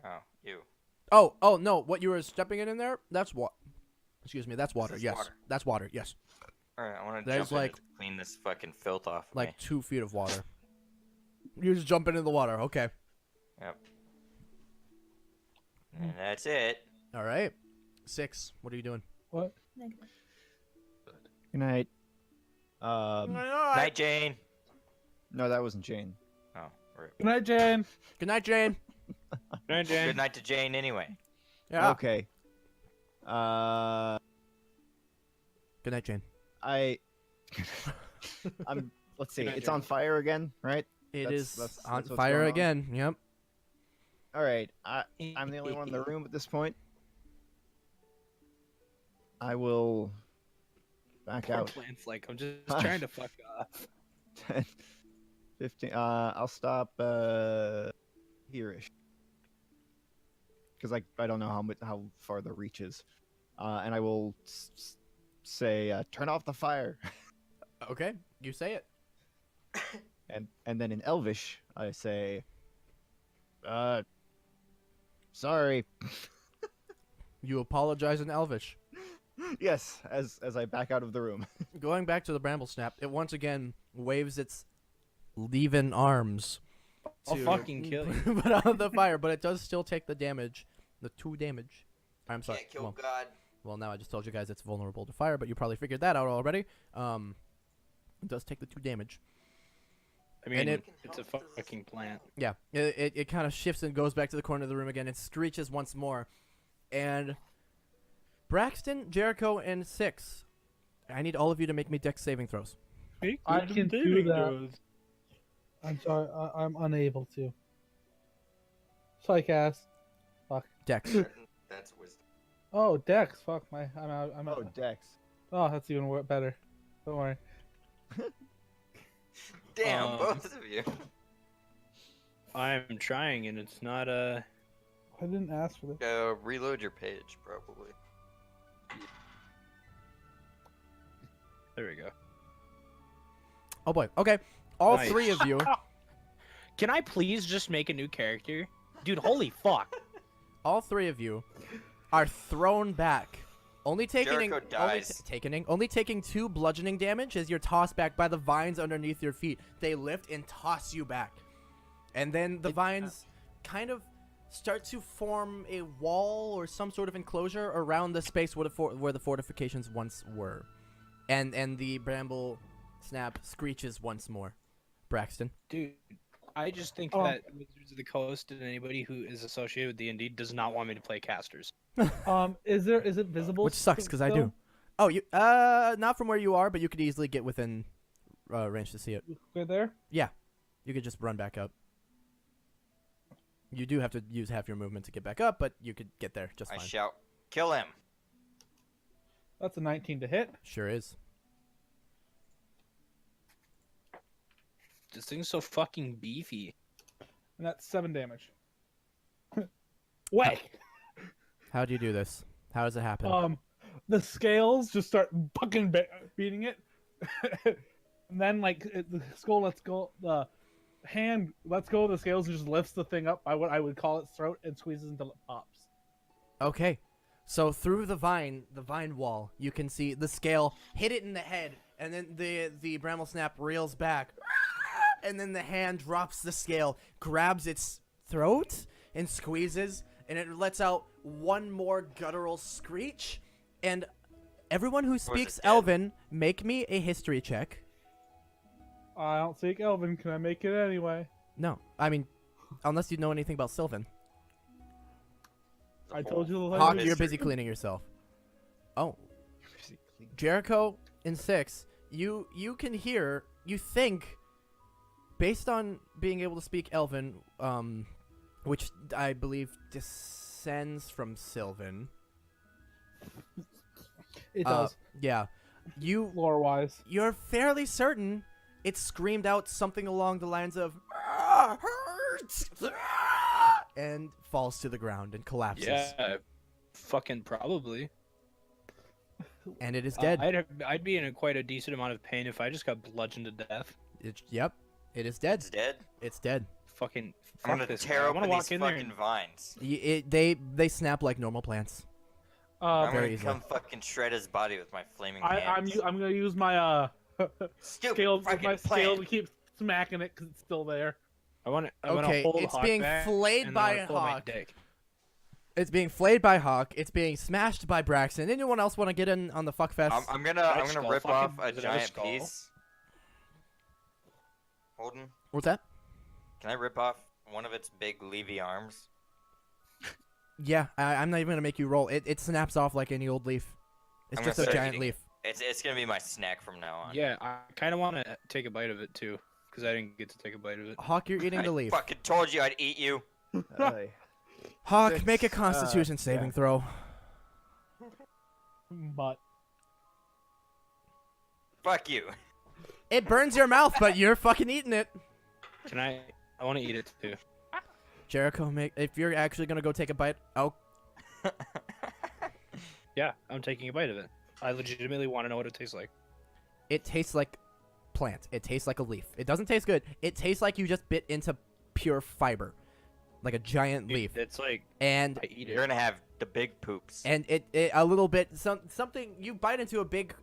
S4: Oh, you.
S1: Oh, no, what you were stepping in there, that's what. Excuse me, that's water,
S4: This is
S1: yes.
S4: water.
S1: That's water, yes.
S4: Alright, I want to
S1: There's
S4: jump in
S1: like-
S4: and clean this fucking filth off of
S1: Like
S4: me.
S1: 2 feet of water. You just jump into the water, okay.
S4: Yep. And that's it.
S1: Alright. 6, what are you doing?
S2: What?
S6: Negative.
S3: Good night.
S4: Night, Jane.
S3: No, that wasn't Jane.
S4: Oh, rip.
S2: Good night, Jane.
S1: Good night, Jane.
S4: Good night to Jane anyway.
S1: Yeah.
S3: Okay.
S1: Good night, Jane.
S3: Let's see.
S5: Good night,
S3: It's
S5: Jane.
S3: on fire again, right?
S1: It is
S3: That's
S1: on
S3: what's
S1: fire
S3: going on?
S1: again, yep.
S3: All right. I'm the only one in the room at this point. I will back
S5: Poor
S3: out.
S5: plant's like, I'm just trying to fuck off.
S3: 10, 15. I'll stop here-ish. Because I don't know how far the reach is. And I will say, turn off the fire.
S1: Okay, you say it.
S3: And then in Elvish, I say, sorry.
S1: You apologize in Elvish.
S3: Yes, as I back out of the room.
S1: Going back to the Bramblesnap, it once again waves its leaven arms.
S5: I'll
S1: to
S5: fucking kill you.
S1: put out the fire, but it does still take the damage. The 2 damage. I'm sorry.
S4: Can't kill
S1: Well,
S4: God.
S1: well, now I just told you guys it's vulnerable to fire, but you probably figured that out already. It does take the 2 damage.
S5: I mean,
S1: And it-
S5: it's a fucking plant.
S1: Yeah, it kind of shifts and goes back to the corner of the room again. It screeches once more. And Braxton, Jericho, and 6, I need all of you to make me dex saving throws.
S2: I can do that. I'm sorry, I'm unable to. Psychcast.
S1: Dex.
S4: That's wisdom.
S2: Oh, Dex. Fuck my. I'm out. I'm
S3: Oh,
S2: out.
S3: Dex.
S2: Oh, that's even better. Don't worry.
S4: Damn, both of you.
S5: I'm trying, and it's not
S2: I didn't ask for this.
S4: Reload your page, probably.
S5: There we go.
S1: Oh boy. Okay. All
S5: Nice.
S1: 3 of you.
S5: Can I please just make a new character? Dude, holy fuck.
S1: All 3 of you are thrown back. Only taking
S4: Jericho dies.
S1: only taking 2 bludgeoning damage as you're tossed back by the vines underneath your feet. They lift and toss you back. And then the vines kind of start to form a wall or some sort of enclosure around the space where the fortifications once were. And the bramble snap screeches once more. Braxton.
S5: Dude, I just think
S2: Oh.
S5: that Wizards of the Coast and anybody who is associated with D&D does not want me to play casters.
S2: Is it visible?
S1: Which sucks because I do.
S2: still?
S1: Oh, you not from where you are, but you could easily get within range to see it.
S2: Right there.
S1: You could just run back up. You do have to use half your movement to get back up, but you could get there just
S4: I
S1: fine.
S4: shout, kill him.
S2: That's a 19 to hit.
S1: Sure is.
S5: This thing's so fucking beefy.
S2: And that's 7 damage. Whack!
S1: How do you do this? How does it happen?
S2: The scales just start fucking beating it. And then, like, the skull lets go, the hand lets go of the scales and just lifts the thing up by what I would call its throat and squeezes until it pops.
S1: Okay. So through the vine wall, you can see the scale hit it in the head, and then the Bramblesnap reels back, and then the hand drops the scale, grabs its throat, and squeezes, and it lets out one more guttural screech. And everyone who speaks
S4: dead?
S1: Elven, make me a history check.
S2: I don't speak Elven. Can I make it anyway?
S1: No, I mean, unless you know anything about Sylvan.
S2: I told you the
S1: Hawk,
S2: language.
S1: you're busy cleaning yourself. Oh, Jericho and Six, you can hear, you think, based on being able to speak Elven, which I believe descends from Sylvan.
S2: It does,
S1: Yeah.
S2: lore-wise.
S1: You're fairly certain it screamed out something along the lines of "Ah, hurts!" and falls to the ground and collapses.
S5: Yeah, fucking probably.
S1: And it is dead.
S5: I'd be in quite a decent amount of pain if I just got bludgeoned to death.
S1: Yep, it is dead.
S4: It's dead.
S1: It's dead.
S5: Fucking.
S4: I'm
S5: Fuck
S4: gonna
S5: this.
S4: tear
S5: I wanna
S4: open
S5: walk
S4: these
S5: in there
S4: fucking
S5: and
S4: vines.
S1: They snap like normal plants.
S4: I'm
S1: very
S4: gonna
S1: easily.
S4: come fucking shred his body with my flaming
S2: I'm
S4: hands.
S2: gonna use my
S4: Stupid
S2: scale
S4: fucking
S2: scale
S4: plant.
S2: to keep smacking it because it's still there.
S5: I want to.
S1: Okay,
S5: hold
S1: it's
S5: Hawk
S1: being
S5: back,
S1: flayed
S5: and then
S1: by
S5: I wanna pull my
S1: Hawk.
S5: dick.
S1: It's being flayed by Hawk. It's being smashed by Braxton. Anyone else want to get in on the fuck fest?
S4: I'm gonna
S5: skull
S4: rip
S5: fucking-
S4: off a
S5: does it have a
S4: giant
S5: skull?
S4: piece. Holden,
S1: What's that?
S4: can I rip off one of its big leafy arms?
S1: Yeah, I'm not even gonna make you roll. It snaps off like any old leaf. It's
S4: I'm
S1: just
S4: gonna
S1: a
S4: start
S1: giant
S4: eating
S1: leaf.
S4: It's gonna be my snack from now on.
S5: Yeah, I kind of want to take a bite of it too, because I didn't get to take a bite of it.
S1: Hawk, you're eating the
S4: I
S1: leaf.
S4: fucking told you I'd eat you.
S1: Hawk,
S3: Six,
S1: make a Constitution saving
S3: yeah.
S1: throw.
S2: But
S4: Fuck you.
S1: It burns your mouth, but you're fucking eating it.
S5: Can I? I want to eat it too.
S1: Jericho, if you're actually gonna go take a bite. Oh,
S5: Yeah, I'm taking a bite of it. I legitimately want to know what it tastes like.
S1: it tastes like plant. It tastes like a leaf. It doesn't taste good. It tastes like you just bit into pure fiber, like a giant leaf.
S5: It's like
S1: And
S5: I eat
S4: You're
S5: it.
S4: gonna have the big poops.
S1: and it a little bit something you bite into a big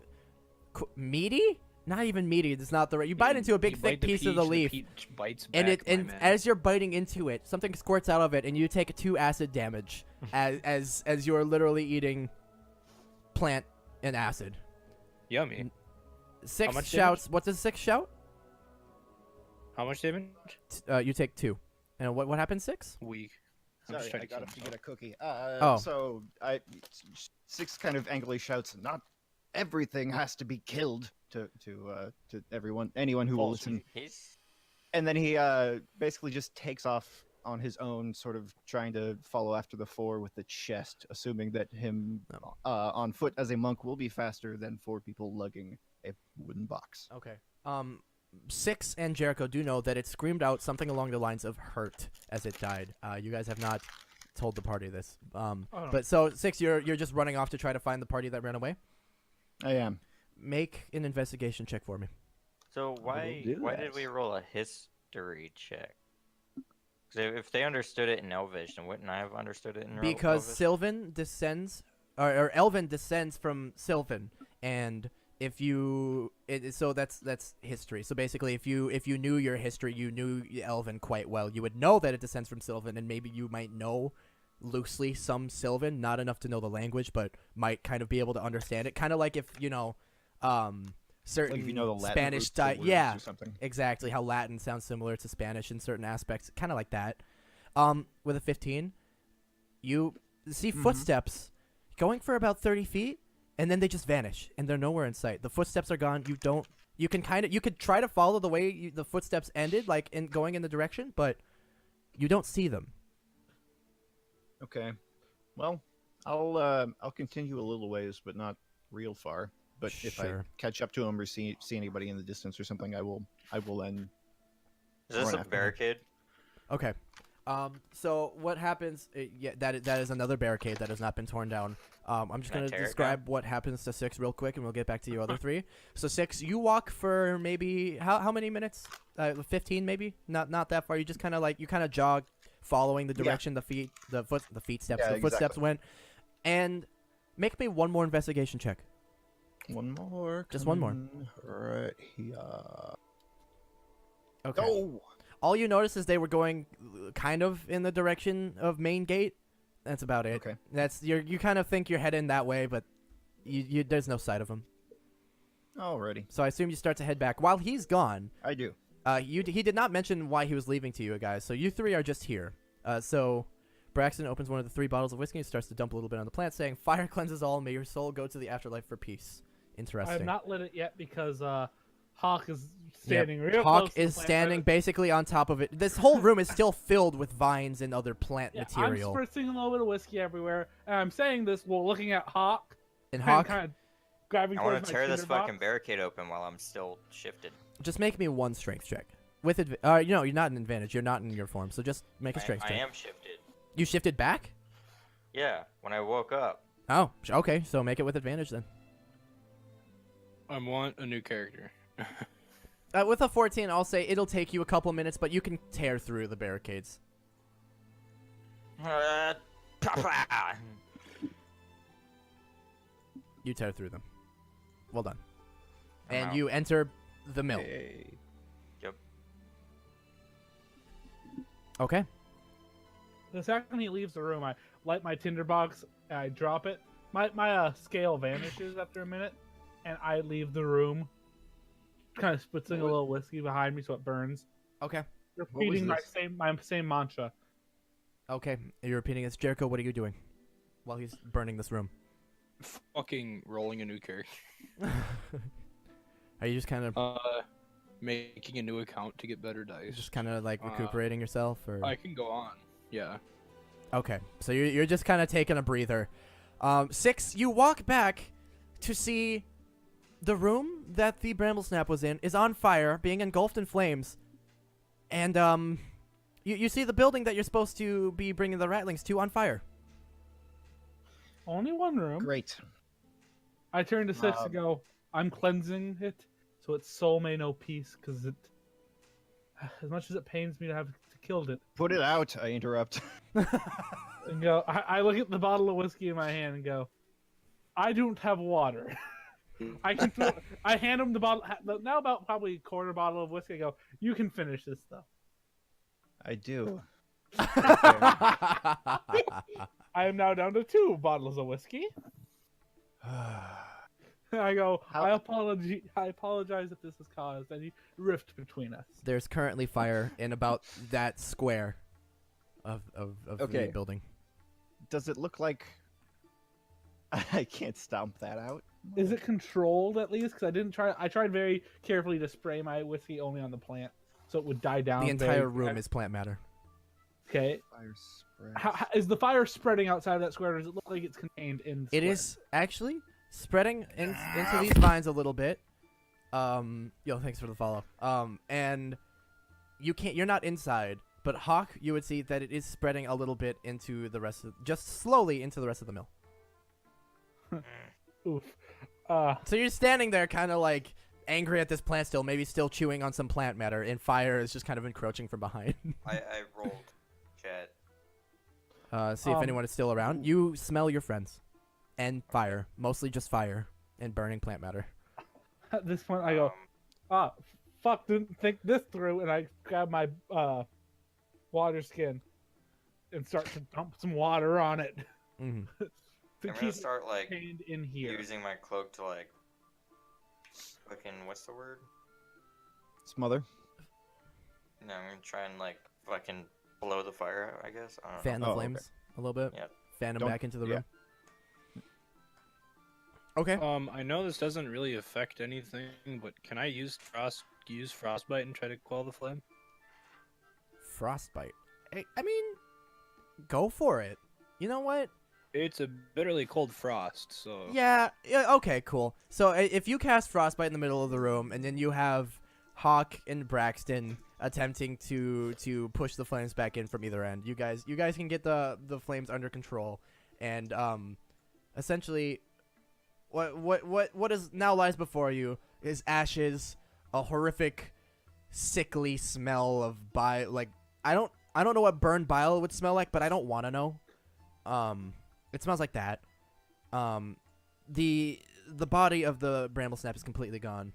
S1: meaty. Not even meaty. It's not the right. You bite into a big
S5: You
S1: thick
S5: bite the
S1: piece of the
S5: peach,
S1: leaf.
S5: peach bites
S1: And
S5: back,
S1: and
S5: my man.
S1: as you're biting into it, something squirts out of it, and you take 2 acid damage as you are literally eating plant and acid.
S5: Yummy.
S1: 6
S5: much
S1: shouts. What does 6 shout?
S5: How much damage?
S1: You take 2. And what happens 6?
S5: Weak. I'm
S3: Sorry,
S5: just trying
S3: I
S5: to
S3: got
S5: keep
S3: to
S5: myself.
S3: get a cookie.
S1: Oh.
S3: So Six kind of angrily shouts, "Not everything has to be killed." To anyone who will
S5: False.
S3: listen.
S4: He's
S3: And then he basically just takes off on his own, sort of trying to follow after the 4 with the chest, assuming that him on foot as a monk will be faster than 4 people lugging a wooden box.
S1: Okay. 6 and Jericho do know that it screamed out something along the lines of hurt as it died. You guys have not told the party this.
S2: no.
S1: But so 6, you're just running off to try to find the party that ran away.
S3: I am.
S1: Make an investigation check for me.
S4: so why
S3: do
S4: why
S3: that.
S4: did we roll a history check? 'Cause if they understood it in Elvish, then wouldn't I have understood it in
S1: Because
S4: Elvish?
S1: Sylvan descends, or Elven descends from Sylvan, and if you, so that's history. So basically, if you knew your history, you knew Elven quite well, you would know that it descends from Sylvan, and maybe you might know loosely some Sylvan, not enough to know the language, but might kind of be able to understand it. Kind of like if you know, certain
S3: Like if you know the Latin
S1: Spanish
S3: roots of words
S1: yeah.
S3: or something.
S1: Exactly, how Latin sounds similar to Spanish in certain aspects, kind of like that. With a 15, you see footsteps going for about 30 feet, and then they just vanish, and they're nowhere in sight. The footsteps are gone. You could try to follow the way the footsteps ended, like in going in the direction, but you don't see them.
S3: Okay. Well, I'll continue a little ways, but not real far. But if I
S1: Sure.
S3: catch up to him or see anybody in the distance or something, I will then.
S4: Is this
S3: run
S4: a
S3: after him.
S4: barricade?
S1: Okay. So what happens? That is another barricade that has not been torn down. I'm just
S4: Can I
S1: gonna
S4: tear it
S1: describe what happens to 6 real quick, and we'll get back to you other 3. So 6, you walk for maybe how many minutes? 15 maybe. Not that far. You just kind of jog, following the footsteps.
S3: Yeah,
S1: The footsteps
S3: exactly.
S1: went, and make me one more investigation check.
S3: One more.
S1: Just one more.
S3: coming Right here.
S1: Okay.
S3: Go.
S1: All you notice is they were going kind of in the direction of main gate. That's about it.
S3: Okay.
S1: That's you kind of think you're heading that way, but you there's no sight of him.
S3: Alrighty.
S1: So I assume you start to head back. While he's gone,
S3: I do.
S1: he did not mention why he was leaving to you guys. So you 3 are just here. So Braxton opens one of the 3 bottles of whiskey and starts to dump a little bit on the plant, saying, "Fire cleanses all. May your soul go to the afterlife for peace." Interesting.
S2: I have not lit it yet because Hawk is standing real
S1: Hawk
S2: close to the
S1: is
S2: plant
S1: standing
S2: right-
S1: basically on top of it. This whole room is still filled with vines and other plant
S2: Yeah,
S1: material.
S2: I'm spritzing a little bit of whiskey everywhere, and I'm saying this while looking at Hawk.
S1: And Hawk,
S2: kind of grabbing
S4: I
S2: towards
S4: want to
S2: my
S4: tear this
S2: tinderbox.
S4: fucking barricade open while I'm still shifted.
S1: just make me one strength check. With you're not an advantage. You're not in your form, so just make a strength
S4: I
S1: check.
S4: am shifted.
S1: You shifted back?
S4: Yeah, when I woke up.
S1: Oh, okay. So make it with advantage then.
S5: I want a new character.
S1: With a 14, I'll say it'll take you a couple minutes, but you can tear through the barricades. You tear through them. Well done.
S4: I'm
S1: And
S4: out.
S1: you enter the mill.
S3: Hey.
S4: Yep.
S1: Okay.
S2: The second he leaves the room, I light my tinderbox and I drop it. My scale vanishes after a minute, and I leave the room, kind of spritzing a little whiskey behind me so it burns.
S1: Okay.
S2: Repeating my
S3: this?
S2: same mantra.
S1: Okay. You're repeating this. Jericho, what are you doing while he's burning this room?
S5: Fucking rolling a new character.
S1: Are you just kind of
S5: Making a new account to get better dice.
S1: just kind of like recuperating yourself, or?
S5: I can go on. Yeah.
S1: Okay, so you're just kind of taking a breather. 6, you walk back to see the room that the Bramblesnap was in is on fire, being engulfed in flames. And you see the building that you're supposed to be bringing the ratlings to on fire.
S2: Only one room.
S3: Great.
S2: I turn to 6 and go, I'm cleansing it so its soul may know peace, because it, as much as it pains me to have killed it,
S3: Put it out. I interrupt.
S2: and go, I look at the bottle of whiskey in my hand and go, I don't have water. I hand him the bottle, now about probably a quarter bottle of whiskey. I go, you can finish this though.
S3: I do.
S2: I am now down to 2 bottles of whiskey. I go, I apologize if this has caused any rift between us.
S1: There's currently fire in about that square of
S3: Okay.
S1: the building.
S3: Does it look like I can't stomp that out?
S2: Is it controlled at least? Because I tried very carefully to spray my whiskey only on the plant so it would die down.
S1: The entire room is plant matter.
S2: Okay.
S3: Fire spread.
S2: How, is the fire spreading outside of that square, or does it look like it's contained in the
S1: It
S2: square?
S1: is actually spreading into these vines a little bit. Thanks for the follow. And you're not inside, but Hawk, you would see that it is spreading a little bit into the rest of, just slowly into the rest of the mill.
S2: Oof.
S1: So you're standing there kind of like angry at this plant still, maybe still chewing on some plant matter, and fire is just kind of encroaching from behind.
S4: I rolled, Chad.
S1: See if anyone is still around. You smell your friends. And fire. Mostly just fire and burning plant matter.
S2: At this point, I go, fuck, didn't think this through, and I grab my water skin and start to dump some water on it
S1: Mm-hmm.
S2: to
S4: I'm
S2: keep
S4: gonna
S2: it
S4: start like
S2: contained in here.
S4: using my cloak to like fucking what's the word?
S3: Smother.
S4: No, I'm gonna try and like fucking blow the fire out, I guess. I don't
S1: Fan
S4: know.
S1: the
S3: Oh, okay.
S1: flames a little bit.
S4: Yep.
S1: Fan them
S3: Don't-
S1: back into the
S3: yeah.
S1: room. Okay.
S5: I know this doesn't really affect anything, but can I use frostbite and try to quell the flame?
S1: Frostbite. I mean, go for it. You know what?
S5: It's a bitterly cold frost, so
S1: Yeah, okay, cool. So if you cast Frostbite in the middle of the room, and then you have Hawk and Braxton attempting to push the flames back in from either end, you guys can get the flames under control, and essentially, what is now lies before you is ashes, a horrific, sickly smell of bile. Like I don't know what burned bile would smell like, but I don't want to know. It smells like that. The body of the Bramblesnap is completely gone.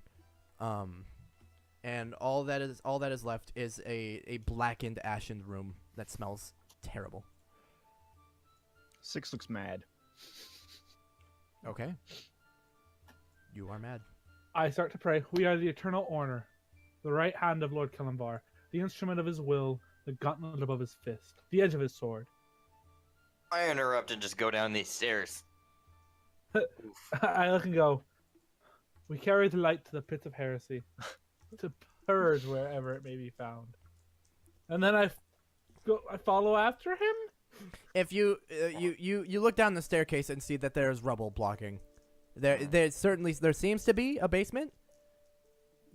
S1: And all that is left is a blackened, ashen room that smells terrible.
S3: 6 looks mad.
S1: Okay. You are mad.
S2: I start to pray. We are the eternal Orner, the right hand of Lord Kellenbar, the instrument of his will, the gauntlet above his fist, the edge of his sword.
S4: I interrupt and just go down these stairs.
S2: I look and go, We carry the light to the pits of heresy, to purge wherever it may be found. And then I follow after him.
S1: If you you look down the staircase and see that there's rubble blocking. There seems to be a basement.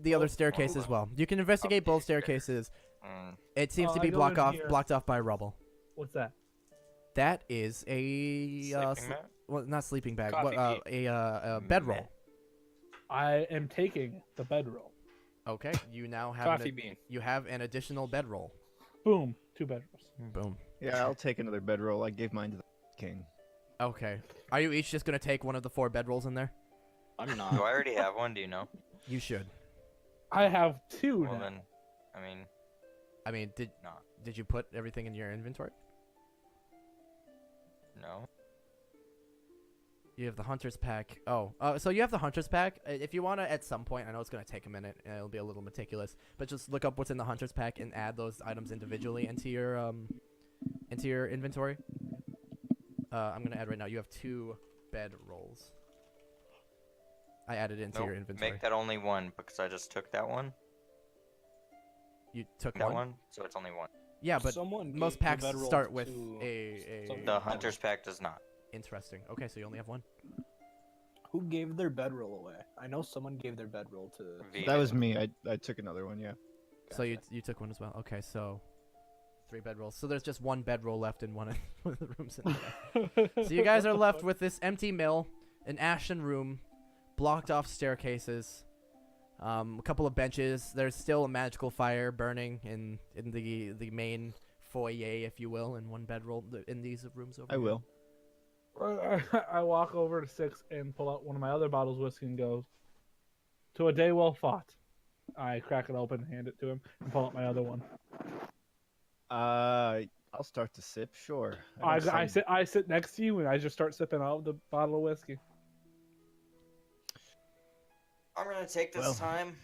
S1: The other staircase as well. You can investigate both staircases. It seems to be
S2: I go in here.
S1: blocked off by rubble.
S2: What's that?
S1: That is a
S4: Sleeping mat?
S1: well, not sleeping bag.
S5: Coffee
S1: What, a bedroll.
S2: I am taking the bedroll.
S1: Okay, you now have
S5: Coffee bean.
S1: you have an additional bedroll.
S2: Boom. 2 bedrolls.
S1: Boom.
S3: Yeah, I'll take another bedroll. I gave mine to the king.
S1: Okay. Are you each just gonna take one of the 4 bedrolls in there?
S5: I'm
S4: Do
S5: not.
S4: I already have one? Do you know?
S1: You should.
S2: I have 2
S4: Well
S2: now.
S4: then,
S1: I mean,
S4: no.
S1: did you put everything in your inventory?
S4: No.
S1: You have the hunter's pack. Oh, so you have the hunter's pack. If you want to, at some point, I know it's going to take a minute and it'll be a little meticulous, but just look up what's in the hunter's pack and add those items individually into your inventory. I'm going to add right now. You have 2 bed rolls. I added into
S4: Nope.
S1: your inventory.
S4: Make that only 1 because I just took that one.
S1: You took
S4: That
S1: one?
S4: one, so it's only 1.
S1: Yeah, but
S5: Someone
S1: most
S5: gave the
S1: packs
S5: bedroll
S1: start with
S5: to
S1: a
S4: The hunter's pack does not.
S1: interesting. Okay, so you only have 1.
S5: Who gave their bedroll away? I know someone gave their bedroll to.
S4: V
S3: That
S4: did.
S3: was me. I took another one. Yeah.
S1: So you took one as well. Okay, so 3 bedrolls. So there's just 1 bedroll left in one of the rooms in there. So you guys are left with this empty mill, an ashen room, blocked off staircases, a couple of benches. There's still a magical fire burning in the main foyer, if you will, in one bedroll in these rooms over
S3: I
S1: here.
S3: will.
S2: I walk over to 6 and pull out one of my other bottles of whiskey and go, "To a day well fought." I crack it open, hand it to him, and pull out my other one.
S3: I'll start to sip. Sure.
S2: I sit next to you and I just start sipping out of the bottle of whiskey.
S4: I'm gonna take this
S3: Well.
S4: time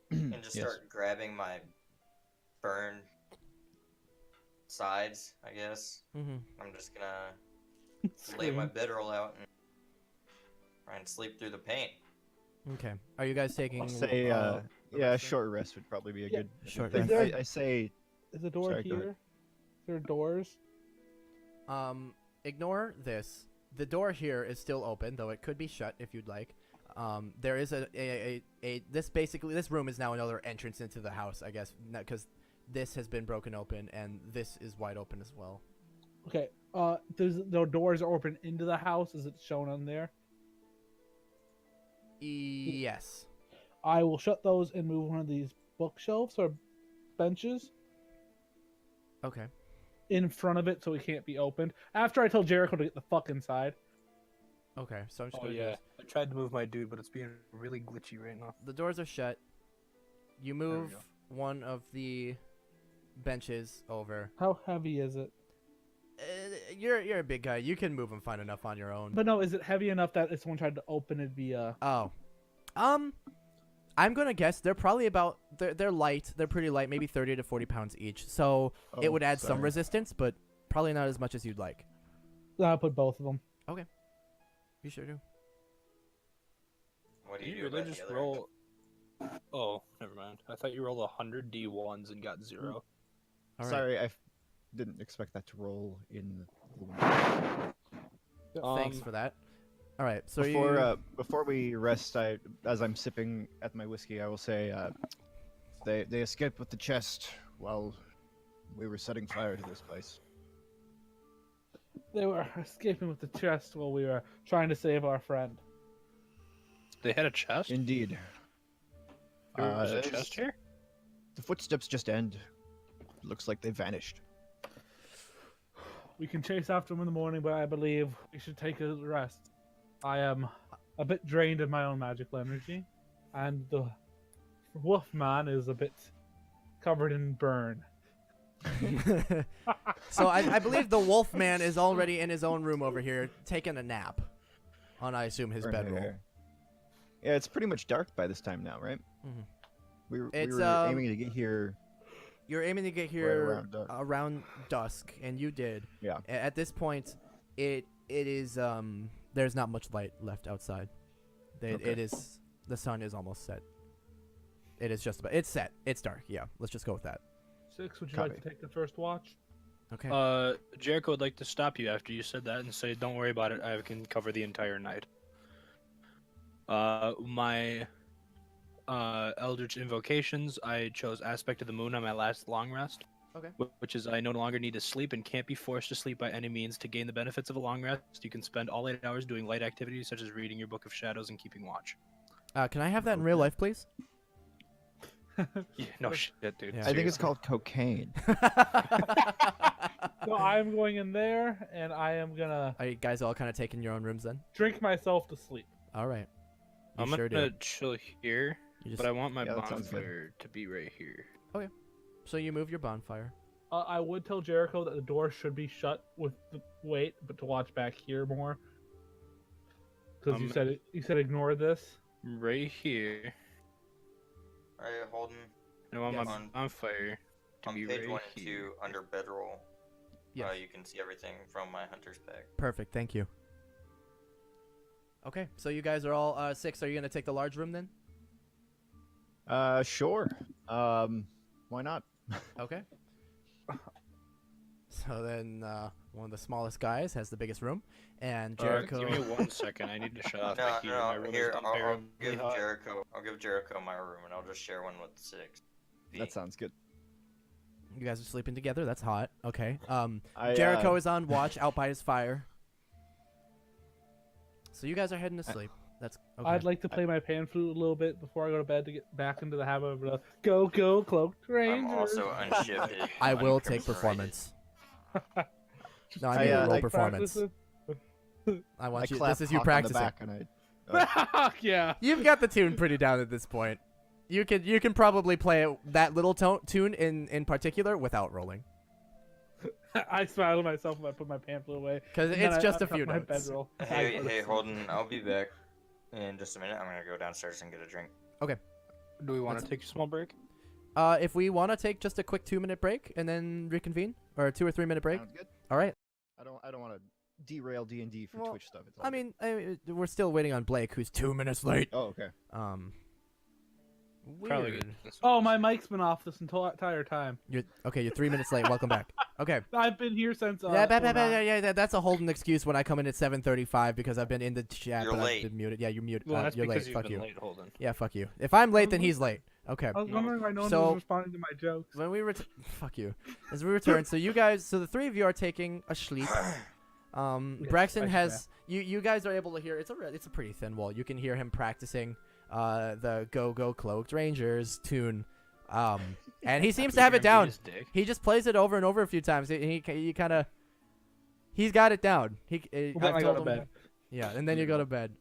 S4: and just
S3: Yes.
S4: start grabbing my burned sides. I guess
S1: Mm-hmm.
S4: I'm just gonna lay my bedroll out and try and sleep through the paint.
S1: Okay. Are you guys taking?
S3: I'll say,
S1: the
S3: yeah, a
S1: rest then?
S3: short rest would probably be a
S2: Yeah,
S3: good
S1: short
S3: thing.
S2: rest.
S3: I say,
S2: Is the door
S3: Sorry, go
S2: here?
S3: ahead.
S2: Is there doors?
S1: Ignore this. The door here is still open, though it could be shut if you'd like. There is this room is now another entrance into the house, I guess, because this has been broken open and this is wide open as well.
S2: Okay. There's the doors are open into the house. Is it shown on there?
S1: Yes.
S2: I will shut those and move one of these bookshelves or benches
S1: Okay.
S2: in front of it so it can't be opened. After I tell Jericho to get the fuck inside.
S1: Okay. So I'm just
S5: Oh
S1: gonna do
S5: yeah,
S1: this.
S5: I tried to move my dude, but it's being really glitchy right now.
S1: The doors are shut. You
S5: we
S1: move
S5: go.
S1: one of the benches over.
S2: How heavy is it?
S1: You're a big guy. You can move and find enough on your own.
S2: But no, is it heavy enough that if someone tried to open it via?
S1: Oh, I'm gonna guess they're probably about they're light. They're pretty light, maybe 30 to 40 pounds each. So it
S3: Oh,
S1: would add some
S3: sorry.
S1: resistance, but probably not as much as you'd like.
S2: I'll put both of them.
S1: You sure do.
S4: What do
S5: Did
S4: you
S5: you
S4: do
S5: really
S4: about
S5: just
S4: the other
S5: roll? Oh, never mind. I thought you rolled 100 D1s and got 0.
S1: All right.
S3: Sorry, didn't expect that to roll in.
S1: Thanks for that. All right. So
S3: Before we rest, as I'm sipping at my whiskey, I will say, they escaped with the chest while we were setting fire to this place.
S2: They were escaping with the chest while we were trying to save our friend.
S5: They had a chest.
S3: Indeed.
S5: There was a
S3: it's-
S5: chest here.
S3: The footsteps just end. Looks like they vanished.
S2: We can chase after them in the morning, but I believe we should take a rest. I am a bit drained of my own magical energy, and the wolf man is a bit covered in burn.
S1: so I believe the wolf man is already in his own room over here, taking a nap on, I assume, his bedroll.
S3: Yeah, it's pretty much dark by this time now, right?
S1: Mhm.
S3: We
S1: It's,
S3: were aiming to get here.
S1: You're aiming to get here
S3: around
S1: around dusk, and you did.
S3: Yeah.
S1: At this point, it is there's not much light left outside. It is. The sun is almost set. It is just about. It's set. It's dark. Yeah. Let's just go with that.
S2: 6, would you
S3: Copy.
S2: like to take the first watch?
S1: Okay.
S5: Jericho would like to stop you after you said that and say, "Don't worry about it. I can cover the entire night." My Eldritch invocations, I chose Aspect of the Moon on my last long rest.
S1: Okay.
S5: Which is I no longer need to sleep and can't be forced to sleep by any means. To gain the benefits of a long rest, you can spend all 8 hours doing light activities such as reading your Book of Shadows and keeping watch.
S1: Can I have that in real life, please?
S5: Yeah, no shit, dude.
S1: Yeah.
S3: I think it's
S5: seriously.
S3: called cocaine.
S2: So I'm going in there, and I am gonna
S1: Are you guys all kind of taking your own rooms then?
S2: drink myself to sleep.
S1: All right. You
S5: I'm
S1: sure
S5: gonna
S1: do.
S5: chill here,
S1: You just,
S5: but I want my
S3: Yeah, that sounds good.
S5: bonfire to be right here.
S1: so you move your bonfire.
S2: I would tell Jericho that the door should be shut with the weight, but to watch back here more. Because you said ignore this.
S5: Right here.
S4: Alright, Holden.
S5: And I want
S1: Yes.
S5: my bonfire to
S4: On
S5: be
S4: page
S5: right
S4: 1 and 2,
S5: here.
S4: under bedroll,
S1: Yes.
S4: you can see everything from my hunter's pack.
S1: Perfect. Thank you. Okay. So you guys are all 6. Are you gonna take the large room then?
S3: Sure. Why not?
S1: Okay. So then one of the smallest guys has the biggest room, and Jericho.
S5: Give me 1 second. I need to shut off my heater. My room
S4: here,
S5: is
S4: I'll
S5: unbearably hot.
S4: I'll give Jericho my room, and I'll just share one with 6.
S3: That sounds good.
S1: You guys are sleeping together. That's hot. Okay.
S3: I,
S1: Jericho is on watch out by his fire. So you guys are heading to sleep. That's okay.
S2: I'd like to play my pan flute a little bit before I go to bed to get back into the habit of the go cloaked
S4: I'm
S2: rangers.
S4: also unshifted.
S1: I will
S4: uncrimson
S1: take performance. No, I
S3: I,
S1: mean
S3: uh,
S1: roll
S3: like
S1: performance.
S2: practice
S1: I
S3: I
S1: want you.
S3: clap
S1: This is you
S3: Hawk on the
S1: practicing.
S3: back and
S2: it.
S3: I,
S2: Yeah.
S1: You've got the tune pretty down at this point. You can probably play that little tune in particular without rolling,
S2: I smile to myself when I put my pan flute away.
S1: because
S2: and then
S1: it's just
S2: I
S1: a few
S2: tuck my
S1: notes.
S2: bedroll.
S4: Hey, Holden, I'll be back in just a minute. I'm gonna go downstairs and get a drink.
S5: Do we want
S1: Let's-
S5: to take a small break?
S1: If we want to take just a quick 2-minute break and then reconvene, or a 2 or 3 minute break.
S3: sounds good.
S1: All right.
S3: I don't want to derail D&D for
S1: Well,
S3: Twitch stuff. It's all
S1: I
S3: good.
S1: mean, we're still waiting on Blake, who's 2 minutes late.
S3: Oh, okay.
S5: Probably
S1: Weird.
S5: good.
S2: Oh, my mic's been off this entire time.
S1: You're 3 minutes late. Welcome back. Okay.
S2: I've been here since.
S1: That's a Holden excuse when I come in at 7:35 because I've been in the chat.
S4: You're
S1: but
S4: late.
S1: I've been muted. Yeah, you're muted.
S5: Well, that's
S1: you're
S5: because
S1: late.
S5: you've
S1: Fuck
S5: been
S1: you.
S5: late, Holden.
S1: Yeah, fuck you. If I'm late, then he's late. Okay.
S2: I was wondering why no one
S1: So-
S2: was responding to my jokes.
S1: When we fuck you. As we return, so the 3 of you are taking a sleep. Braxton
S2: I
S1: has you guys are able to hear. It's a pretty thin wall. You can hear him practicing the Go Cloaked Rangers tune. And he seems to have it down.
S5: His dick.
S1: He just plays it over and over a few times. He kind of he's got it down.
S2: Then
S1: I've
S2: I go
S1: told
S2: to
S1: him.
S2: bed.
S1: Yeah, and then you go to bed.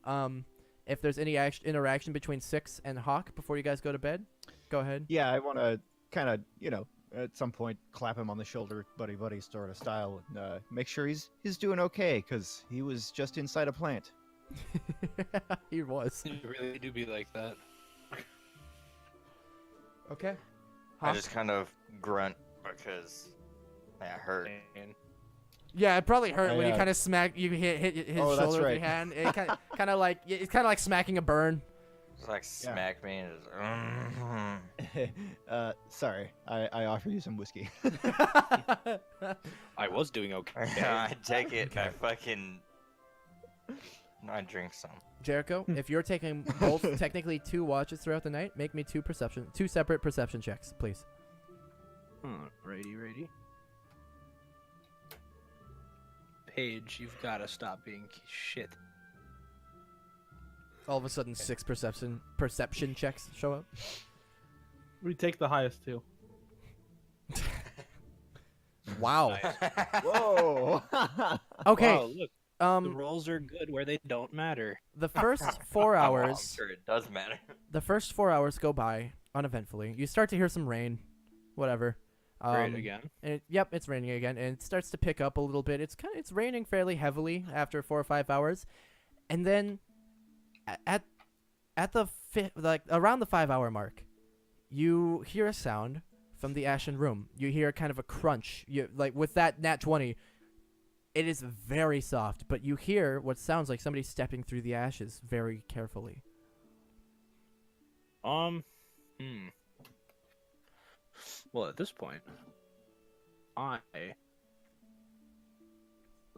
S1: If there's any interaction between 6 and Hawk before you guys go to bed, go ahead.
S3: Yeah, I want to kind of, at some point clap him on the shoulder, buddy sort of style, and make sure he's doing okay, because he was just inside a plant.
S1: He was.
S5: You really do be like that.
S1: Okay.
S4: I just kind of grunt because that hurt.
S5: And
S1: Yeah, it probably hurt when you
S3: Yeah.
S1: kind of smack. You hit his
S3: Oh, that's
S1: shoulder with
S3: right.
S1: your hand. It kind of like it's kind of like smacking a burn.
S4: Just like smack me and just.
S3: Sorry, I offer you some whiskey.
S5: I was doing okay.
S4: I take it.
S1: Okay.
S4: I drink some.
S1: Jericho, if you're taking both technically 2 watches throughout the night, make me 2 separate perception checks, please.
S5: Righty. Paige, you've got to stop being shit.
S1: All of a sudden, 6 perception checks show up.
S2: We take the highest two.
S1: Wow.
S3: Whoa!
S1: Okay.
S5: Wow, look, the rolls are good where they don't matter.
S1: The first 4
S4: I'm
S1: hours.
S4: sure it does matter.
S1: The first 4 hours go by uneventfully. You start to hear some rain, whatever.
S5: Great again.
S1: And it's raining again, and it starts to pick up a little bit. It's raining fairly heavily after 4 or 5 hours, and then at the around the 5-hour mark, you hear a sound from the ashen room. You hear kind of a crunch. With that nat 20, it is very soft, but you hear what sounds like somebody stepping through the ashes very carefully.
S5: Hmm. Well, at this point, let's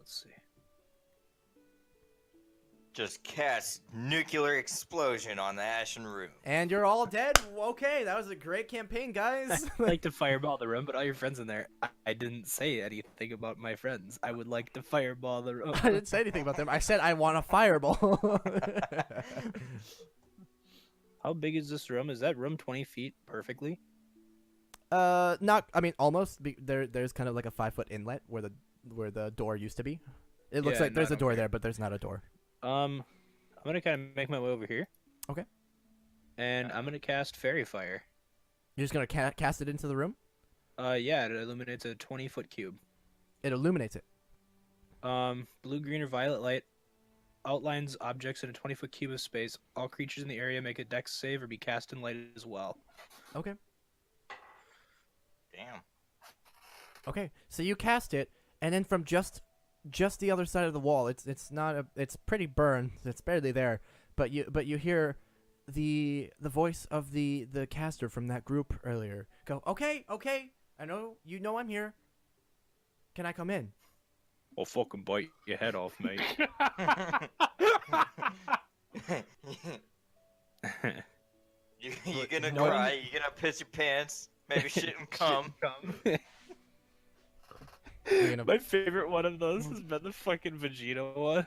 S5: see.
S4: Just cast nuclear explosion on the ashen room.
S1: And you're all dead. Okay, that was a great campaign, guys.
S5: I'd like to fireball the room, but all your friends in there. I didn't say anything about my friends. I would like to fireball the room.
S1: I didn't say anything about them. I said I want a fireball.
S5: How big is this room? Is that room 20 feet perfectly?
S1: Not. I mean, almost. There's kind of like a 5-foot inlet where the door used to be. It looks
S5: Yeah,
S1: like there's a
S5: not
S1: door
S5: over
S1: there, but there's not a door.
S5: I'm gonna kind of make my way over here.
S1: Okay.
S5: And I'm gonna cast Fairy Fire.
S1: You're just gonna cast it into the room.
S5: Yeah, it illuminates a 20-foot cube.
S1: It illuminates it.
S5: Blue, green, or violet light outlines objects in a 20-foot cube of space. All creatures in the area make a dex save or be cast in light as well.
S1: Okay.
S4: Damn.
S1: Okay. So you cast it, and then from just the other side of the wall, it's pretty burned. It's barely there, but you hear the voice of the caster from that group earlier go, okay, I know I'm here. Can I come in?
S5: I'll fucking bite your head off, mate.
S4: You're gonna
S1: No.
S4: cry, you're gonna piss your pants, maybe shit and cum.
S1: You're gonna-
S5: My favorite one of those has been the fucking Vegeta one.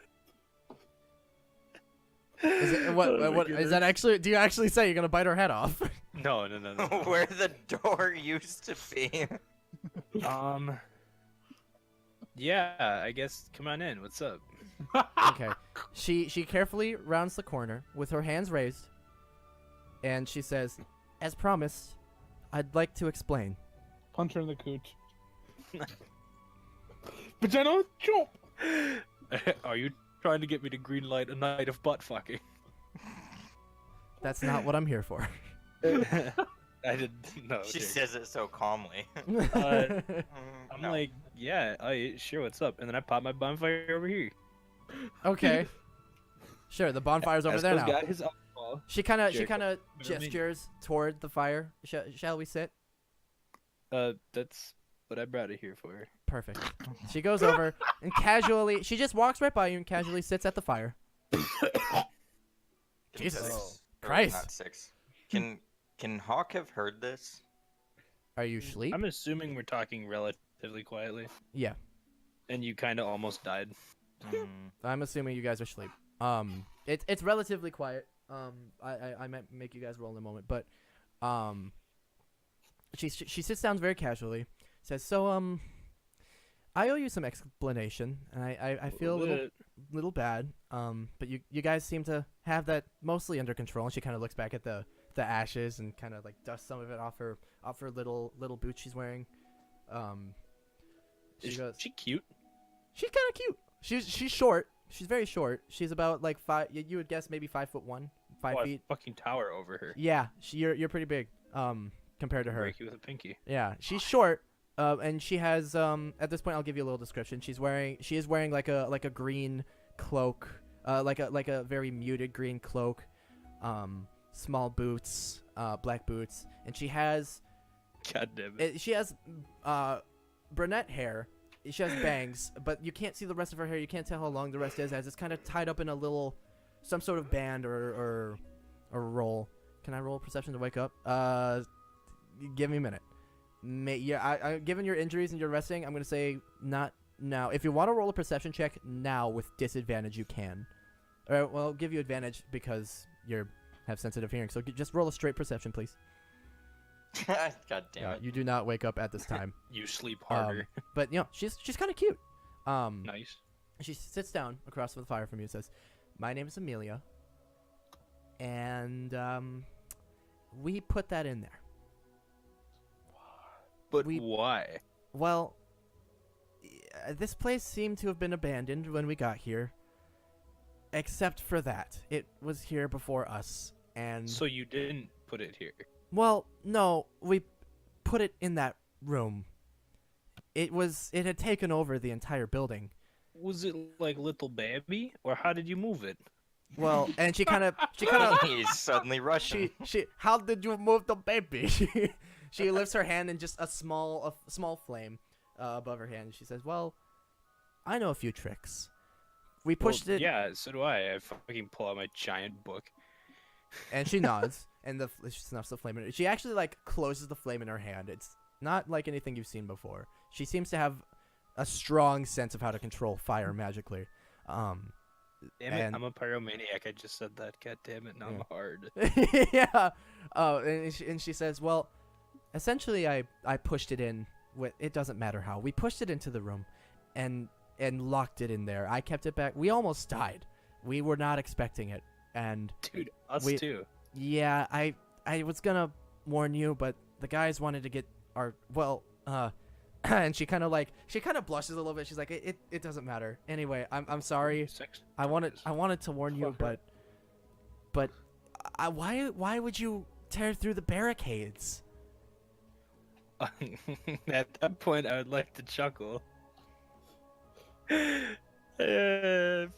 S1: Is it, what
S5: Oh my
S1: what is
S5: goodness.
S1: that actually? Do you actually say you're gonna bite her head off?
S5: No.
S4: Where the door used to be.
S5: Yeah, I guess. Come on in. What's up?
S1: Okay. She carefully rounds the corner with her hands raised, and she says, "As promised, I'd like to explain."
S2: Punch her in the cooch. Vagina chomp.
S5: Are you trying to get me to green light a night of butt fucking?
S1: That's not what I'm here for.
S5: I didn't know.
S4: She
S5: Jake.
S4: says it so calmly.
S5: I'm
S4: No.
S5: like, yeah, sure, what's up? And then I pop my bonfire over here.
S1: Okay. Sure, the bonfire's over there
S5: Esco's
S1: now.
S5: got his alcohol.
S1: She kind of
S5: Jericho, what do you mean?
S1: gestures toward the fire. Shall we sit?
S5: That's what I brought it here for.
S1: Perfect. She goes over and casually, she just walks right by you and casually sits at the fire. Jesus
S4: Six. Or
S1: Christ.
S4: Not 6. Can Hawk have heard this?
S1: Are you asleep?
S5: I'm assuming we're talking relatively quietly,
S1: Yeah.
S5: and you kind of almost died.
S1: I'm assuming you guys are asleep. It's relatively quiet. I might make you guys roll in a moment, but she sits down very casually, says, "So I owe you some explanation, and I feel a little bad. But you guys seem to have that mostly under control." And she kind of looks back at the ashes and kind of like dusts some of it off her little boots she's wearing. She
S5: Is
S1: goes,
S5: she cute?
S1: "She's kind of cute. She's short. She's very short. She's about like 5. You would guess maybe 5'1", 5
S5: Oh,
S1: feet.
S5: I fucking tower over her.
S1: Yeah, you're pretty big. Compared to her.
S5: Break you with a pinky.
S1: Yeah, she's short. And she has at this point I'll give you a little description. She is wearing like a green cloak, like a very muted green cloak, small boots, black boots, and she has
S5: God damn it.
S1: she has brunette hair. She has bangs, but you can't see the rest of her hair. You can't tell how long the rest is, as it's kind of tied up in some sort of band or roll. Can I roll perception to wake up? Give me a minute. I given your injuries and your resting, I'm gonna say not now. If you want to roll a perception check now with disadvantage, you can. All right, well, I'll give you advantage because you have sensitive hearing. So just roll a straight perception, please.
S4: God damn it.
S1: You do not wake up at this time.
S5: You sleep harder.
S1: But she's kind of cute.
S5: Nice.
S1: She sits down across from the fire from you and says, "My name is Amelia, and we put that in there.
S5: But
S1: we-
S5: why?
S1: Well, this place seemed to have been abandoned when we got here, except for that. It was here before us, and
S5: So you didn't put it here.
S1: well, no, we put it in that room. It had taken over the entire building.
S5: Was it like little baby, or how did you move it?
S1: well, and she kind of
S4: He's suddenly Russian.
S1: how did you move the baby? She lifts her hand and just a small flame above her hand. She says, "Well, I know a few tricks. We pushed it."
S5: Yeah, so do I. I fucking pull out my giant book.
S1: And she nods, and she snuffs the flame in it. She actually like closes the flame in her hand. It's not like anything you've seen before. She seems to have a strong sense of how to control fire magically.
S5: Damn it,
S1: and-
S5: I'm a pyromaniac. I just said that. God damn it, now I'm hard.
S1: Yeah. Oh, and she says, "Well, essentially, I pushed it in. It doesn't matter how. We pushed it into the room, and locked it in there. I kept it back. We almost died. We were not expecting it, and
S5: Dude, us
S1: We-
S5: too.
S1: yeah, I was gonna warn you, but the guys wanted to get our and she kind of blushes a little bit. She's like, it doesn't matter. Anyway, I'm sorry.
S5: Sex.
S1: I wanted to warn you, but why would you tear through the barricades?
S5: At that point, I would like to chuckle.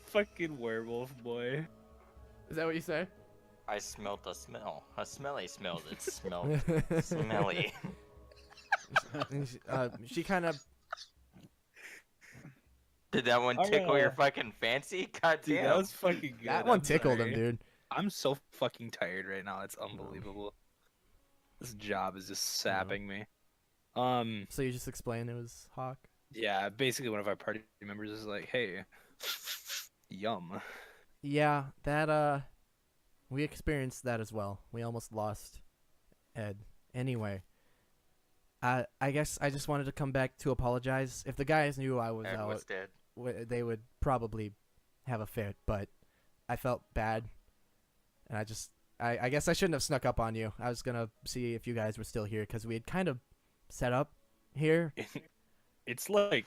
S5: Fucking werewolf boy.
S1: Is that what you say?
S4: I smelt a smell. A smelly smell that smelled smelly.
S1: And she kind of
S4: Did that one tickle your fucking fancy? God
S5: Dude,
S4: damn.
S5: that was fucking good.
S1: that one
S5: I'm
S1: tickled
S5: sorry.
S1: him, dude.
S5: I'm so fucking tired right now. It's unbelievable. This job is just sapping me.
S1: So you just explained it was Hawk.
S5: Yeah, basically one of our party members is like, "Hey, yum."
S1: Yeah, that we experienced that as well. We almost lost Ed. Anyway, I guess I just wanted to come back to apologize. If the guys knew I was
S4: Ed
S1: out,
S4: was dead.
S1: they would probably have a fit, but I felt bad, and I guess I shouldn't have snuck up on you. I was gonna see if you guys were still here because we had kind of set up here.
S5: It's like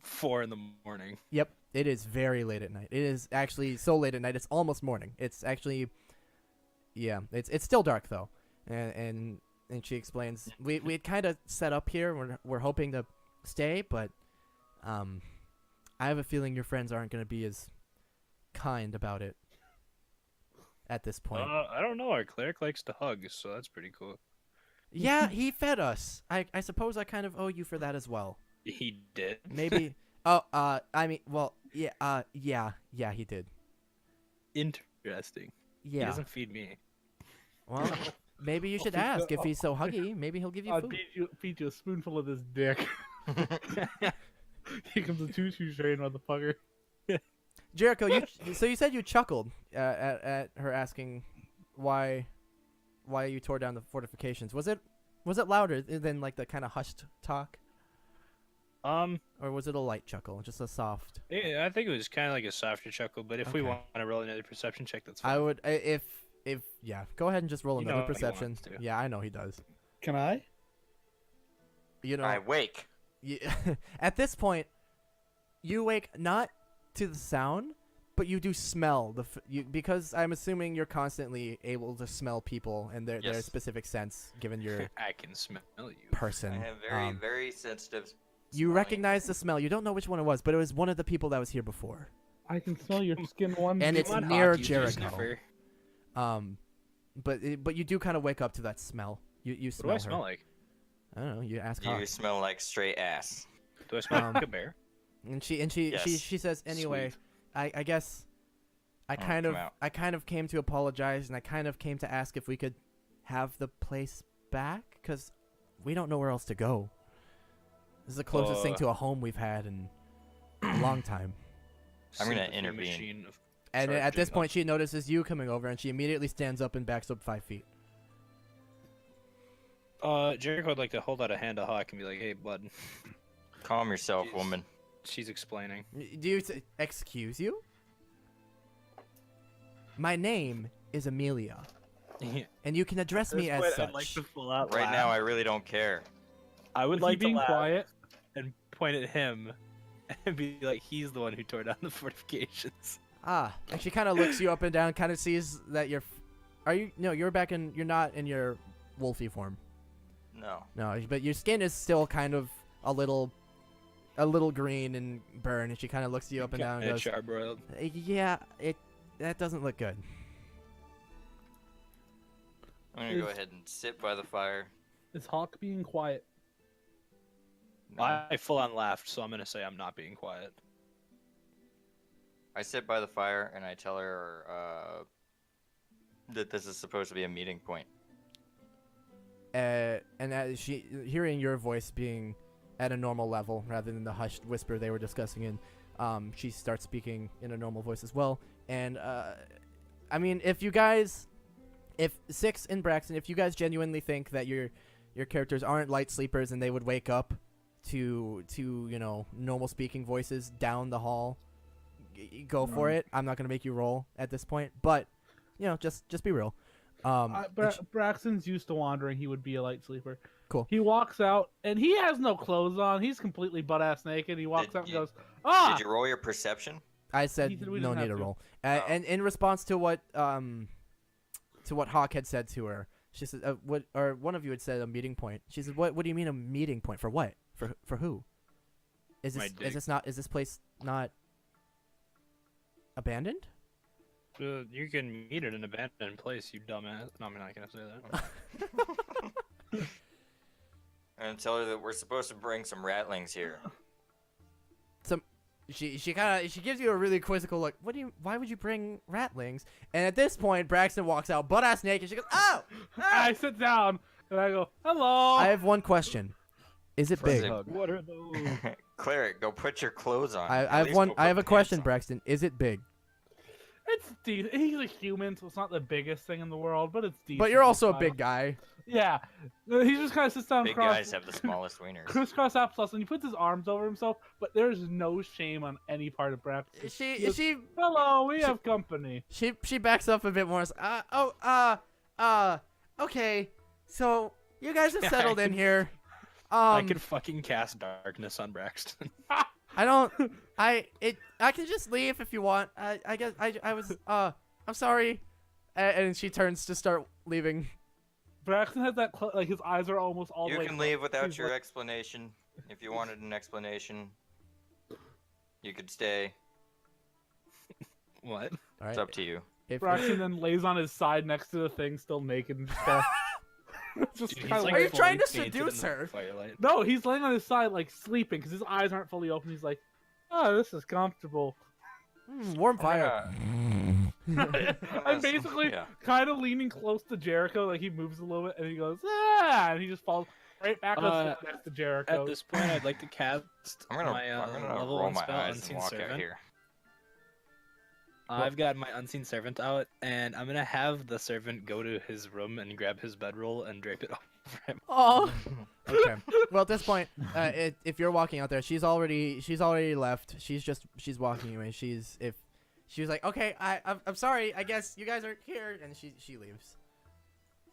S5: 4 in the morning.
S1: Yep, it is very late at night. It is actually so late at night. It's almost morning. It's actually, yeah, it's still dark though, and she explains we had kind of set up here. We're hoping to stay, but I have a feeling your friends aren't gonna be as kind about it at this point.
S5: I don't know. Our cleric likes to hug, so that's pretty cool.
S1: Yeah, he fed us. I suppose I kind of owe you for that as well.
S5: He did.
S1: Maybe. Oh, I mean, well, yeah, yeah, he did.
S5: Interesting. He
S1: Yeah.
S5: doesn't feed me.
S1: Well, maybe you should ask if he's so huggy. Maybe he'll give you
S2: I'll
S1: food.
S2: feed you a spoonful of this dick. Here comes a choo-choo train, motherfucker.
S1: Jericho, so you said you chuckled at her asking why you tore down the fortifications. Was it louder than like the kind of hushed talk, or was it a light chuckle, just a soft?
S5: Yeah, I think it was kind of like a softer chuckle, but if we
S1: Okay.
S5: want to roll another perception check, that's fine.
S1: I would if yeah. Go ahead and just roll
S5: You know
S1: another
S5: he
S1: perception.
S5: wants to.
S1: Yeah, I know he does.
S2: Can I?
S1: You know,
S4: I wake.
S1: at this point, you wake not to the sound, but you do smell because I'm assuming you're constantly able to smell people and their
S4: Yes.
S1: specific sense given your
S5: I can smell you.
S1: person.
S4: I have very sensitive.
S1: You
S4: smelling.
S1: recognize the smell. You don't know which one it was, but it was one of the people that was here before.
S2: I can smell your skin one.
S1: And it's
S5: Come on,
S1: near
S5: Hawk, you
S1: Jericho.
S5: sniffer.
S1: But you do kind of wake up to that smell. You
S5: What do
S1: smell
S5: I
S1: her.
S5: smell like?
S1: I don't know. You ask
S4: You
S1: Hawk.
S4: smell like straight ass.
S5: Do I smell like a bear?
S1: And she
S4: Yes.
S1: she says anyway.
S5: Sweet.
S1: I guess I
S4: Oh,
S1: kind
S4: come
S1: of
S4: out.
S1: I kind of came to apologize, and I kind of came to ask if we could have the place back because we don't know where else to go. This is the closest thing to a home we've had in a long time.
S4: I'm gonna
S5: Sympathy
S4: intervene.
S5: machine of
S1: And at this
S5: charging
S1: point, she notices you coming over, and she immediately stands up and backs up 5 feet.
S5: Jericho would like to hold out a hand to Hawk and be like, "Hey, bud."
S4: Calm yourself,
S5: Jeez.
S4: woman.
S5: She's explaining.
S1: Do you excuse you? My name is Amelia, and you can address me as such.
S5: I'd like to pull out
S4: Right now, I really don't care.
S5: I would
S2: Is
S5: like
S2: he being
S5: to laugh
S2: quiet?
S5: and point at him and be like, he's the one who tore down the fortifications.
S1: And she kind of looks you up and down, kind of sees that you're. Are you? No, you're back in. You're not in your wolfy form.
S4: No.
S1: No, but your skin is still kind of a little green and burned, and she kind of looks you up and down and
S5: Kinda
S1: goes,
S5: charbroiled.
S1: "Yeah, that doesn't look good.
S4: I'm gonna go ahead and sit by the fire.
S2: Is Hawk being quiet?
S4: No.
S5: I full on laughed, so I'm gonna say I'm not being quiet.
S4: I sit by the fire and I tell her that this is supposed to be a meeting point.
S1: And as she hearing your voice being at a normal level rather than the hushed whisper they were discussing in, she starts speaking in a normal voice as well. And I mean, if Six and Braxton, if you guys genuinely think that your characters aren't light sleepers and they would wake up to normal speaking voices down the hall, go for it. I'm not gonna make you roll at this point, but just be real.
S2: Braxton's used to wandering. He would be a light sleeper.
S1: Cool.
S2: He walks out and he has no clothes on. He's completely butt-ass naked. He walks out and goes,
S4: Did you roll your perception?
S1: I said
S2: He said we
S1: no
S2: didn't
S1: need
S2: have
S1: to
S2: to.
S1: roll. And in response to what Hawk had said to her, she said, one of you had said a meeting point. She said, what do you mean a meeting point? For what? For who? Is this place not abandoned?
S5: You can meet at an abandoned place, you dumbass. No, I'm not gonna say that.
S4: And tell her that we're supposed to bring some ratlings here.
S1: She gives you a really quizzical look. Why would you bring ratlings? And at this point, Braxton walks out butt ass naked. She goes, "Oh!"
S2: I sit down and I go, "Hello."
S1: I have one question. Is it big?
S5: What are those?
S4: Cleric, go put your clothes on.
S1: I
S4: At
S1: have
S4: least
S1: one.
S4: go
S1: I have
S4: put
S1: a question,
S4: pants on.
S1: Braxton. Is it big?
S2: It's decent. He's a human, so it's not the biggest thing in the world, but it's decent.
S1: But you're also a
S2: It's
S1: big guy.
S2: Yeah. He just kind of sits down
S4: Big
S2: cross,
S4: guys have the smallest wieners.
S2: crisscross applesauce, and he puts his arms over himself, but there's no shame on any part of Braxton.
S1: She
S2: Hello, we have company.
S1: She backs up a bit more. Okay. So you guys have settled in here.
S5: I could fucking cast darkness on Braxton.
S1: I can just leave if you want. I guess I was I'm sorry. And she turns to start leaving.
S2: Braxton has that like his eyes are almost all the
S4: You
S2: way.
S4: can leave without
S2: He's
S4: your
S2: like-
S4: explanation. If you wanted an explanation, you could stay.
S5: What?
S1: All right.
S4: It's up to you.
S1: If
S2: Braxton then lays on his side next to the thing, still naked, and just kinda, just
S5: Dude,
S2: kinda
S5: he's, like,
S1: Are you trying to
S5: fully painted
S1: seduce
S5: in the
S1: her?
S5: Firelight.
S2: No, he's laying on his side, like sleeping, because his eyes aren't fully open. He's like, "Oh, this is comfortable."
S1: warm fire.
S2: I'm basically
S4: Yeah.
S2: kind of leaning close to Jericho, like he moves a little bit, and he goes, "Ah!" and he just falls right back next to Jericho.
S5: At this point, I'd like to cast
S4: I'm gonna
S5: my level
S4: roll
S5: 1
S4: my
S5: spell,
S4: eyes and
S5: Unseen
S4: walk out
S5: Servant.
S4: here.
S5: I've got my Unseen Servant out, and I'm gonna have the servant go to his room and grab his bedroll and drape it over him.
S1: Oh. Okay. Well, at this point, if you're walking out there, she's already left. She's walking away. She was like, okay, I'm sorry. I guess you guys aren't here, and she leaves.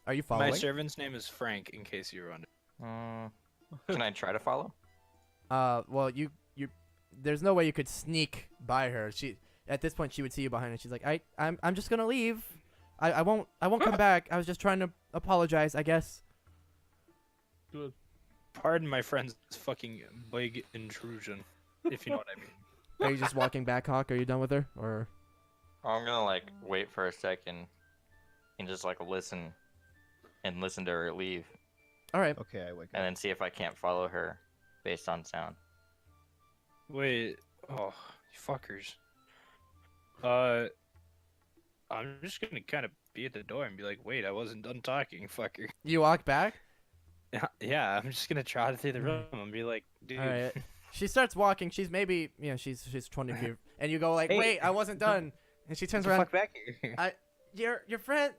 S1: Are you following?
S5: My servant's name is Frank, in case you were wondering.
S4: Can I try to follow?
S1: Well, you there's no way you could sneak by her. At this point she would see you behind her. She's like, I'm just gonna leave. I won't come back. I was just trying to apologize, I guess.
S2: Good.
S5: Pardon my friend's fucking big intrusion, if you know what I mean.
S1: Are you just walking back, Hawk? Are you done with her, or?
S4: I'm gonna wait for a second and just listen to her leave,
S1: All right.
S3: Okay, I wake
S4: and
S3: up.
S4: then see if I can't follow her based on sound.
S5: Wait, oh, you fuckers. I'm just gonna kind of be at the door and be like, wait, I wasn't done talking, fucker.
S1: You walk back.
S5: Yeah, I'm just gonna trot through the room and be like, dude.
S1: All right. She starts walking. She's maybe she's 20 feet, and you go like,
S5: Hey.
S1: wait, I wasn't done. And she turns
S5: Get the
S1: around.
S5: fuck back here.
S1: Your friend.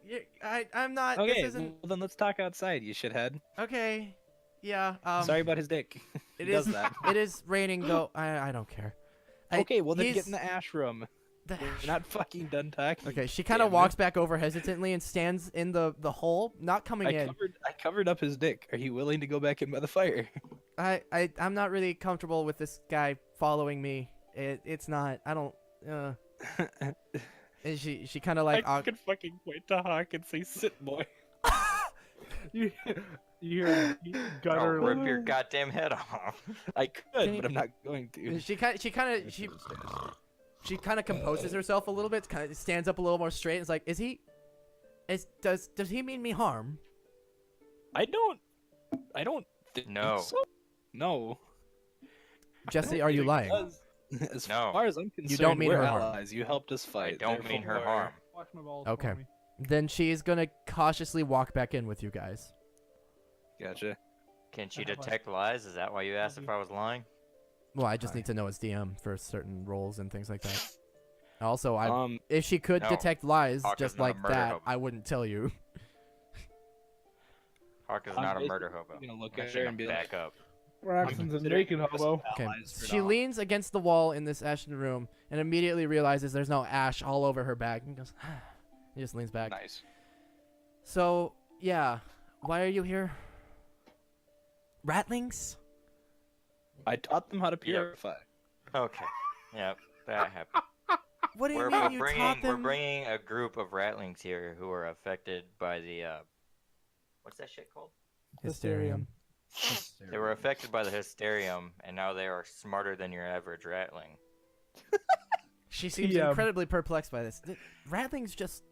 S1: I'm not.
S5: Okay,
S1: This isn't.
S5: well then let's talk outside, you shithead.
S1: Okay. Yeah.
S5: Sorry about his dick.
S1: It
S5: He does
S1: is.
S5: that.
S1: It is raining though. I don't care.
S5: Okay, well then
S1: he's-
S5: get in the ash room. We're not fucking done talking.
S1: Okay, she kind of
S5: damn it.
S1: walks back over hesitantly and stands in the hole, not coming in.
S5: I covered up his dick. Are you willing to go back in by the fire?
S1: I'm not really comfortable with this guy following me. It's not. I don't. And she kind of like.
S5: I could fucking point to Hawk and say, "Sit, boy."
S2: You hear
S4: I'll
S2: gutter.
S4: rip your goddamn head off.
S5: I could,
S1: Can you-
S5: but I'm not going to.
S1: She she kind of composes herself a little bit, kind of stands up a little more straight, and is like, does he mean me harm?
S5: I don't think
S4: No.
S5: so. No.
S1: Jesse, are you lying?
S5: As
S4: No.
S5: far as I'm concerned,
S1: don't mean
S5: we're
S1: her harm.
S5: allies. You helped us
S4: I
S5: fight.
S4: don't mean her
S5: therefore-
S4: harm.
S2: Watch my balls.
S1: Okay.
S2: For me.
S1: Then she's gonna cautiously walk back in with you guys.
S5: Gotcha.
S4: Can she
S2: I have
S4: detect lies? Is that why you asked if I was lying?
S1: Well, I just need to know as DM for certain roles and things like that. Also,
S5: Um,
S1: if she could
S4: No.
S1: detect lies
S4: Hawk is
S1: just
S4: not a
S1: like
S4: murder
S1: that,
S4: hobo.
S1: I wouldn't tell you.
S4: Hawk is
S5: I'm
S4: not a murder
S5: basically
S4: hobo.
S5: gonna look
S4: I
S5: at her
S4: shouldn't
S5: and be
S4: back
S5: like,
S4: up.
S2: Braxton's a
S5: consider
S2: naked
S5: us
S2: hobo.
S1: Okay,
S5: allies for
S1: she
S5: now.
S1: leans against the wall in this ashen room and immediately realizes there's no ash all over her back and goes, he just leans back.
S5: Nice.
S1: So, yeah, why are you here? Ratlings?
S5: I taught them how to purify.
S4: Okay. Yep, that happened.
S1: What do you
S4: We're,
S1: mean
S4: we're
S1: you
S4: bringing
S1: taught
S4: we're
S1: them?
S4: bringing a group of ratlings here who are affected by the what's that shit called?
S1: Hysterium.
S4: They were affected by the hysterium, and now they are smarter than your average ratling.
S1: She seems
S2: Yeah.
S1: incredibly perplexed by this. Ratlings just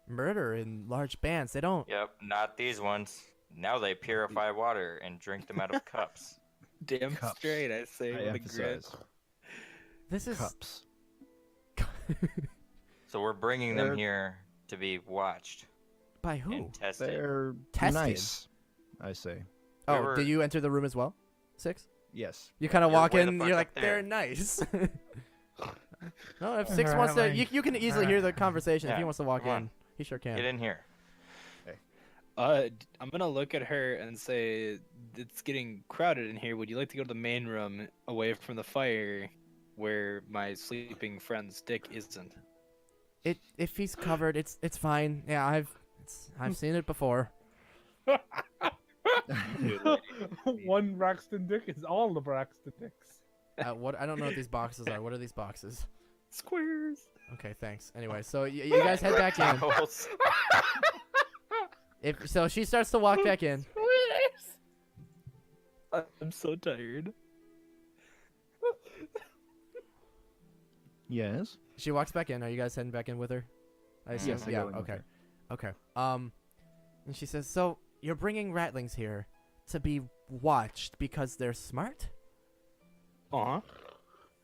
S1: murder in large bands. They don't.
S4: Yep, not these ones. Now they purify water and drink them out of cups.
S5: Damn
S3: Cups.
S5: straight, I say
S3: I
S5: with a grit.
S3: emphasize
S1: This is.
S3: cups.
S4: So we're bringing
S3: They're-
S4: them here to be watched
S1: By who?
S4: and tested.
S3: They're
S1: Tested.
S3: nice, I say.
S1: Oh,
S4: were-
S1: did you enter the room as well? Six?
S3: Yes.
S1: You kind of
S4: You're
S1: walk
S4: way the
S1: in,
S4: fuck
S1: you're
S4: up
S1: like,
S4: there.
S1: they're nice. No, if Six wants to, you can easily hear the conversation. If he
S4: Yeah,
S1: wants to walk
S4: come on.
S1: in, he sure can.
S4: Get in here.
S5: I'm gonna look at her and say, it's getting crowded in here. Would you like to go to the main room away from the fire where my sleeping friend's dick isn't?
S1: If he's covered, it's fine. Yeah, I've seen it before.
S2: One Braxton dick is all the Braxton dicks.
S1: What I don't know what these boxes are. What are these boxes?
S5: Squares.
S1: Okay, thanks. Anyway, so you guys head back in.
S4: Towels.
S1: If so, she starts to walk back in.
S5: I'm so tired.
S3: Yes.
S1: She walks back in. Are you guys heading back in with her? I assume.
S3: Yes, I
S1: yeah.
S3: go in with
S1: Okay.
S3: her.
S1: Okay. And she says, "So you're bringing ratlings here to be watched because they're smart?"
S5: Uh-huh.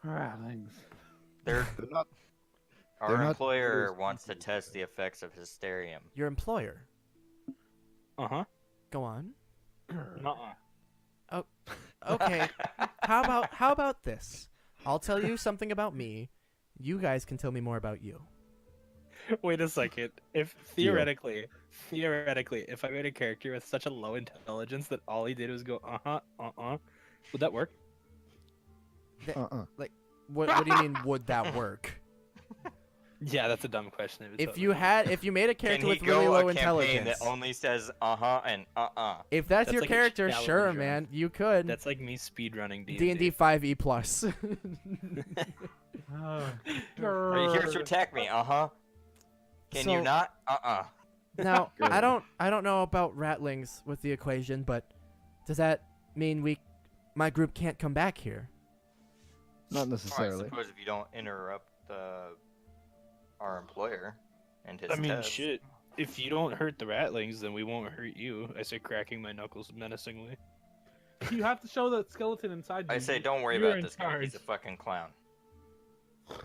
S2: Ratlings.
S4: They're,
S3: They're not.
S4: our
S3: They're not
S4: employer
S3: very
S4: wants to test the effects of hysterium.
S1: Your employer.
S5: Uh-huh.
S1: Go on.
S5: Nuh-uh.
S1: Okay. How about this? I'll tell you something about me. You guys can tell me more about you.
S5: Wait a second. If theoretically, if I made a character with such a low intelligence that all he did was go would that work?
S1: What do you mean? Would that work?
S5: Yeah, that's a dumb question.
S1: If you made a character
S4: Can
S1: with
S4: he
S1: really
S4: go
S1: low
S4: a campaign
S1: intelligence,
S4: that only says and
S1: if that's
S5: That's
S1: your
S5: like a
S1: character,
S5: challenge
S1: sure,
S5: round.
S1: man, you could.
S5: that's like me speedrunning
S1: D&D 5e plus.
S4: Right, here's your attack me. Can you
S1: So-
S4: not?
S1: Now,
S3: Good.
S1: I don't know about ratlings with the equation, but does that mean my group can't come back here?
S3: Not
S4: Well, I
S3: necessarily.
S4: suppose if you don't interrupt our employer and his
S5: I mean,
S4: test.
S5: shit. If you don't hurt the ratlings, then we won't hurt you. I say, cracking my knuckles menacingly.
S2: You have to show the skeleton inside you.
S4: I say, don't worry
S2: You're
S4: about
S2: in
S4: this guy. He's a
S2: charge.
S4: fucking clown.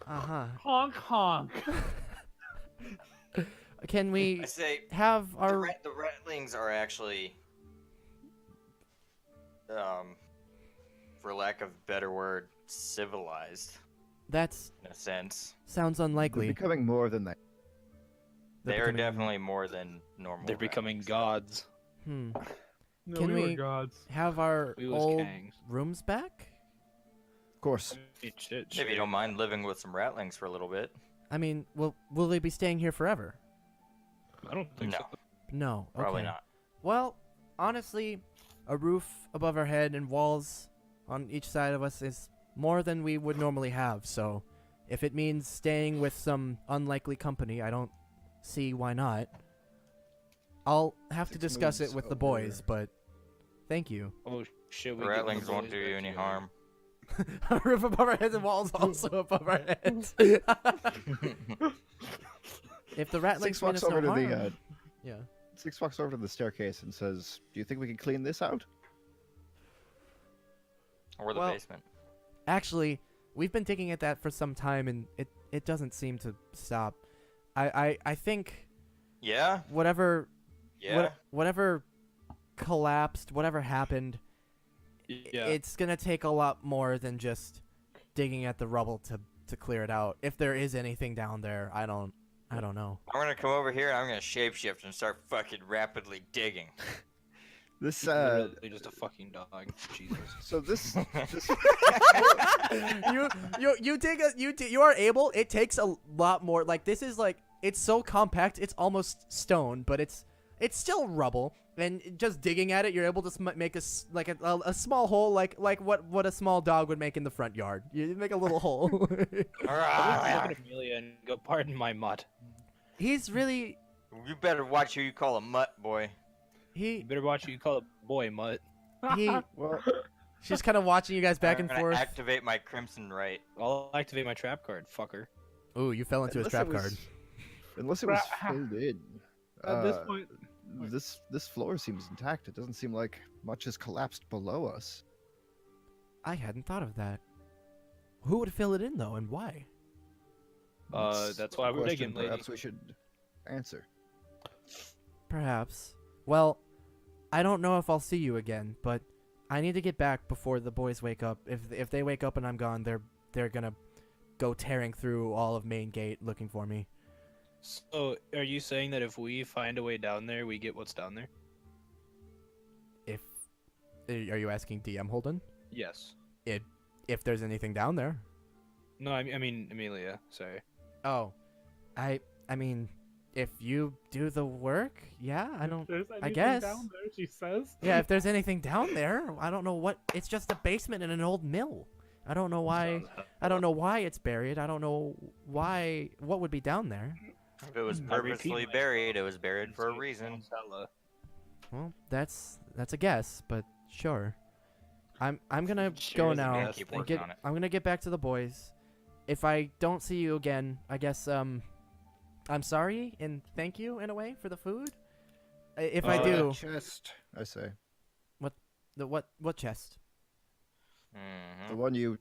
S1: Uh-huh.
S2: Honk honk.
S1: Can we
S4: I say,
S1: have
S4: the,
S1: our
S4: the ratlings are actually, for lack of a better word, civilized
S1: That's
S4: in a sense.
S1: sounds
S3: They're
S1: unlikely.
S3: becoming more than that.
S1: They're
S4: They are
S1: becoming-
S4: definitely more than normal.
S5: They're becoming
S4: ratlings.
S5: gods.
S1: Hmm.
S2: No,
S1: Can
S2: we
S1: we-
S2: were gods.
S1: Have our
S5: We was
S1: old
S5: kangs.
S1: rooms back?
S3: Of course.
S5: Shit,
S4: If you don't mind living with some ratlings for a little bit.
S1: I mean, will they be staying here forever?
S5: I don't think
S4: No,
S5: so.
S1: No.
S4: probably
S1: okay.
S4: not.
S1: Well, honestly, a roof above our head and walls on each side of us is more than we would normally have. So, if it means staying with some unlikely company, I don't see why not. I'll have to
S3: 6
S1: discuss it
S3: moves
S1: with the
S3: over.
S1: boys, but thank you.
S5: Oh shit,
S4: The
S5: we get
S4: ratlings won't
S5: boys
S4: do you
S5: back
S4: any
S5: together.
S4: harm.
S1: A roof above our heads and walls also above our heads. If the ratlings
S3: Six
S1: mean
S3: walks
S1: us no
S3: over to
S1: harm,
S3: the
S1: yeah.
S3: Six walks over to the staircase and says, "Do you think we can clean this out?"
S4: Or the
S1: Well,
S4: basement.
S1: Actually, we've been digging at that for some time, and it doesn't seem to stop. I think
S4: Yeah.
S1: whatever
S4: Yeah.
S1: whatever collapsed, whatever happened,
S5: Yeah.
S1: it's gonna take a lot more than just digging at the rubble to clear it out. If there is anything down there, I don't know.
S4: I'm gonna come over here and I'm gonna shapeshift and start fucking rapidly digging.
S3: This
S5: Literally just a fucking dog. Jesus.
S3: so this
S1: you are able. It takes a lot more. Like this is like it's so compact. It's almost stone, but it's still rubble. And just digging at it, you're able to make a small hole, like what a small dog would make in the front yard. You make a little hole.
S5: I look at Amelia and go, "Pardon my mutt."
S1: He's really
S4: You better watch who you call a mutt, boy.
S5: You
S1: he
S5: better watch who you call a boy mutt.
S1: he.
S3: well,
S1: She's kind of watching you guys back
S4: I'm
S1: and
S4: gonna
S1: forth.
S4: activate my crimson right.
S5: I'll activate my trap card, fucker.
S1: Ooh, you fell into his
S3: unless
S1: trap
S3: it
S1: card.
S3: was- Unless it was filled in.
S2: At this point,
S3: This floor seems intact. It doesn't seem like much has collapsed below us.
S1: I hadn't thought of that. Who would fill it in though, and why?
S5: That's why
S3: a
S5: we're
S3: question
S5: digging, lady.
S3: Perhaps we should answer.
S1: Perhaps. Well, I don't know if I'll see you again, but I need to get back before the boys wake up. If they wake up and I'm gone, they're gonna go tearing through all of Main Gate looking for me.
S5: So, are you saying that if we find a way down there, we get what's down there?
S1: Are you asking DM Holden
S5: Yes.
S1: if there's anything down there?
S5: No, I mean Amelia. Sorry.
S1: Oh, I mean, if you do the work, yeah, I don't.
S2: there's anything
S1: guess.
S2: down there, she says.
S1: Yeah, if there's anything down there, I don't know what. It's just a basement in an old mill. I don't know why. I don't know why it's buried. I don't know why. What would be down there?
S4: If it was
S5: I repeat
S4: purposely
S5: myself.
S4: buried, it was buried for a reason.
S1: Well, that's a guess, but sure. I'm gonna
S5: Sure
S1: go
S5: is a
S1: now
S5: guess.
S4: Keep
S1: and
S4: working
S1: get.
S4: on it.
S1: I'm gonna get back to the boys. If I don't see you again, I guess I'm sorry and thank you in a way for the food. If I do,
S3: Chest, I say.
S1: the what chest?
S4: Mhm.
S3: The one you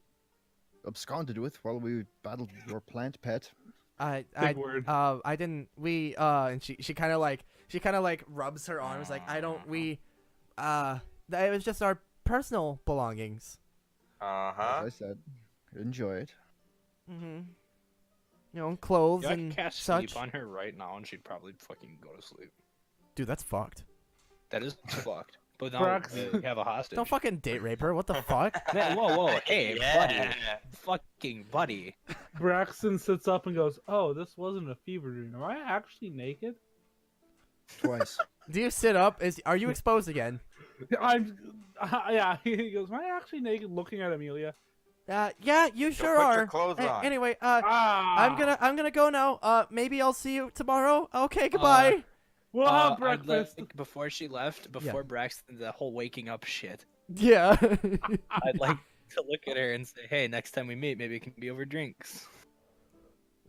S3: absconded with while we battled your plant pet.
S2: Big word.
S1: I didn't. We and she kind of like rubs her arms like I don't. We it was just our personal belongings.
S4: Uh-huh.
S3: As I said, enjoy it.
S1: Mm-hmm. You know, clothes
S5: Yeah, I
S1: and
S5: could cast
S1: such.
S5: sleep on her right now, and she'd probably fucking go to sleep.
S1: Dude, that's fucked.
S5: That is fucked. But now
S2: Brox.
S5: we have a hostage.
S1: Don't fucking date rape her. What the fuck?
S5: Man, whoa, hey, buddy,
S4: Yeah.
S5: fucking buddy.
S2: Braxton sits up and goes, "Oh, this wasn't a fever dream. Am I actually naked?"
S3: Twice.
S1: Do you sit up? Are you exposed again?
S2: Yeah. He goes, "Am I actually naked?" Looking at Amelia.
S1: Yeah, you sure
S4: put
S1: are.
S4: your clothes on.
S1: Anyway,
S2: Ah,
S1: I'm gonna go now. Maybe I'll see you tomorrow. Okay, goodbye.
S2: We'll have
S5: I'd
S2: breakfast.
S5: like, before she left, before Braxton, the whole waking up shit,
S1: Yeah.
S5: I'd like to look at her and say, hey, next time we meet, maybe it can be over drinks.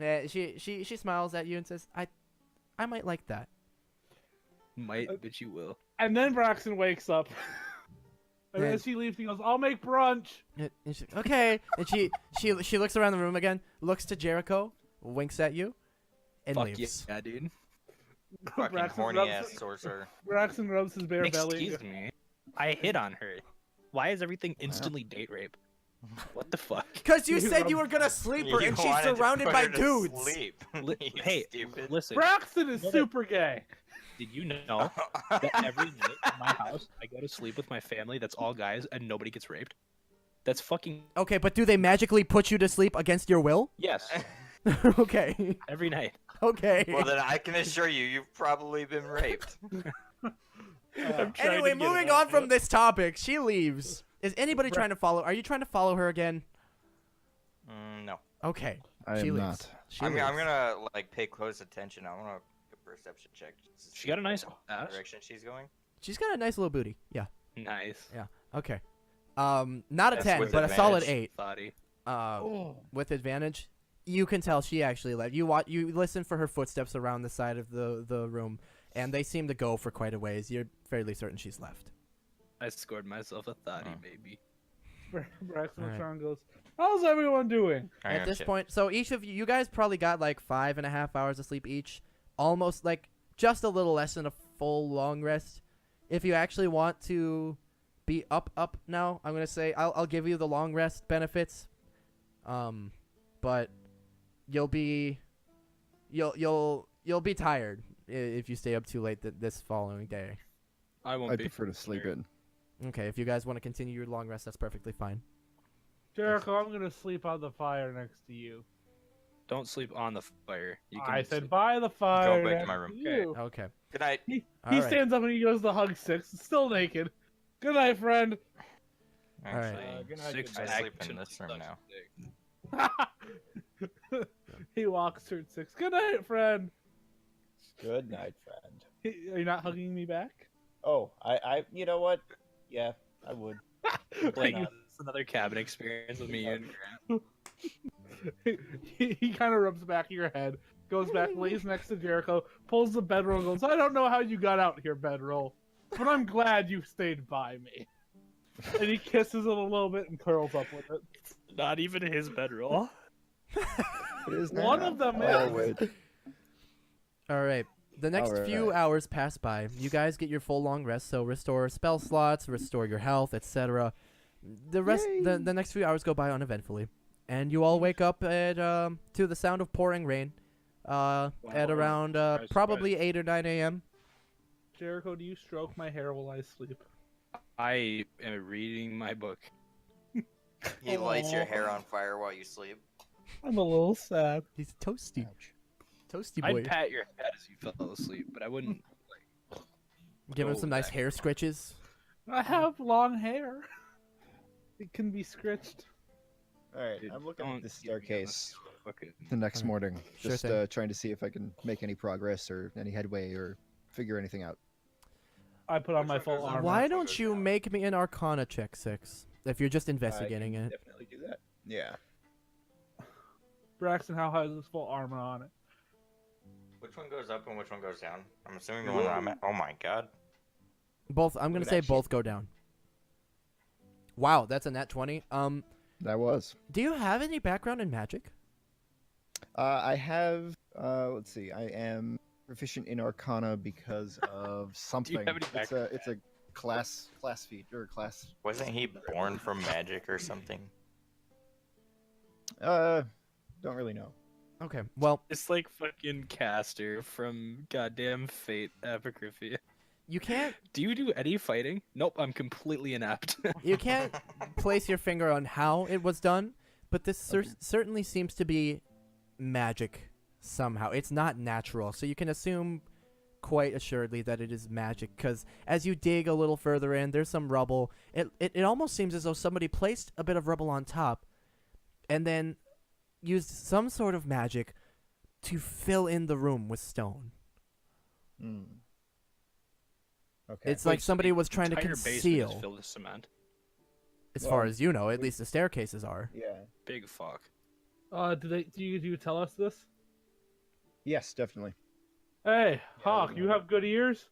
S1: Yeah, she smiles at you and says, I might like that.
S5: Might, but you will.
S2: And then Braxton wakes up. And
S1: Man.
S2: as she leaves, he goes, "I'll make brunch."
S1: And okay. And she looks around the room again, looks to Jericho, winks at you, and
S5: Fuck
S1: leaves.
S5: yeah, dude.
S4: Fucking
S2: Braxton
S4: horny
S2: rubs-
S4: ass sorcerer.
S2: Braxton rubs his bare belly.
S5: Excuse me. I hit on her. Why is everything instantly date rape? What the fuck?
S1: Cause you said you were gonna sleep her,
S4: You
S1: and she's
S4: wanted to
S1: surrounded
S4: put
S1: by
S4: her to
S1: dudes.
S4: sleep. You
S5: Hey,
S4: stupid.
S5: listen.
S2: Braxton is
S5: What a-
S2: super gay.
S5: Did you know that every night in my house, I go to sleep with my family that's all guys and nobody gets raped? That's fucking...
S1: Okay, but do they magically put you to sleep against your will?
S5: Yes,
S1: Okay.
S5: every night.
S1: Okay.
S4: Well, then I can assure you, you've probably been raped.
S2: I'm trying
S1: Anyway,
S2: to get
S1: moving
S2: it out.
S1: on from this topic, she leaves. Is anybody trying to follow? Are you trying to follow her again?
S4: No.
S1: Okay.
S3: I
S1: she
S3: am
S1: leaves.
S3: not.
S1: She
S4: I'm
S1: leaves.
S4: gonna like pay close attention. I want to a perception check. just to
S5: She got a nice
S4: what
S5: ass.
S4: direction she's going.
S1: She's got a nice little booty. Yeah.
S5: Nice.
S1: Yeah. Okay. Not a
S4: That's
S1: 10,
S4: with
S1: but a solid
S4: advantage.
S1: 8.
S5: Thoughty.
S2: Oh.
S1: With advantage. You can tell she actually left. You listen for her footsteps around the side of the room, and they seem to go for quite a ways. You're fairly certain she's left.
S5: I scored myself a thoughty,
S4: Oh.
S5: baby.
S2: Braxton
S1: Alright.
S2: Sean goes, how's everyone doing?
S4: Alright,
S1: At this
S4: shit.
S1: point, so each of you guys probably got like 5.5 hours of sleep each. Almost like just a little less than a full long rest. If you actually want to be up now, I'm gonna say I'll give you the long rest benefits. But you'll be tired if you stay up too late this following day.
S5: I won't
S3: I
S5: be.
S3: prefer to sleep in.
S1: Okay, if you guys want to continue your long rest, that's perfectly fine.
S2: Jericho, I'm gonna sleep on the fire next to you.
S5: Don't sleep on the fire. You can
S2: I said
S5: sleep-
S2: by the fire.
S4: back to
S2: next
S4: my room.
S2: you.
S1: Okay.
S4: Good night.
S2: He
S1: All right.
S2: stands up and he goes to hug Six, still naked. Good night, friend.
S1: Alright.
S4: Actually,
S3: good night,
S5: Six
S3: good
S4: I sleep in
S5: action
S4: this room
S5: sucks
S4: now.
S5: dick.
S2: He walks towards Six. Good night, friend.
S6: Good night, friend.
S2: Are you not hugging me back?
S6: Oh, you know what? Yeah, I would.
S5: Like,
S2: You-
S5: it's another cabin experience with me and Grant.
S2: he kind of rubs the back of your head, goes back, lays next to Jericho, pulls the bedroll, and goes, I don't know how you got out here, bedroll, but I'm glad you stayed by me. And he kisses it a little bit and curls up with it.
S5: Not even his bedroll.
S3: It is
S2: One
S3: now.
S2: of them
S3: Oh,
S2: is.
S3: wait.
S1: All right. The next
S3: Alright.
S1: few hours pass by. You guys get your full long rest, so restore spell slots, restore your health, etc. The rest, the next few hours go by uneventfully, and you all wake up at to the sound of pouring rain, at around
S5: Surprise,
S1: probably 8 or 9 a.m.
S2: Jericho, do you stroke my hair while I sleep?
S5: I am reading my book.
S4: He lights your
S2: Aw.
S4: hair on fire while you sleep.
S2: I'm a little sad.
S1: He's toasty, toasty
S5: I'd
S1: boy.
S5: pat your head as you fell asleep, but I wouldn't.
S1: Give him
S5: go
S1: some nice
S5: back.
S1: hair scritches.
S2: I have long hair. It can be scritched.
S3: All right,
S5: Dude,
S3: I'm looking
S5: don't
S3: at this
S5: give me that
S3: staircase
S5: fucking-
S3: the next
S1: Alright.
S3: morning,
S1: Sure
S3: just
S1: thing.
S3: trying to see if I can make any progress or any headway or figure anything out.
S2: I put on
S4: Which
S2: my
S4: one
S2: full
S4: goes up?
S2: armor.
S1: Why don't you make me an Arcana check, 6? If you're just investigating
S6: I can
S1: it.
S6: definitely do that.
S3: Yeah.
S2: Braxton, how has his full armor on it?
S4: Which one goes up and which one goes down? I'm assuming the one that I'm at. Oh my god.
S1: Both. I'm gonna
S3: Would
S1: say
S3: actually-
S1: both go down. Wow, that's a nat 20.
S3: That was.
S1: Do you have any background in magic?
S3: I have. Let's see. I am proficient in Arcana because of something.
S5: have any
S3: It's a class feat or class.
S4: Wasn't he born from magic or something?
S3: Don't really know.
S1: Okay. Well,
S5: It's like fucking Caster from goddamn Fate Apocryphy.
S1: you can't
S5: Do you do any fighting? Nope, I'm completely inept.
S1: you can't place your finger on how it was done, but this certainly seems to be magic somehow. It's not natural, so you can assume quite assuredly that it is magic, because as you dig a little further in, there's some rubble. It almost seems as though somebody placed a bit of rubble on top and then used some sort of magic to fill in the room with stone.
S3: Hmm. Okay.
S1: It's like somebody was trying to
S5: Entire basement is
S1: conceal,
S5: filled with cement.
S1: as far
S3: Well,
S1: as you know, at least the staircases are.
S3: Yeah.
S5: Big fuck.
S2: Do you tell us this?
S3: Yes, definitely.
S2: Hey, Hawk,
S3: we
S2: you
S3: know.
S2: have good ears?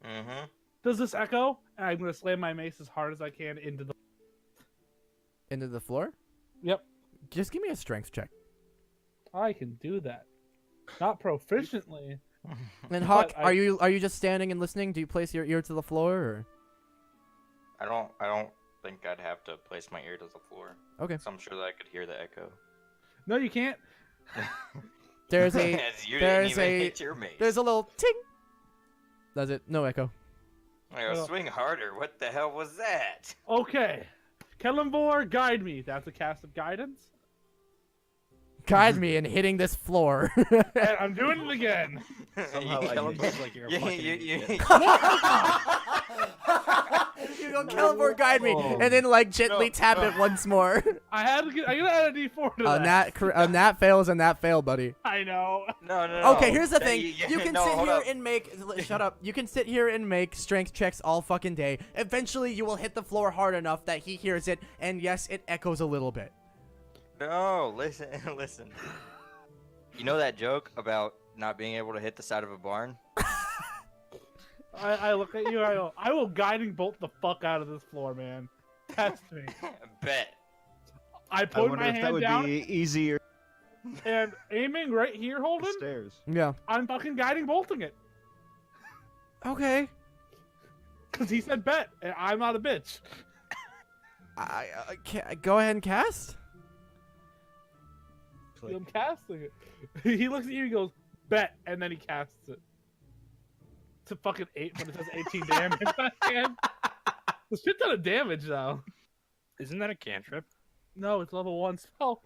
S4: Mm-hmm.
S2: Does this echo? And I'm gonna slam my mace as hard as I can into the.
S1: Into the floor?
S2: Yep,
S1: Just give me a strength check.
S2: I can do that. Not proficiently.
S1: And Hawk,
S2: I-
S1: are you just standing and listening? Do you place your ear to the floor, or?
S4: I don't think I'd have to place my ear to the floor.
S1: Okay.
S4: So I'm sure that I could hear the echo.
S2: No, you can't.
S1: There's a
S4: As you
S1: there's
S4: didn't even
S1: a-
S4: hit your mace.
S1: there's a little ting. Does it? No echo.
S4: I go, swing harder. What the hell was that?
S2: Okay. Kellenvor, guide me. That's a cast of guidance.
S1: Guide me in hitting this floor.
S2: And I'm doing it again.
S3: Somehow I
S5: Kill
S3: did.
S5: him like you're a
S4: you,
S5: fucking
S4: you,
S5: idiot.
S1: you You go, Calibor, guide me,
S6: Oh.
S1: and then like gently tap it once more.
S2: I gotta add a D4 to that.
S1: A nat fails, and that fail, buddy.
S2: I know.
S4: No.
S1: Okay, here's the
S4: That
S1: thing. You can
S4: no,
S1: sit
S4: hold
S1: here
S4: up.
S1: and make. Shut up. You can sit here and make strength checks all fucking day. Eventually, you will hit the floor hard enough that he hears it, and yes, it echoes a little bit.
S4: No, listen. You know that joke about not being able to hit the side of a barn?
S2: I look at you. I go. I will guiding bolt the fuck out of this floor, man. Test me.
S4: Bet.
S2: I
S3: I
S2: put
S3: wonder
S2: my
S3: if that
S2: hand
S3: would
S2: down
S3: be easier.
S2: and aiming right here,
S3: The
S2: Holden.
S3: stairs.
S1: Yeah.
S2: I'm fucking guiding bolting it
S1: Okay.
S2: because he said bet, and I'm not a bitch.
S1: Go ahead and cast.
S2: I'm casting it. He looks at you. He goes bet, and then he casts it. It's a fucking 8, but it says 18 damage. The shit ton of damage though.
S5: Isn't that a cantrip?
S2: No, it's level 1 spell.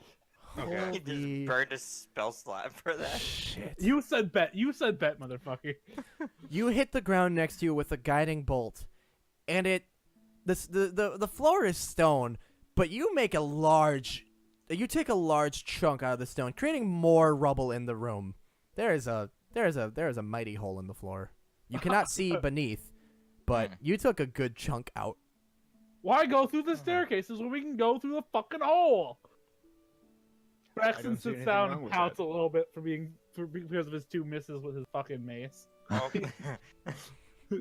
S4: He
S1: Holy
S4: just burned a spell slot for that.
S1: shit.
S2: You said bet. You said bet, motherfucker.
S1: You hit the ground next to you with a guiding bolt, and the floor is stone, but you take a large chunk out of the stone, creating more rubble in the room. There is a mighty hole in the floor. You cannot see beneath, but you took a good chunk out.
S2: Why go through the staircases when we can go through the fucking hole? Braxton
S3: don't see
S2: sits
S3: anything
S2: down
S3: wrong
S2: and
S3: with
S2: pouts
S3: that.
S2: a little bit because of his 2 misses with his fucking mace.
S4: Okay.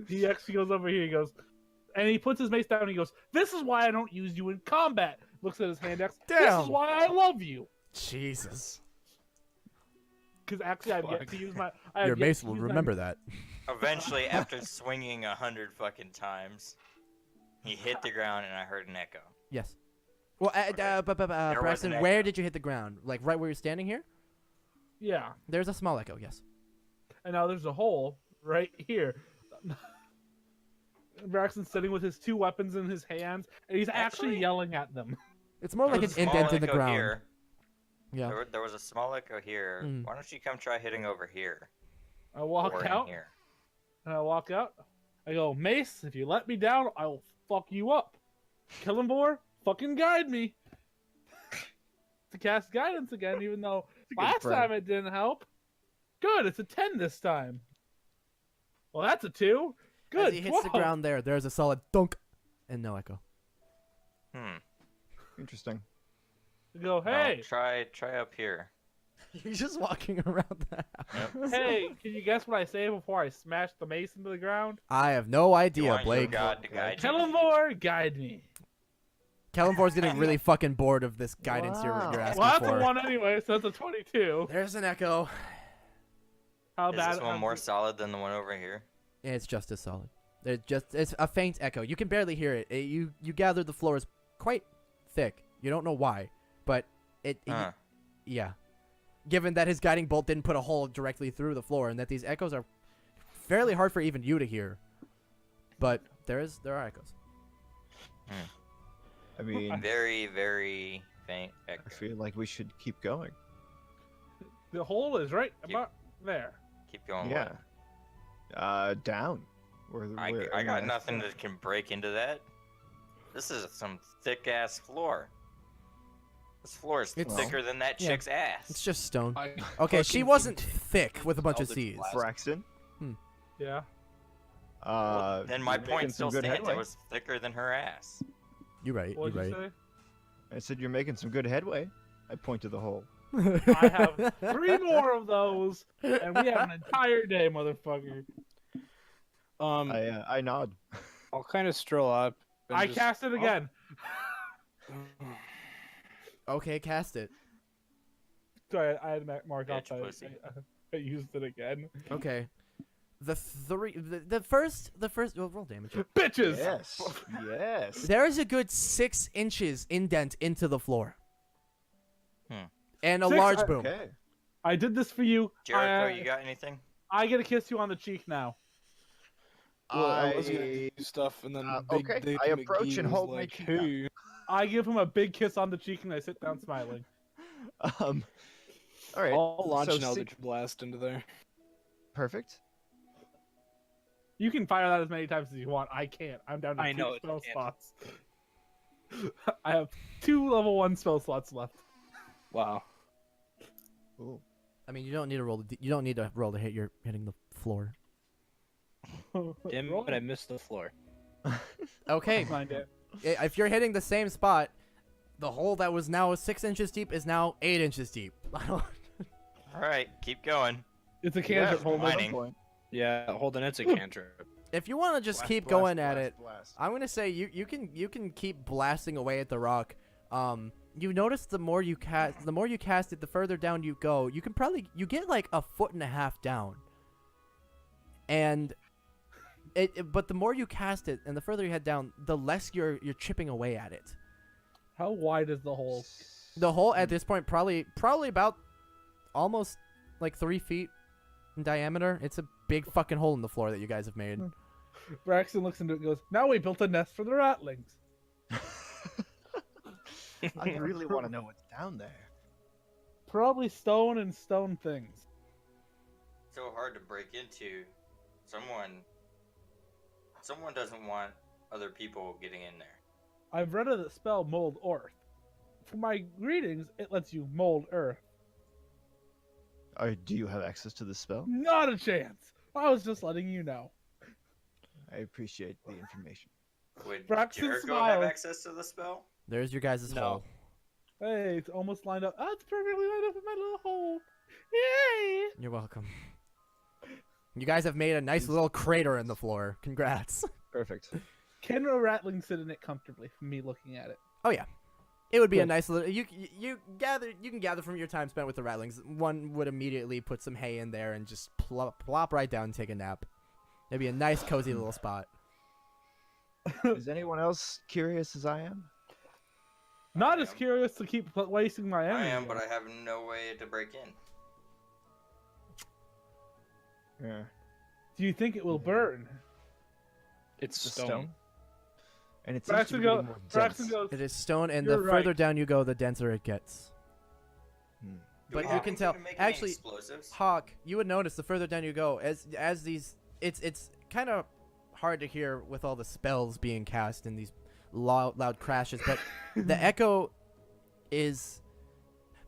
S2: He actually goes over here. He goes, and he puts his mace down. And he goes, "This is why I don't use you in combat." Looks at his hand axe. This
S1: Damn.
S2: is why I love you.
S1: Jesus.
S2: Because actually, I've yet to use my.
S1: Your mace will remember that.
S4: Eventually, after swinging 100 fucking times, he hit the ground and I heard an echo.
S1: Yes. Well,
S4: was
S1: Braxton,
S4: an
S1: where
S4: echo.
S1: did you hit the ground? Like right where you're standing here?
S2: Yeah,
S1: There's a small echo. Yes.
S2: and now there's a hole right here. Braxton's sitting with his 2 weapons in his hands, and he's actually
S4: Actually-
S2: yelling at them.
S1: It's more like
S4: There
S1: an
S4: was a small
S1: indent in the
S4: echo
S1: ground.
S4: here.
S1: Yeah.
S4: There was a small echo here.
S1: Mm.
S4: Why don't you come try hitting over here?
S2: I walk
S4: Or in
S2: out,
S4: here.
S2: and I walk out. I go, Mace, if you let me down, I will fuck you up. Killenbor, fucking guide me. To cast guidance again, even though last
S3: friend.
S2: time it didn't help. Good, it's a 10 this time. Well, that's a 2. Good.
S1: As he hits the
S2: 12.
S1: ground there's a solid thunk and no echo.
S3: Interesting.
S2: I go,
S4: No,
S2: hey,
S4: try up here.
S1: He's just walking around the house.
S2: hey, can you guess what I say before I smash the mace into the ground?
S1: I have no
S4: You
S1: idea,
S4: want your
S1: Blake.
S4: God to guide you.
S2: Killenbor, guide me.
S1: Kellenbor's getting really fucking bored of this guidance you're asking
S2: Well, that's
S1: for.
S2: a 1 anyway, so that's a 22.
S1: There's an echo.
S2: How
S4: Is
S2: bad?
S4: this one more solid than the one over here?
S1: It's just as solid. It's a faint echo. You can barely hear it. You gather the floor is quite thick. You don't know why, but
S4: Huh.
S1: yeah. Given that his guiding bolt didn't put a hole directly through the floor, and that these echoes are fairly hard for even you to hear, but there are echoes.
S3: I mean,
S4: Very, very faint echo.
S3: I feel like we should keep going.
S2: The hole is right
S4: Keep-
S2: about there.
S4: Keep going.
S3: Yeah. Down.
S4: I got nothing that can break into that. This is some thick ass floor. This floor is
S1: It's-
S4: thicker than that
S1: yeah.
S4: chick's ass.
S1: It's just stone.
S5: I
S1: Okay, she
S5: fucking
S1: wasn't
S5: can-
S1: thick with a bunch of
S5: Eldritch
S1: C's.
S5: Blast.
S3: Braxton.
S2: Yeah.
S4: Well, then my
S3: you're making
S4: point still
S3: some good
S4: stands. It
S3: headway.
S4: was thicker than her ass.
S1: You right.
S2: What'd
S1: You
S2: you
S1: right.
S2: say?
S3: I said you're making some good headway. I point to the hole.
S2: I have 3 more of those, and we have an entire day, motherfucker.
S3: I nod.
S5: I'll kind of stroll up. and
S2: I
S5: just-
S2: cast it again.
S1: Okay, cast it.
S2: Sorry, I had marked off.
S4: Bitch pussy.
S2: I used it again.
S1: Okay. The first. Well, roll damage.
S2: Bitches.
S3: Yes. Yes.
S1: There is a good 6 inches indent into the floor. And a
S2: 6?
S1: large boom.
S3: Okay.
S2: I did this for you.
S4: Jericho, you got anything?
S2: I get to kiss you on the cheek now.
S5: Well, I was gonna do stuff, and then Big
S3: okay,
S5: Dick
S3: I approach
S5: McGee
S3: and
S5: was
S3: hold my
S5: like,
S3: cheek out.
S5: "Hey."
S2: I give him a big kiss on the cheek, and I sit down smiling.
S3: All right.
S5: I'll launch
S3: so
S5: an Eldritch Blast into there.
S3: Perfect.
S2: You can fire that as many times as you want. I can't. I'm down to
S5: I
S2: 2
S5: know,
S2: spell
S5: you can't.
S2: slots. I have 2 level 1 spell slots left.
S5: Wow.
S3: Ooh.
S1: I mean, you don't need to roll. You don't need to roll to hit. You're hitting the floor.
S5: Damn
S2: Roll
S5: it, I missed the floor.
S1: Okay.
S2: Mind it.
S1: If you're hitting the same spot, the hole that was now 6 inches deep is now 8 inches deep.
S4: All right, keep going.
S2: It's a cantrip.
S4: Yeah,
S2: Hold on.
S4: mining.
S5: Yeah, Holden, it's a cantrip.
S1: If you want to just
S3: Blast,
S1: keep
S3: blast,
S1: going at
S3: blast,
S1: it,
S3: blast.
S1: I'm gonna say you can keep blasting away at the rock. You notice the more you cast it, the further down you go. You get like a foot and a half down. And but the more you cast it and the further you head down, the less you're chipping away at it.
S2: How wide is the hole?
S1: The hole at this point probably about almost like 3 feet in diameter. It's a big fucking hole in the floor that you guys have made.
S2: Braxton looks into it and goes, now we built a nest for the ratlings.
S3: I really want to know what's down there.
S2: Probably stone and stone things.
S4: So hard to break into. Someone doesn't want other people getting in there.
S2: I've read of the spell mold earth. For my greetings, it lets you mold earth.
S3: Do you have access to this spell?
S2: Not a chance. I was just letting you know.
S3: I appreciate the information.
S4: Would
S2: Braxton
S4: Jericho have
S2: smiles.
S4: access to the spell?
S1: There's your guys'
S5: No.
S1: hole.
S2: Hey, it's almost lined up. Oh, it's perfectly lined up with my little hole. Yay!
S1: You're welcome. You guys have made a nice little crater in the floor. Congrats.
S3: Perfect.
S2: Can a ratling sit in it comfortably from me looking at it?
S1: Oh yeah, it would be a
S2: Cool.
S1: nice little. You can gather from your time spent with the ratlings. One would immediately put some hay in there and just plop right down and take a nap. It'd be a nice cozy little spot.
S3: Is anyone else curious as I am?
S2: Not
S4: I
S2: as
S4: am.
S2: curious to keep wasting my
S4: I
S2: energy.
S4: am, but I have no way to break in.
S3: Yeah.
S2: Do you think it will burn?
S5: It's
S3: The
S5: stone.
S3: And it seems to be getting more
S2: Braxton
S3: dense.
S2: goes,
S1: It is stone, and
S2: You're
S1: the further
S2: right.
S1: down you go, the denser it gets.
S4: Do
S1: But
S4: we
S1: you
S4: have
S1: can
S4: anything
S1: tell.
S4: to make any
S1: Actually,
S4: explosives?
S1: Hawk, you would notice the further down you go, as these, it's kind of hard to hear with all the spells being cast and these loud crashes, but the echo is.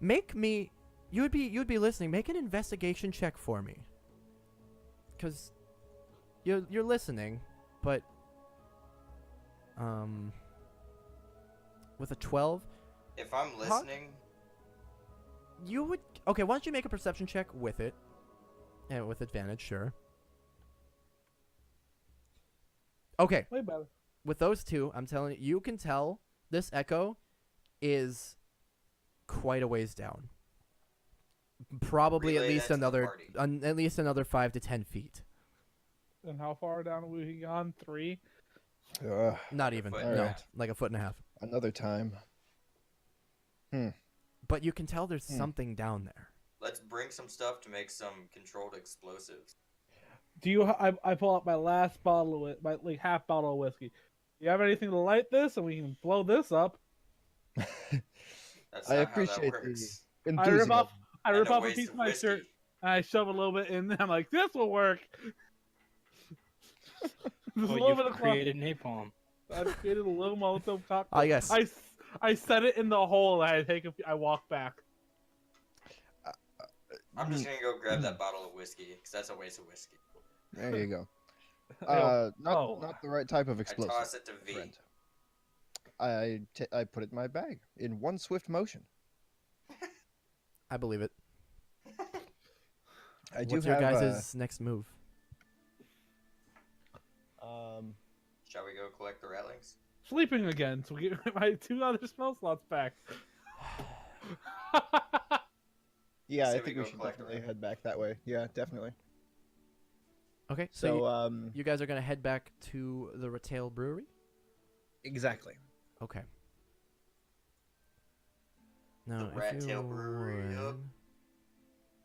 S1: You would be listening. Make an investigation check for me. Cause you're listening, but with a 12,
S4: If I'm listening,
S1: you would. Okay, why don't you make a perception check with it, and with advantage, sure. Okay,
S2: way better.
S1: with those two, I'm telling you, you can tell this echo is quite a ways down. Probably
S4: relay that to the party.
S1: at least another 5 to 10 feet.
S2: And how far down have we gone? 3?
S1: Not even.
S4: foot.
S1: No,
S3: Alright.
S1: like a foot and a half.
S3: Another time.
S1: But you can tell there's something down there.
S4: let's bring some stuff to make some controlled explosives.
S2: Do you? I pull out my last bottle of it, my like half bottle of whiskey. Do you have anything to light this, and we can blow this up?
S4: That's
S3: I
S4: not
S3: appreciate
S4: how that works.
S2: I
S3: Enthusiasm.
S2: rip off. I
S4: And
S2: rip
S4: a
S2: off a
S4: waste
S2: piece
S4: of
S2: of my
S4: whiskey.
S2: shirt, and I shove a little bit in. I'm like, this will work. Just a
S5: Oh,
S2: little bit
S5: you've
S2: of
S5: created napalm.
S2: I've created a little Molotov cocktail.
S1: Ah, yes.
S2: I set it in the hole. And I walk back.
S4: I'm just gonna go grab that bottle of whiskey because that's a waste of whiskey.
S3: There you go.
S2: Oh.
S3: Not the right type of
S4: I
S3: explosive.
S4: toss it to V.
S3: friend. I put it in my bag in one swift motion.
S1: I believe it.
S3: I do
S1: What's your
S3: have
S1: guys' next move?
S4: Shall we go collect the ratlings?
S2: Sleeping again, so we get my 2 other spell slots back.
S3: yeah, I
S4: Say we
S3: think
S4: go
S3: we should
S4: collect the
S3: definitely
S4: rat.
S3: head back that way. Yeah, definitely.
S1: Okay,
S3: So
S1: so you guys are gonna head back to the Retail Brewery.
S3: exactly.
S1: Okay. Now,
S4: The Rat
S1: if
S4: Tail
S1: you
S4: Brewery, yup.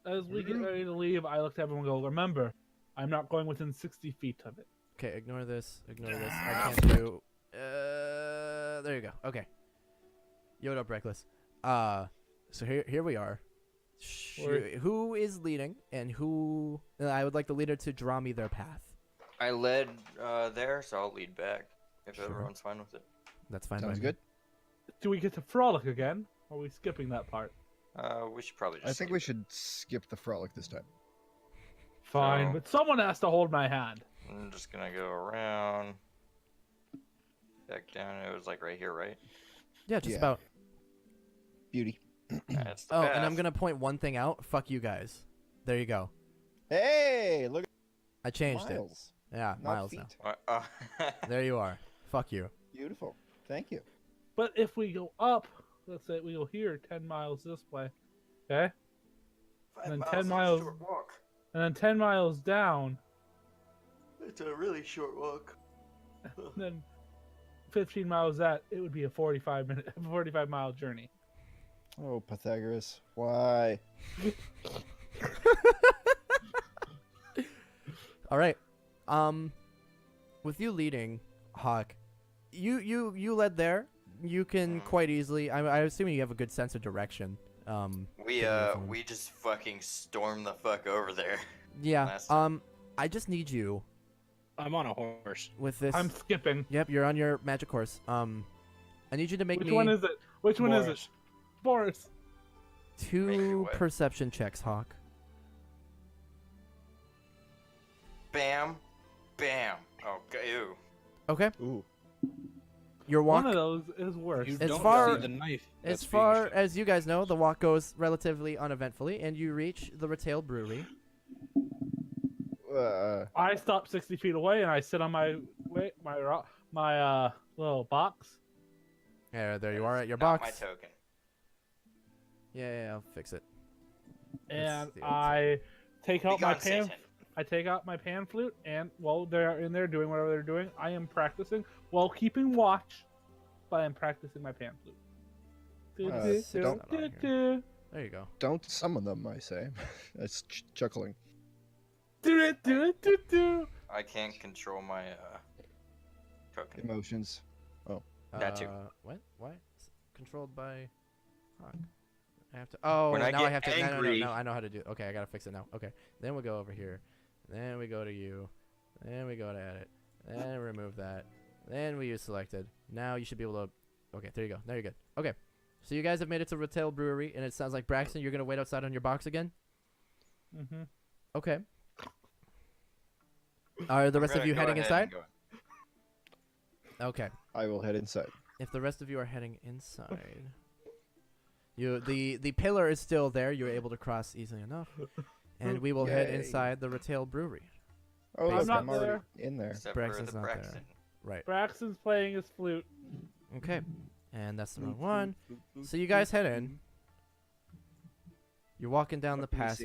S1: would-
S2: As we get ready to leave, I look to everyone and go, remember, I'm not going within 60 feet of it.
S1: Okay, ignore this. Ignore this. I can't do. There you go. Okay. Yoda up, reckless. So here we are.
S2: Where-
S1: Who is leading, and who? I would like the leader to draw me their path.
S4: I led there, so I'll lead back if everyone's fine with it.
S1: That's fine.
S3: Sounds
S1: by
S3: good.
S2: Do we get to frolic again? Or are we skipping that part?
S4: We should probably just.
S3: I think we should skip the frolic this time.
S2: Fine,
S4: So-
S2: but someone has to hold my hand.
S4: I'm just gonna go around. Back down. It was like right here, right?
S1: Yeah, just
S3: Yeah.
S1: about.
S3: Beauty.
S4: That's the
S1: Oh, and I'm
S4: path.
S1: gonna point one thing out. Fuck you guys. There you go.
S3: Hey, look
S1: I
S3: at
S1: changed it.
S3: miles.
S1: Yeah,
S3: Not
S1: miles
S3: feet.
S1: now.
S4: Uh,
S1: There you are. Fuck you.
S3: Beautiful. Thank you.
S2: But if we go up, let's say we go here 10 miles this way, okay?
S4: 5
S2: And then
S4: miles
S2: 10
S4: is a
S2: miles-
S4: short walk.
S2: And then 10 miles down,
S4: It's a really short walk.
S2: and then 15 miles that, it would be a 45 mile journey.
S3: Oh, Pythagoras. Why?
S1: All right. With you leading, Hawk, you led there. You can quite easily. I assume you have a good sense of direction.
S4: We
S1: Beautiful.
S4: we just fucking stormed the fuck over there.
S1: Yeah.
S4: Last time.
S1: I just need you
S5: I'm on a horse.
S1: with this.
S2: I'm skipping.
S1: Yep, you're on your magic horse. I need you to make
S2: Which
S1: me
S2: one is it? Which one is it?
S5: Boris.
S2: Boris.
S4: Make me
S1: two
S4: what?
S1: perception checks, Hawk.
S4: Bam, bam. Oh, ew.
S1: Okay.
S3: Ooh.
S1: Your walk.
S2: One of those is worse.
S5: You
S1: As
S5: don't
S1: far-
S5: see the knife.
S1: As
S5: that's being
S1: far
S5: shot.
S1: as you guys know, the walk goes relatively uneventfully, and you reach the Retail Brewery.
S2: I stop 60 feet away and I sit on my little box.
S1: There you are at your
S4: Not
S1: box.
S4: my token.
S1: Yeah, I'll fix it.
S2: And
S1: the old
S2: I take out my
S4: Begone,
S2: pan.
S4: Satan.
S2: I take out my pan flute, and while they're in there doing whatever they're doing, I am practicing while keeping watch. But I'm practicing my pan flute.
S3: don't-
S1: There you go.
S3: Don't summon them, I say. That's chuckling.
S4: I can't control my token.
S3: Emotions.
S4: That too.
S1: What? Why? Controlled by Hawk. I have to. Oh,
S4: When I
S1: now I
S4: get
S1: have to.
S4: angry-
S1: No, I know how to do. Okay, I gotta fix it now. Okay, then we'll go over here. Then we go to you. Then we go to edit. Then remove that. Then we use selected. Now you should be able to. Okay, there you go. Now you're good. Okay, so you guys have made it to Retail Brewery, and it sounds like Braxton, you're gonna wait outside on your box again.
S2: Mm-hmm.
S1: Okay. Are the
S4: I'm
S1: rest of
S4: gonna
S1: you
S4: go
S1: heading
S4: ahead
S1: inside?
S4: and go-
S1: Okay.
S3: I will head inside.
S1: If the rest of you are heading inside, the pillar is still there. You're able to cross easily enough, and we will head
S3: Yay.
S1: inside the Retail Brewery.
S3: Oh,
S1: I'm
S3: look,
S2: not
S3: I'm already
S2: there.
S3: in there.
S4: Except
S1: Braxton's
S4: for the
S1: not there.
S4: Braxton.
S1: Right.
S2: Braxton's playing his flute.
S1: Okay. And that's the wrong one. So you guys head in. You're walking down the
S3: What do you see?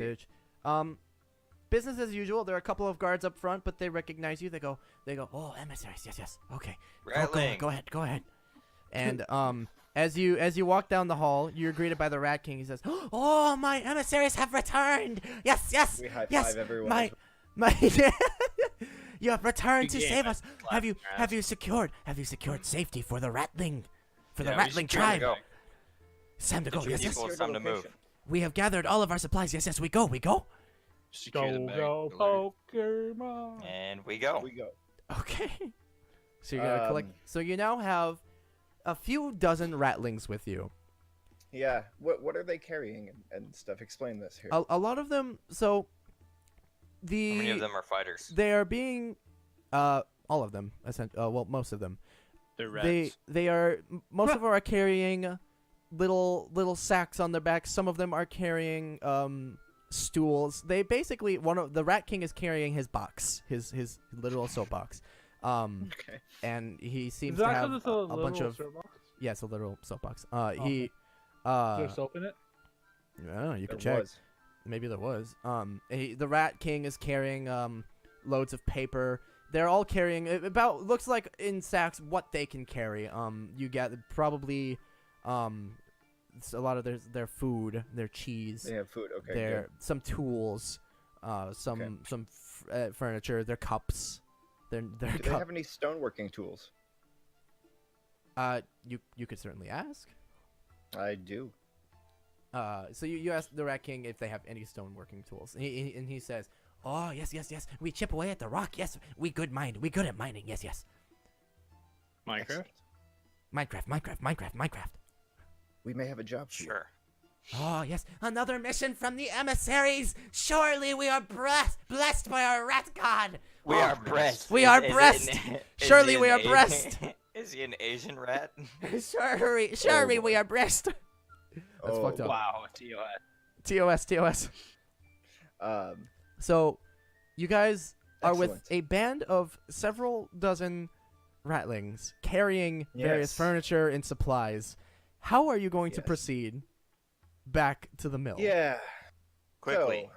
S1: passage. Business as usual. There are a couple of guards up front, but they recognize you. They go. Oh, emissaries. Yes. Okay.
S4: Ratling.
S1: Go ahead. And as you walk down the hall, you're greeted by the Rat King. He says, "Oh, my emissaries have returned. Yes.
S3: We high
S1: Yes,
S3: five everyone.
S1: My you have returned to
S5: Yeah,
S1: save us. Have you
S5: clap
S1: secured safety for the Ratling, for the
S4: Yeah, we
S1: Ratling
S4: should probably
S1: tribe?
S4: go.
S1: It's time to go.
S4: Get your
S1: Yes.
S4: people, it's
S6: Secure
S4: time
S6: the
S4: to move.
S6: location.
S1: We have gathered all of our supplies. Yes. We go.
S5: Secure the bag.
S2: Go Pokemon.
S4: And we go.
S3: We go.
S1: Okay. So you're gonna collect. So you now have a few dozen Ratlings with you.
S3: Yeah. What are they carrying and stuff? Explain this here.
S1: A lot of them. So
S4: How many of them are fighters?
S1: they are being, all of them. Well, most of them.
S5: The rats.
S1: They are most of them are carrying little sacks on their backs. Some of them are carrying stools. They basically the Rat King is carrying his box, his literal soapbox.
S3: Okay.
S1: And he seems
S2: Is
S1: to
S2: that
S1: have
S2: 'cause it's
S1: a bunch
S2: little
S1: of
S2: syrup box?
S1: yes, a literal soapbox.
S2: Okay.
S1: He
S2: Is there
S1: I
S2: soap in it?
S1: don't know, you
S3: There
S1: can check.
S3: was.
S1: Maybe there was. The Rat King is carrying loads of paper. They're all carrying about looks like in sacks what they can carry. You get probably a lot of their food, their cheese,
S3: They have food. Okay.
S1: their some tools, some furniture, their cups. Their
S3: Good. Do they
S1: cup.
S3: have any stoneworking tools?
S1: You could certainly ask.
S3: I do.
S1: So you ask the Rat King if they have any stoneworking tools, and he says, Oh, yes, yes, yes. We chip away at the rock. Yes, we good at mining. Yes, yes.
S5: Minecraft?
S1: Minecraft.
S3: We may have a job for you.
S4: Sure.
S1: Oh, yes. Another mission from the emissaries. Surely we are blessed by our rat god.
S4: We are breast.
S1: We are
S4: Is it
S1: breast.
S4: is
S1: Surely
S4: he
S1: we
S4: an
S1: are
S4: Asian-
S1: breast.
S4: Is he an Asian rat?
S1: Surely we are breast. That's
S3: Oh,
S1: fucked up.
S5: Wow, TOS.
S1: TOS.
S3: Um,
S1: So, you guys are with
S3: Excellent.
S1: a band of several dozen ratlings carrying various
S3: Yes.
S1: furniture and supplies. How are you going to
S3: Yes.
S1: proceed back to the mill?
S3: yeah.
S4: Quickly.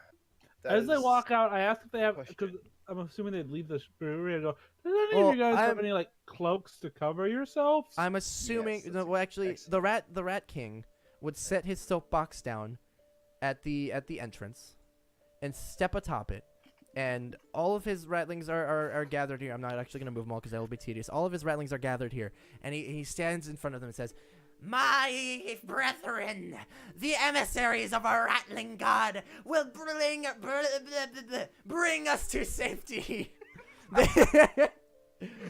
S3: So,
S2: As they
S3: that
S2: walk
S3: is-
S2: out, I ask if they have,
S3: question.
S2: because I'm assuming they'd leave the brewery and go, does any
S1: Well,
S2: of you guys have
S1: I'm-
S2: any, like, cloaks to cover yourselves?
S1: I'm assuming.
S3: Yes,
S1: no,
S3: that's
S1: well, actually,
S3: excellent.
S1: the rat king would set his soapbox down at the entrance and step atop it, and all of his ratlings are gathered here. I'm not actually gonna move them all because that will be tedious. All of his ratlings are gathered here, and he stands in front of them and says, "My brethren, the emissaries of our rattling god will bring us to safety."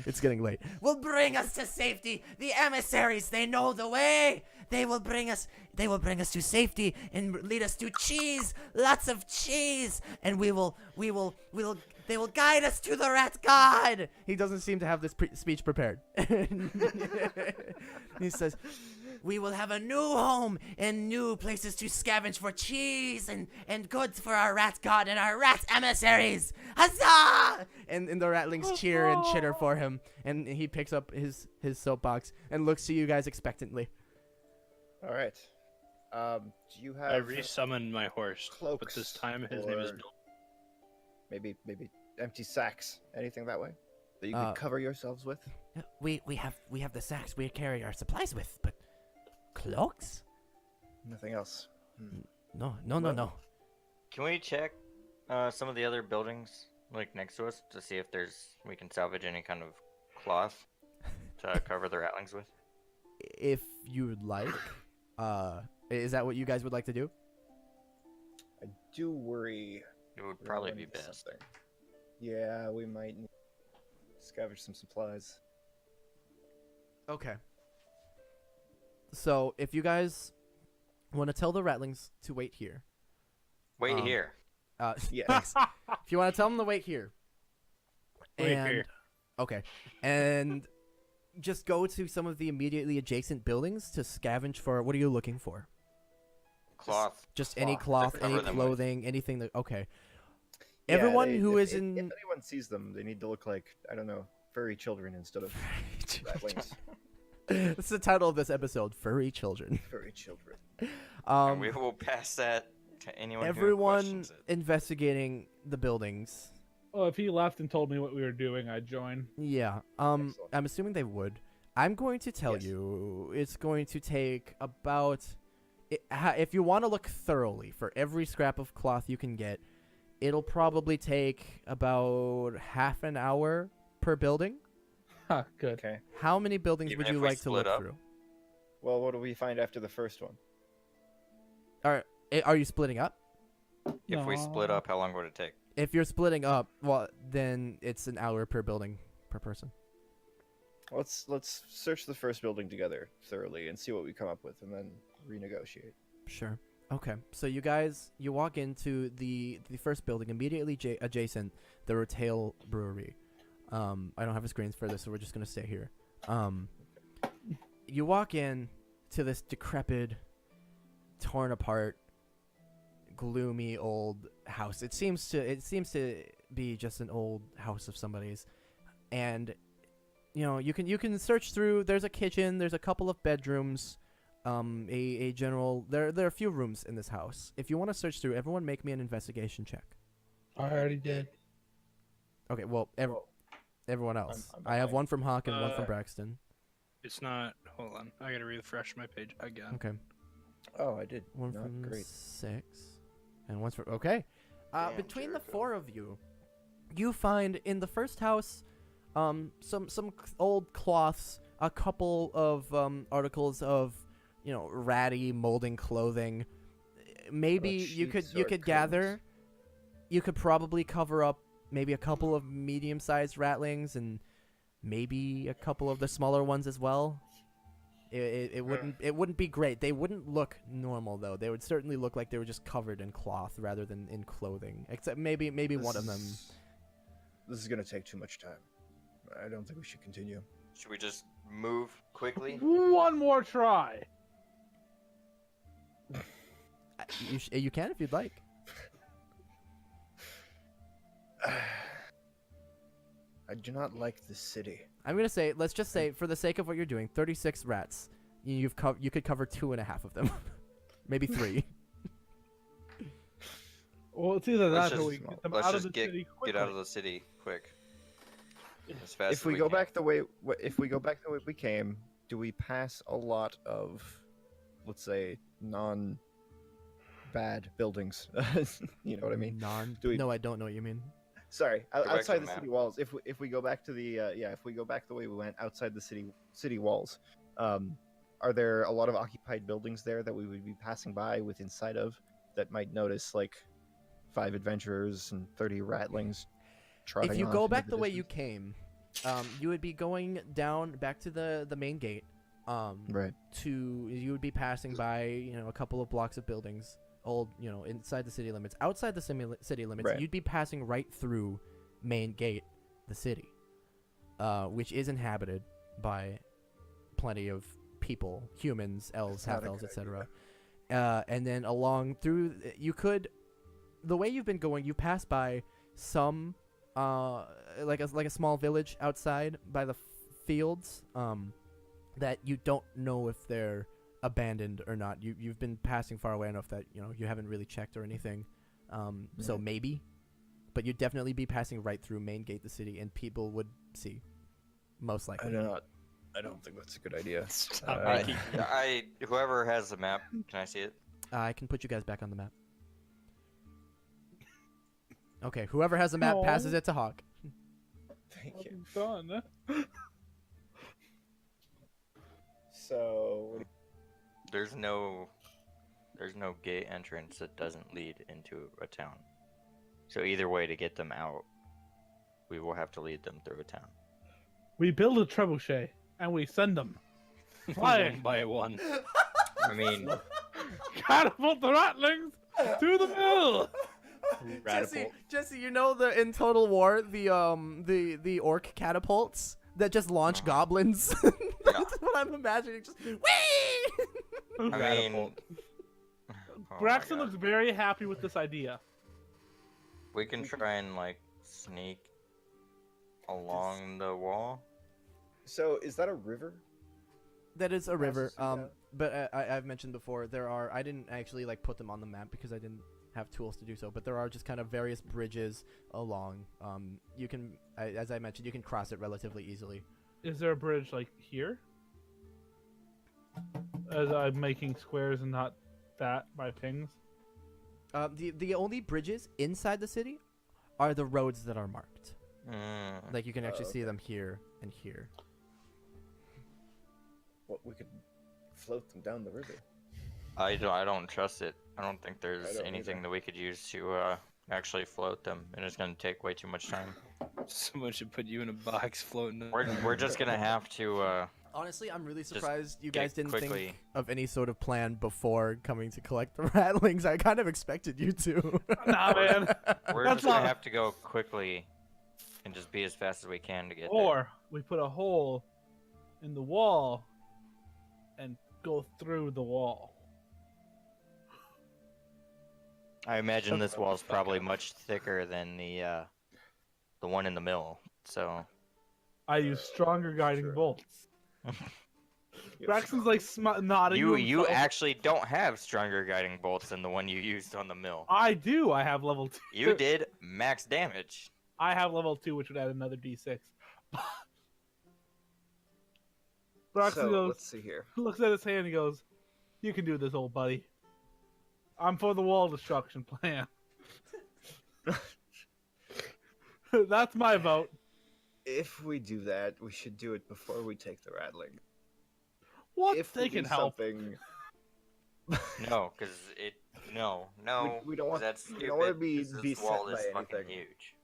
S1: It's getting late. Will bring us to safety. The emissaries, they know the way. They will bring us to safety and lead us to cheese, lots of cheese, and they will guide us to the rat god. He doesn't seem to have this speech prepared. He says, "We will have a new home and new places to scavenge for cheese and goods for our rat god and our rat emissaries. Huzzah!" And the ratlings cheer and chitter for him. And he picks up his soapbox and looks to you guys expectantly.
S3: All right. Do you have
S5: I resummoned my horse, but
S3: cloaks
S5: this time his name is
S3: or-
S5: Bill.
S3: maybe empty sacks, anything that way that you could cover yourselves with?
S1: We have the sacks we carry our supplies with, but cloaks?
S3: Nothing else.
S1: No.
S4: Can we check some of the other buildings like next to us to see if we can salvage any kind of cloth to cover the ratlings with?
S1: If you would like, is that what you guys would like to do?
S3: I do worry.
S4: It would
S3: we're
S4: probably
S3: running
S4: be
S3: into
S4: best.
S3: something. Yeah, we might need to scavenge some supplies.
S1: Okay. So if you guys want to tell the ratlings to wait here,
S4: Wait
S1: Um,
S4: here.
S3: Yes.
S1: thanks. If you want to tell them to wait here,
S5: Wait here.
S1: Okay, and just go to some of the immediately adjacent buildings to scavenge for. What are you looking for?
S4: Cloth.
S1: Just any
S4: Cloth
S1: cloth,
S4: to
S1: any
S4: cover them with.
S1: clothing, anything that. Okay.
S3: Yeah,
S1: Everyone
S3: they-
S1: who
S3: if,
S1: is
S3: if,
S1: in.
S3: If anyone sees them, they need to look like, I don't know, furry children instead of ratlings.
S1: That's the title of this episode: Furry Children.
S3: Furry children.
S4: And we will pass that to anyone who
S1: Everyone
S4: questions it.
S1: investigating the buildings.
S2: Oh, if he left and told me what we were doing, I'd join.
S1: Yeah.
S3: Excellent.
S1: I'm assuming they would. I'm going to tell
S3: Yes.
S1: you it's going to take about if you want to look thoroughly for every scrap of cloth you can get, it'll probably take about half an hour per building.
S2: Huh, good.
S3: Okay.
S1: How many buildings
S4: Even
S1: would
S4: if
S1: you
S4: we
S1: like to
S4: split
S1: look
S4: up?
S1: through?
S3: Well, what do we find after the first one?
S1: Are you splitting up?
S4: If we split
S2: No.
S4: up, how long would it take?
S1: If you're splitting up, well, then it's an hour per building per person.
S3: Let's search the first building together thoroughly and see what we come up with, and then renegotiate.
S1: Sure. Okay. So you guys, you walk into the first building immediately adjacent, the Retail Brewery. I don't have a screens for this, so we're just gonna stay here. You walk in to this decrepit, torn apart, gloomy old house. It seems to be just an old house of somebody's, and you can search through. There's a kitchen. There's a couple of bedrooms. A general. There are a few rooms in this house. If you want to search through, everyone make me an investigation check.
S2: I already did.
S1: Okay. Well, everyone else.
S3: I'm
S1: I have
S3: behind.
S1: one from Hawk and one from
S5: Uh,
S1: Braxton.
S5: It's not. Hold on. I gotta refresh my page again.
S1: Okay.
S3: Oh, I did.
S1: One
S3: Not
S1: from
S3: great.
S1: 6, and one's from. Okay.
S3: Damn,
S1: Between the
S3: Jericho.
S1: four of you, you find in the first house, some old cloths, a couple of articles of, ratty molding clothing. Maybe
S3: About
S1: you
S3: sheets
S1: could
S3: or
S1: gather.
S3: curtains?
S1: you could probably cover up maybe a couple of medium-sized ratlings and maybe a couple of the smaller ones as well. It wouldn't be great. They wouldn't look normal though. They would certainly look like they were just covered in cloth rather than in clothing. Except maybe one of them.
S3: This is gonna take too much time. I don't think we should continue.
S4: Should we just move quickly?
S2: One more try.
S1: You can if you'd like.
S3: I do not like the city.
S1: I'm gonna say, let's just say, for the sake of what you're doing, 36 rats. You could cover 2.5 of them, maybe 3.
S2: Well, it's either
S4: Let's
S2: that or
S4: just-
S2: we get them
S4: Let's
S2: out of
S4: just
S2: the city quickly.
S4: get out of the city quick. As fast
S3: If
S4: as
S3: we go
S4: can.
S3: back the way, if we go back the way we came, do we pass a lot of, let's say, non-bad buildings? You know what I mean? Do we-
S1: No, I don't know what you mean.
S3: Sorry,
S4: back to
S3: outside
S4: the
S3: the
S4: map.
S3: city walls. If we go back to the if we go back the way we went outside the city walls, are there a lot of occupied buildings there that we would be passing by with inside of that might notice like 5 adventurers and 30 ratlings?
S1: If you
S3: off
S1: go
S3: into
S1: back the way
S3: distance?
S1: you came, you would be going down back to the main gate.
S3: Right.
S1: You would be passing by a couple of blocks of buildings, inside the city limits. Outside the city limits,
S3: Right.
S1: you'd be passing right through main gate, the city, which is inhabited by plenty of people, humans, elves,
S3: That's not
S1: half
S3: a
S1: elves,
S3: good
S1: etc. And then along through, the way you've been going, you pass by some like a small village outside by the fields that you don't know if they're abandoned or not. You've been passing far away enough that you haven't really checked or anything, so
S3: Right.
S1: maybe, but you'd definitely be passing right through main gate the city and people would see, most likely.
S3: I don't think that's a good idea.
S5: Stop
S3: Uh,
S5: making-
S4: Whoever has the map, can I see it?
S1: I can put you guys back on the map. Okay, whoever has the map passes
S2: Aw.
S1: it to Hawk.
S3: Thank you.
S2: Done.
S3: So
S4: There's no gate entrance that doesn't lead into a town. So either way, to get them out, we will have to lead them through a town.
S2: We build a trebuchet and we send them flying.
S5: One by one.
S4: I mean,
S2: Catapult the ratlings to the mill.
S1: Jesse, in Total War the orc catapults that just launch goblins. That's what I'm imagining. Just whee!
S4: I mean, oh my
S2: Braxton
S4: God.
S2: looks very happy with this idea.
S4: We can try and sneak along the wall.
S3: So is that a river?
S1: That is a river.
S3: see that.
S1: But I've mentioned before I didn't actually put them on the map because I didn't have tools to do so. But there are just kind of various bridges along. You can, as I mentioned, you can cross it relatively easily.
S2: Is there a bridge here? As I'm making squares and not that by pings.
S1: The only bridges inside the city are the roads that are marked.
S4: Mm.
S1: You can actually see them here and here.
S3: Well, we could float them down the river.
S4: I don't trust it. I don't think
S3: I
S4: there's
S3: don't
S4: anything
S3: either.
S4: that we could use to actually float them, and it's gonna take way too much time.
S5: Someone should put you in a box floating.
S4: We're just gonna have to.
S1: Honestly, I'm really
S4: Just
S1: surprised you
S4: get
S1: guys didn't
S4: quickly-
S1: think of any sort of plan before coming to collect the ratlings. I kind of expected you to.
S2: Nah, man.
S4: We're
S2: That's
S4: just gonna
S2: not-
S4: have to go quickly, and just be as fast as we can to get there.
S2: Or we put a hole in the wall and go through the wall.
S4: I imagine this
S5: Shut the
S4: wall's
S5: fuck
S4: probably
S5: up.
S4: much thicker than the one in the mill. So
S2: I use stronger guiding
S3: sure.
S2: bolts. Braxton's nodding. to
S4: you
S2: himself.
S4: actually don't have stronger guiding bolts than the one you used on the mill.
S2: I do. I have level 2.
S4: You did max damage.
S2: I have level 2, which would add another d6. Braxton
S3: So
S2: goes,
S3: let's see here.
S2: looks at his hand and goes, "You can do this, old buddy. I'm for the wall destruction plan." That's my vote.
S3: If we do that, we should do it before we take the rattling.
S2: What?
S3: If
S2: They
S3: we
S2: can
S3: do
S2: help.
S3: something,
S4: No, because No,
S3: we don't want-
S4: that's
S3: we
S4: stupid.
S3: don't wanna be
S4: 'cause this
S3: beset
S4: wall
S3: by
S4: is fucking
S3: anything.
S4: huge.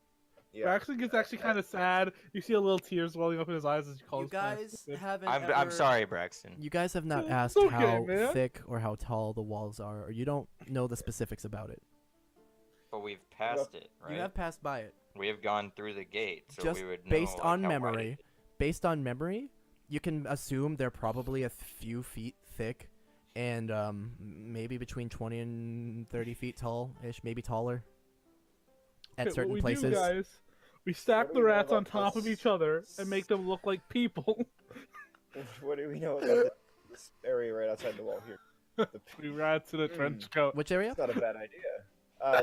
S3: Yeah.
S2: Braxton gets actually kind of sad. You see a little tears welling up in his eyes as you call
S1: You
S2: his plan
S1: guys
S2: stupid.
S1: haven't
S4: I'm
S1: ever-
S4: sorry, Braxton.
S1: You guys have not
S2: It's
S1: asked
S2: okay,
S1: how
S2: man.
S1: thick or how tall the walls are, or you don't know the specifics about it.
S4: But we've passed it, right?
S1: You have passed by it.
S4: We have gone through the gate, so
S1: Just
S4: we would know.
S1: based
S4: like,
S1: on
S4: how wide
S1: memory.
S4: it is.
S1: Based on memory, you can assume they're probably a few feet thick, and maybe between 20 and 30 feet tall-ish, maybe taller. At
S2: Okay,
S1: certain
S2: what we
S1: places.
S2: do, guys, we stack
S3: What do
S2: the
S3: we know
S2: rats on
S3: about
S2: top of
S3: this?
S2: each other and make them look like people.
S3: What do we know about this area right outside the wall here? The
S2: We rats in a trench coat.
S1: Which area?
S3: It's not a bad idea.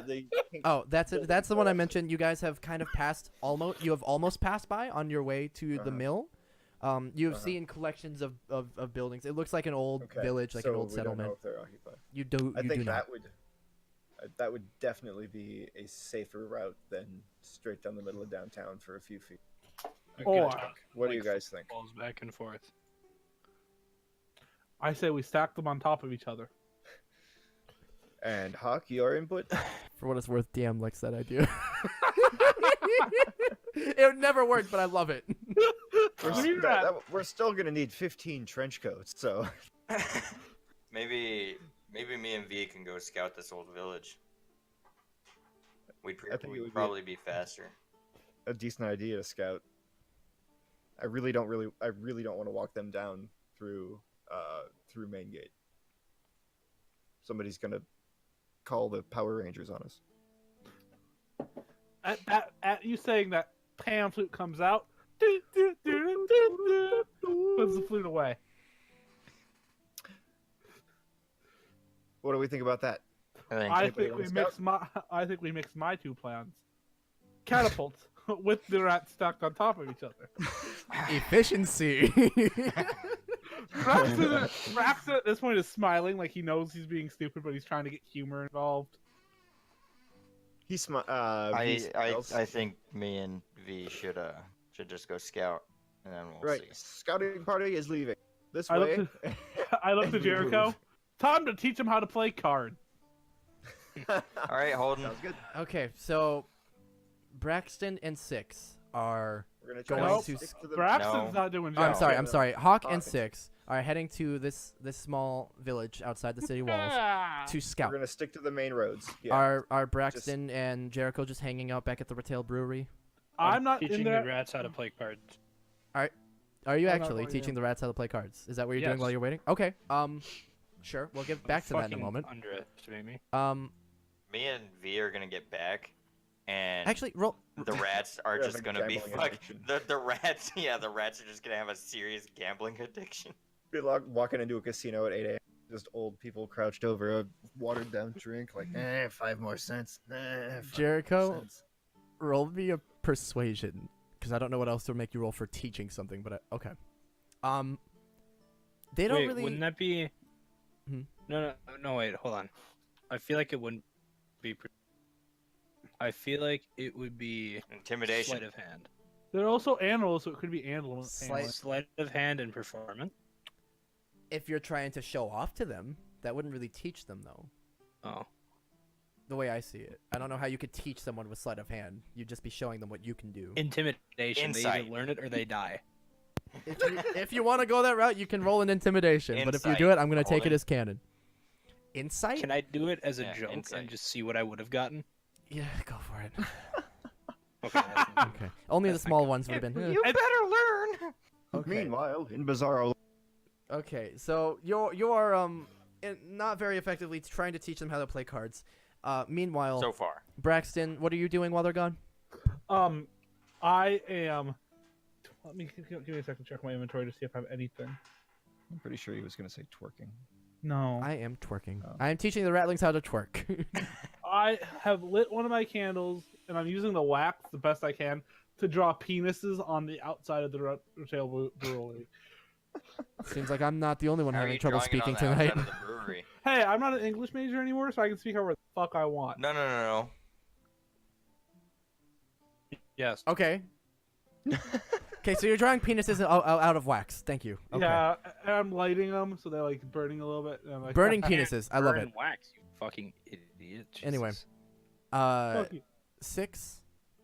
S3: The pink
S1: Oh, that's it.
S3: building
S1: That's the one I
S3: forest.
S1: mentioned. You guys have kind of passed almost. You have almost passed by on your way to the
S3: Uh-huh. Uh-huh.
S1: mill. You have seen collections of buildings. It looks like an old
S3: Okay,
S1: village, like
S3: so
S1: an old
S3: we don't know
S1: settlement.
S3: if they're occupied.
S1: You do.
S3: I
S1: You
S3: think
S1: do not.
S3: that would definitely be a safer route than straight down the middle of downtown for a few feet.
S5: I'm
S2: Or-
S5: gonna chuck,
S3: What do
S5: like,
S3: you guys think?
S5: Balls back and forth.
S2: I say we stack them on top of each other.
S3: And Hawk, your input?
S1: For what it's worth, DM likes that idea. It would never work, but I love it.
S3: We're,
S2: Give me
S3: s-
S2: that.
S3: we're still gonna need 15 trench coats, so
S4: maybe me and V can go scout this old village. We'd
S3: I think it would be-
S4: probably be faster.
S3: a decent idea to scout. I really don't want to walk them down through main gate. Somebody's gonna call the Power Rangers on us.
S2: At you saying that, pan flute comes out. Puts the flute away.
S3: What do we think about that?
S2: I
S3: Anybody
S2: think
S3: wanna
S2: we mix my two plans. Catapults with the rats stacked on top of each other.
S1: Efficiency.
S2: Braxton at this point is smiling like he knows he's being stupid, but he's trying to get humor involved.
S4: I think me and V should just go scout, and then we'll
S3: Right,
S4: see.
S3: scouting party is leaving this
S2: I look
S3: way.
S2: I look to
S3: We
S2: Jericho.
S3: move.
S2: Time to teach him how to play card.
S4: All right, Holden.
S3: Sounds good.
S1: Okay, so Braxton and Six are.
S3: We're gonna try
S1: Going
S3: to
S1: to
S3: stick to the
S2: Braxton's
S4: No.
S2: not doing
S1: Oh, I'm
S2: jail.
S1: sorry.
S3: no.
S1: I'm sorry. Hawk and
S3: Hawk and-
S1: Six are heading to this small village outside the city walls to
S3: We're
S1: scout.
S3: gonna stick to the main roads. Yeah.
S1: Are Braxton and Jericho just hanging out back at the Retail Brewery?
S2: I'm not
S5: teaching
S2: in
S5: the
S2: there.
S5: rats how to play cards.
S1: Are you
S2: I'm not
S1: actually
S2: going
S1: teaching
S2: in.
S1: the rats how to play cards? Is that what you're doing
S5: Yes.
S1: while you're waiting? Okay. Sure. We'll get back to that in a
S5: Fucking
S1: moment.
S5: Underestimate me.
S4: Me and V are gonna get back, and
S1: Actually, roll.
S4: the rats are
S3: We have
S4: just
S3: a
S4: gonna be
S3: gambling
S4: fuck.
S3: addiction.
S4: The rats, yeah, the rats are just gonna have a serious gambling addiction.
S3: Be like walking into a casino at 8 a.m. Just old people crouched over a watered down drink, like, 5 more cents. 5 more
S1: Jericho,
S3: cents."
S1: roll me a persuasion, because I don't know what else to make you roll for teaching something. But okay. They don't
S5: Wait,
S1: really.
S5: wouldn't that be?
S1: Hmm.
S5: No, wait, hold on. I feel like it wouldn't be. I feel like it would be
S4: Intimidation.
S5: sleight of hand.
S2: They're also animals, so it could be animals.
S5: Sleight of hand and performance.
S1: If you're trying to show off to them, that wouldn't really teach them, though.
S5: Oh,
S1: The way I see it, I don't know how you could teach someone with sleight of hand. You'd just be showing them what you can do.
S5: intimidation. They
S4: Insight.
S5: either learn it or they die.
S1: If you want to go that route, you can roll an intimidation. But if you do it, I'm gonna take it as canon. Insight?
S5: Can I do it as a
S4: Yeah,
S5: joke
S4: insight.
S5: and just see what I would have gotten?
S1: Yeah, go for it.
S5: Okay. That's
S1: Okay. Only the
S5: That's not
S1: small
S5: good.
S1: ones would have been.
S4: You better learn.
S1: Okay.
S3: Meanwhile, in Bizarro,
S1: Okay, so you are not very effectively trying to teach them how to play cards. Meanwhile,
S4: So far.
S1: Braxton, what are you doing while they're gone?
S2: I am. Let me give me a second to check my inventory to see if I have anything.
S3: I'm pretty sure he was gonna say twerking.
S2: No.
S1: I am twerking.
S3: Oh.
S1: I am teaching the ratlings how to twerk.
S2: I have lit one of my candles, and I'm using the wax the best I can to draw penises on the outside of the retail brewery.
S1: Seems like I'm not the only one
S4: How are
S1: having
S4: you
S1: trouble
S4: drawing it on
S1: speaking
S4: the
S1: tonight.
S4: outside of the brewery?
S2: Hey, I'm not an English major anymore, so I can speak however the fuck I want.
S4: No.
S5: yes.
S1: Okay. Okay, so you're drawing penises out of wax. Thank you. Okay.
S2: Yeah, and I'm lighting them, so they're like burning a little bit. And I'm like,
S1: Burning penises. I love
S5: Burn
S1: it.
S5: Wax, you Fucking idiot.
S1: Anyway.
S5: Jesus.
S2: Fuck you.
S1: 6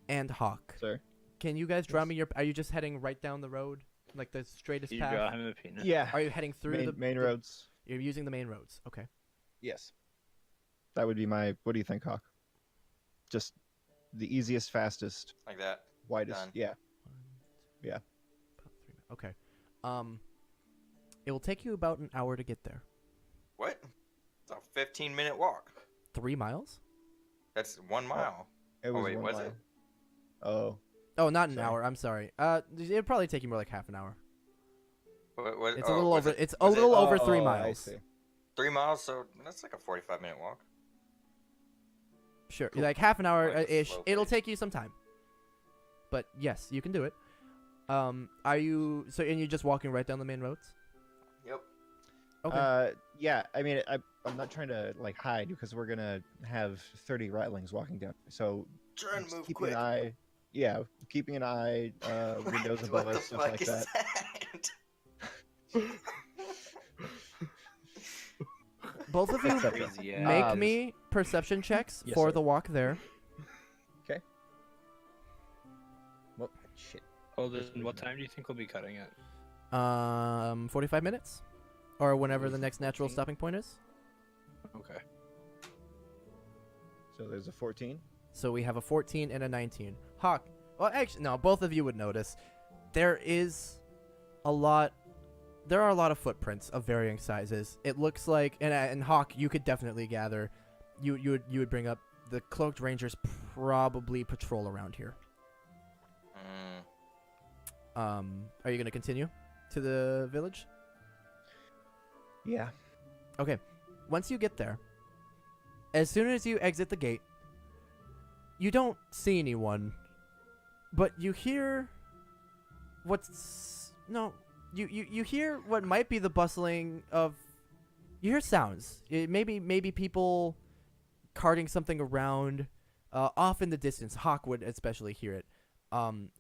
S1: and Hawk.
S3: Sir.
S1: Can you guys draw me your? Are you just heading right down the road, like the straightest
S5: You
S1: path?
S5: draw him a peanut.
S3: Yeah.
S1: Are you heading through
S3: main,
S1: the
S3: main
S1: the-
S3: roads.
S1: You're using the main roads. Okay.
S3: Yes. That would be my. What do you think, Hawk? Just the easiest, fastest,
S4: Like that.
S3: widest.
S4: Done.
S3: Yeah.
S1: About
S3: Yeah.
S1: 3 Okay. It will take you about an hour to get there.
S4: What? It's a 15-minute walk.
S1: 3 miles?
S4: That's 1 mile.
S3: It was
S4: wait,
S3: 1
S4: was
S3: mile.
S4: it?
S3: Oh.
S1: Oh, not an
S3: Sorry.
S1: hour. I'm sorry. It'd probably take you more like half an hour.
S4: What,
S1: It's
S4: oh,
S1: a little
S4: was
S1: over.
S4: it-
S1: It's a
S4: was it
S1: little over 3
S3: I
S1: miles.
S3: see.
S4: 3 miles, so that's like a 45-minute walk.
S1: Sure,
S3: Cool.
S1: like half an hour
S4: Like a
S1: ish.
S4: slow
S1: It'll
S4: pace.
S1: take you some time. But yes, you can do it. Are you and you're just walking right down the main roads?
S4: Yep.
S1: Okay.
S3: Yeah. I mean, I'm not trying to like hide because we're gonna have 30 ratlings walking down. So
S4: Try and
S3: just
S4: move
S3: keeping
S4: quick.
S3: an eye. Yeah, keeping an eye. Windows above
S4: What the
S3: us, stuff
S4: fuck
S3: like
S4: is
S3: that.
S1: Both of you
S3: Etc.
S5: Crazy, yeah.
S1: make
S3: Um,
S1: me perception checks
S3: yes,
S1: for
S3: sir.
S1: the walk there.
S3: Well, shit.
S5: Hold on. What time do you think we'll be cutting it?
S1: 45 minutes, or whenever the
S5: Oof,
S1: next natural
S5: 14.
S1: stopping point is.
S5: Okay.
S3: So there's a 14.
S1: So we have a 14 and a 19. Hawk. Well, actually, no. Both of you would notice there is a lot. There are a lot of footprints of varying sizes. It looks like, and Hawk, you could definitely gather. You would bring up the cloaked rangers probably patrol around here. Are you gonna continue to the village?
S3: Yeah.
S1: Okay. Once you get there, as soon as you exit the gate, you don't see anyone, but you hear you hear what might be the bustling of. You hear sounds. Maybe people carting something around, off in the distance. Hawk would especially hear it.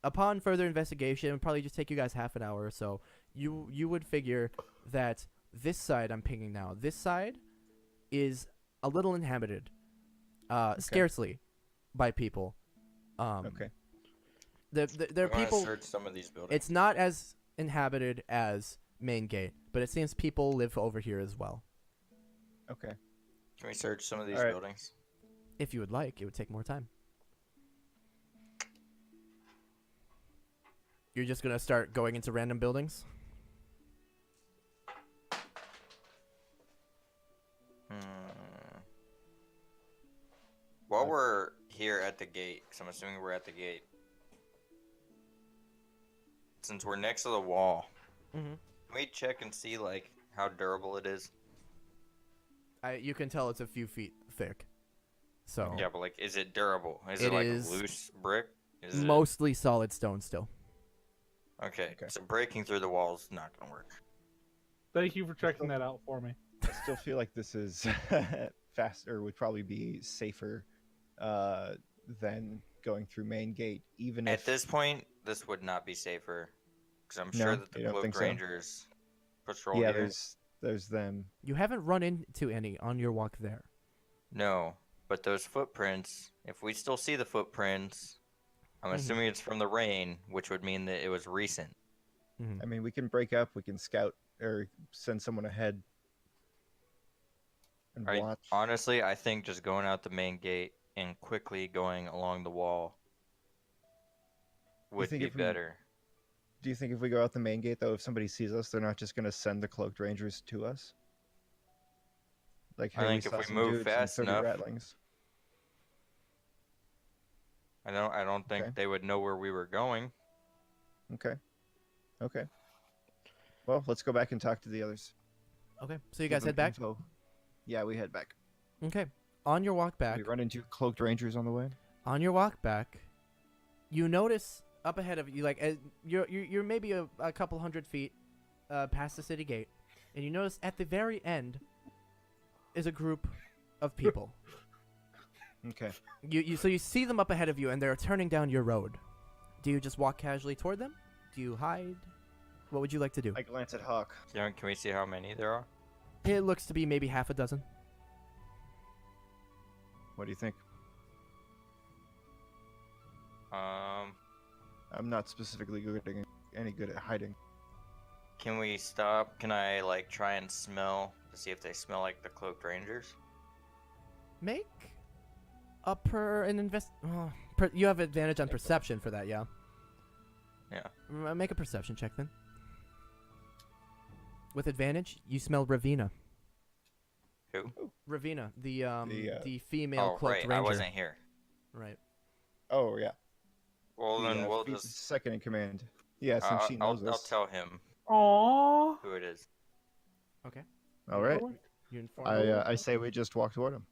S1: Upon further investigation, it would probably just take you guys half an hour or so. You would figure that this side I'm pinging now. This side is a little inhabited, scarcely by people.
S3: Okay.
S1: There are
S4: I wanna
S1: people.
S4: search some of these buildings.
S1: It's not as inhabited as Main Gate, but it seems people live over here as well.
S3: Okay.
S4: Can we search some of these
S3: Alright.
S4: buildings?
S1: If you would like, it would take more time. You're just gonna start going into random buildings?
S4: While we're here at the gate, because I'm assuming we're at the gate, since we're next to the wall,
S1: Mm-hmm.
S4: can we check and see like how durable it is?
S1: You can tell it's a few feet thick. So
S4: Yeah, but like, is it durable? Is
S1: It
S4: it like
S1: is
S4: loose brick? Is it...
S1: mostly solid stone still.
S4: Okay,
S3: Okay.
S4: so breaking through the walls not gonna work.
S2: Thank you for checking that out for me.
S3: I still feel like this is faster. Would probably be safer than going through main gate. Even
S4: At
S3: if
S4: this point, this would not be safer, because I'm
S3: No,
S4: sure that
S3: you
S4: the
S3: don't think
S4: cloaked
S3: so?
S4: rangers patrol
S3: yeah,
S4: here.
S3: there's them.
S1: You haven't run into any on your walk there.
S4: No, but those footprints, if we still see the footprints, I'm
S1: Mhm.
S4: assuming it's from the rain, which would mean that it was recent.
S3: I mean, we can break up. We can scout or send someone ahead and
S4: I,
S3: watch.
S4: honestly, I think just going out the main gate and quickly going along the wall would
S3: think
S4: be
S3: if we-
S4: better.
S3: Do you think if we go out the main gate, though, if somebody sees us, they're not just going to send the cloaked rangers to us? Like,
S4: I
S3: hey,
S4: think if
S3: saw
S4: we
S3: some
S4: move
S3: dudes and
S4: fast
S3: 30
S4: enough-
S3: ratlings.
S4: I don't think
S3: Okay.
S4: they would know where we were going.
S3: Okay. Okay. Well, let's go back and talk to the others.
S1: Okay, so you
S3: Give
S1: guys
S3: them
S1: head back.
S3: info. Yeah, we head back.
S1: Okay, on your walk back.
S3: We run into cloaked rangers on the way.
S1: On your walk back, you notice up ahead of you, like you're maybe a couple hundred feet past the city gate, and you notice at the very end is a group of people.
S3: Okay.
S1: So you see them up ahead of you, and they're turning down your road. Do you just walk casually toward them? Do you hide? What would you like to do?
S3: I glance at Hawk.
S4: Can we see how many there are?
S1: It looks to be maybe half a dozen.
S3: What do you think? I'm not specifically any good at hiding.
S4: Can we stop? Can I like try and smell to see if they smell like the cloaked rangers?
S1: Make a you have advantage on perception for that, yeah?
S4: Yeah.
S1: Make a perception check then. With advantage, you smell Ravina.
S4: Who?
S1: Ravina, the female
S4: Oh,
S1: cloaked
S4: right.
S1: ranger.
S4: I wasn't here.
S1: Right.
S3: Oh yeah.
S4: Well, then we'll
S3: Feats
S4: just.
S3: second in command. Yeah, since she knows
S4: I'll
S3: us.
S4: tell him
S2: Aww.
S4: who it is.
S1: Okay.
S3: All right.
S1: You inform.
S3: I say we just walk toward him.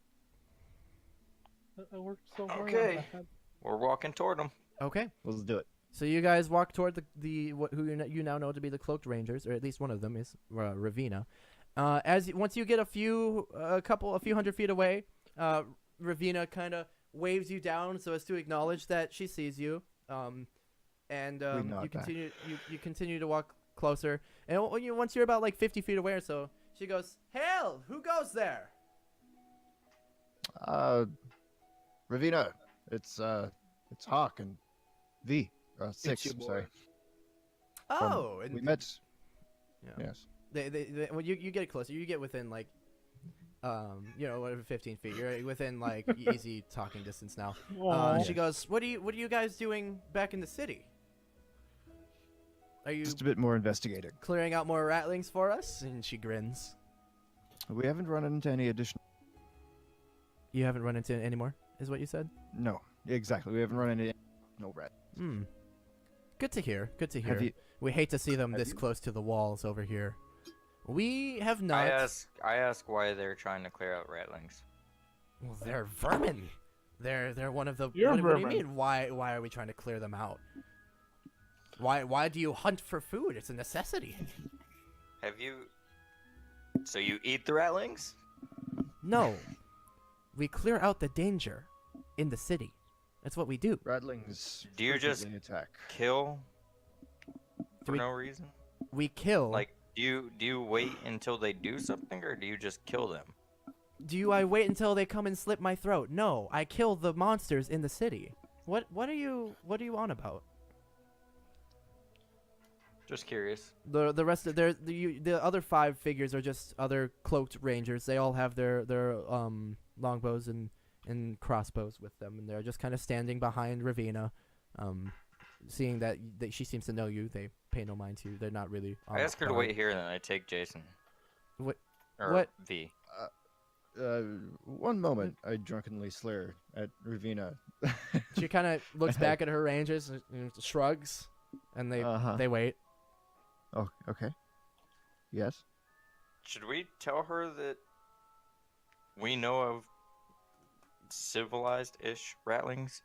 S2: I worked so hard.
S4: Okay.
S2: On that.
S4: We're walking toward him.
S1: Okay.
S3: Let's do it.
S1: So you guys walk toward who you now know to be the cloaked rangers, or at least one of them is Ravina. Once you get a few hundred feet away, Ravina kind of waves you down so as to acknowledge that she sees you. You continue to walk closer, and once you're about like 50 feet away or so, she goes, "Hail! Who goes there?"
S3: Ravina, it's Hawk and V. Six.
S5: your
S3: I'm
S5: boy.
S3: sorry.
S1: Oh, and
S3: We met.
S1: Yeah.
S3: Yes.
S1: When you get closer, you get within like, whatever 15 feet. You're within like easy talking distance now.
S2: Aw.
S1: She goes, "What are you guys doing back in the city? Are you
S3: Just a bit more investigating.
S1: clearing out more ratlings for us?" And she grins.
S3: We haven't run into any additional.
S1: You haven't run into any more, is what you said?
S3: No, exactly. We haven't run into no rat.
S1: Hmm. Good to hear. Good to hear.
S3: Have you?
S1: We hate to see them
S3: have
S1: this
S3: you?
S1: close to the walls over here. We have not.
S4: I ask why they're trying to clear out ratlings.
S1: Well, they're vermin. They're one of the.
S2: You're
S1: What do you
S2: vermin.
S1: mean? Why are we trying to clear them out? Why do you hunt for food? It's a necessity.
S4: Have you? So you eat the ratlings?
S1: No, we clear out the danger in the city. That's what we do.
S3: Ratlings.
S4: Do you just-
S3: frequently attack?
S4: Kill for
S1: we-
S4: no reason?
S1: We kill.
S4: Like, do you wait until they do something, or do you just kill them?
S1: Do I wait until they come and slit my throat? No, I kill the monsters in the city. What are you on about?
S4: Just curious.
S1: The rest of the other 5 figures are just other cloaked rangers. They all have their longbows and crossbows with them, and they're just kind of standing behind Ravina, seeing that she seems to know you. They pay no mind to you. They're not really.
S4: I ask her to wait here, and then I take Jason.
S1: What-
S4: Or
S1: what-
S4: V.
S3: One moment. I drunkenly slur at Ravina.
S1: She kind of looks back at her rangers, and shrugs, and
S3: Uh-huh.
S1: they wait.
S3: Oh, okay. Yes.
S4: Should we tell her that we know of civilized-ish ratlings?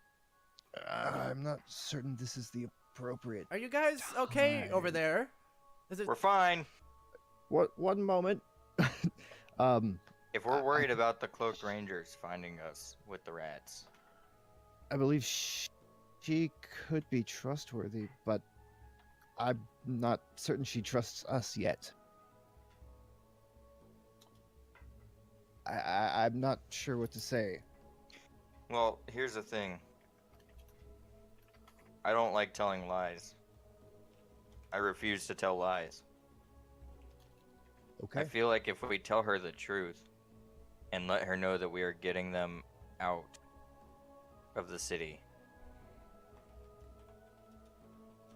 S3: I'm not certain this is the appropriate.
S1: Are you guys okay
S3: Fine.
S1: over there? Is it?
S4: We're fine.
S3: What? One moment.
S4: If we're worried about the cloaked rangers finding us with the rats,
S3: I believe she could be trustworthy, but I'm not certain she trusts us yet. I'm not sure what to say.
S4: well, here's the thing. I don't like telling lies. I refuse to tell lies.
S3: Okay.
S4: I feel like if we tell her the truth and let her know that we are getting them out of the city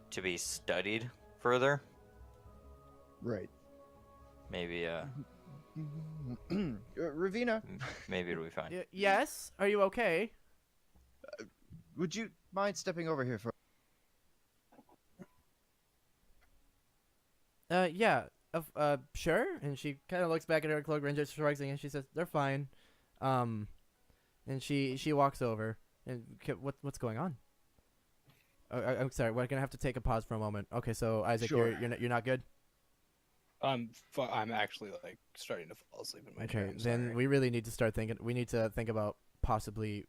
S4: to be studied further,
S3: Right.
S4: maybe
S3: Ravina,
S4: maybe it'll be fine.
S1: Yes. Are you okay?
S3: would you mind stepping over here for?
S1: Yeah. Sure. And she kind of looks back at her cloak ranger, shrugs, and she says, "They're fine." And she walks over. And what's going on? I'm sorry. We're gonna have to take a pause for a moment. Okay, so Isaac,
S3: Sure.
S1: you're not good.
S5: I'm actually like starting to fall asleep in my chair.
S1: Okay,
S5: I'm
S1: then
S5: sorry.
S1: we really need to start thinking. We need to think about possibly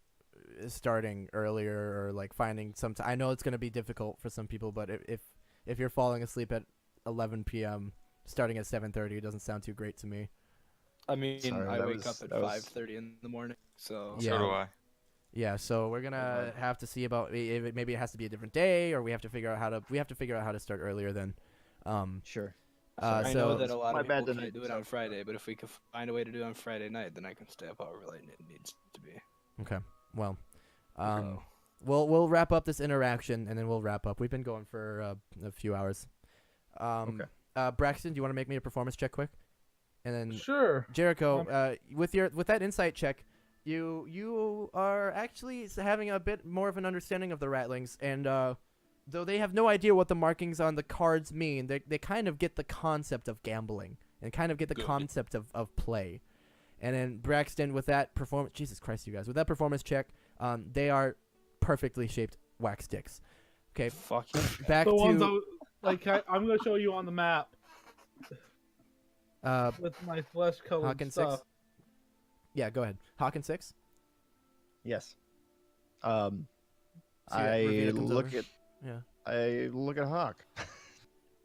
S1: starting earlier or like finding some. I know it's gonna be difficult for some people, but if you're falling asleep at 11 p.m. starting at 7:30, it doesn't sound too great to me.
S5: I mean,
S3: Sorry,
S5: I
S3: that
S5: wake
S3: was-
S5: up
S3: that
S5: at
S3: was-
S5: 5:30 in the morning, so
S1: Yeah.
S4: So do I.
S1: Yeah, so we're gonna have to see about maybe it has to be a different day, or we have to figure out how to start earlier then.
S3: Sure.
S5: I
S1: So
S5: know that a lot
S3: my
S5: of
S3: bad
S5: people
S3: that I-
S5: can't do it on Friday, but if we could find a way to do it on Friday night, then I can stay up however late it needs to be.
S1: okay, well,
S5: So,
S1: we'll wrap up this interaction and then we'll wrap up. We've been going for a few hours.
S3: Okay.
S1: Braxton, do you want to make me a performance check quick? And then
S2: Sure.
S1: Jericho, with that insight check, you are actually having a bit more of an understanding of the ratlings, and though they have no idea what the markings on the cards mean, they kind of get the concept of gambling and kind of get the
S5: Good.
S1: concept of play. And then Braxton, with that performance, Jesus Christ, you guys, with that performance check, they are perfectly shaped wax sticks. Okay,
S5: fuck you.
S1: back
S2: The ones
S1: to
S2: I'm gonna show you on the map
S1: uh,
S2: with my flesh colored
S1: Hawk and
S2: stuff.
S1: 6. Yeah, go ahead. Hawk and 6.
S3: Yes.
S1: See that
S3: I
S1: Ravina comes
S3: look
S1: over?
S3: at
S1: Yeah.
S3: I look at Hawk.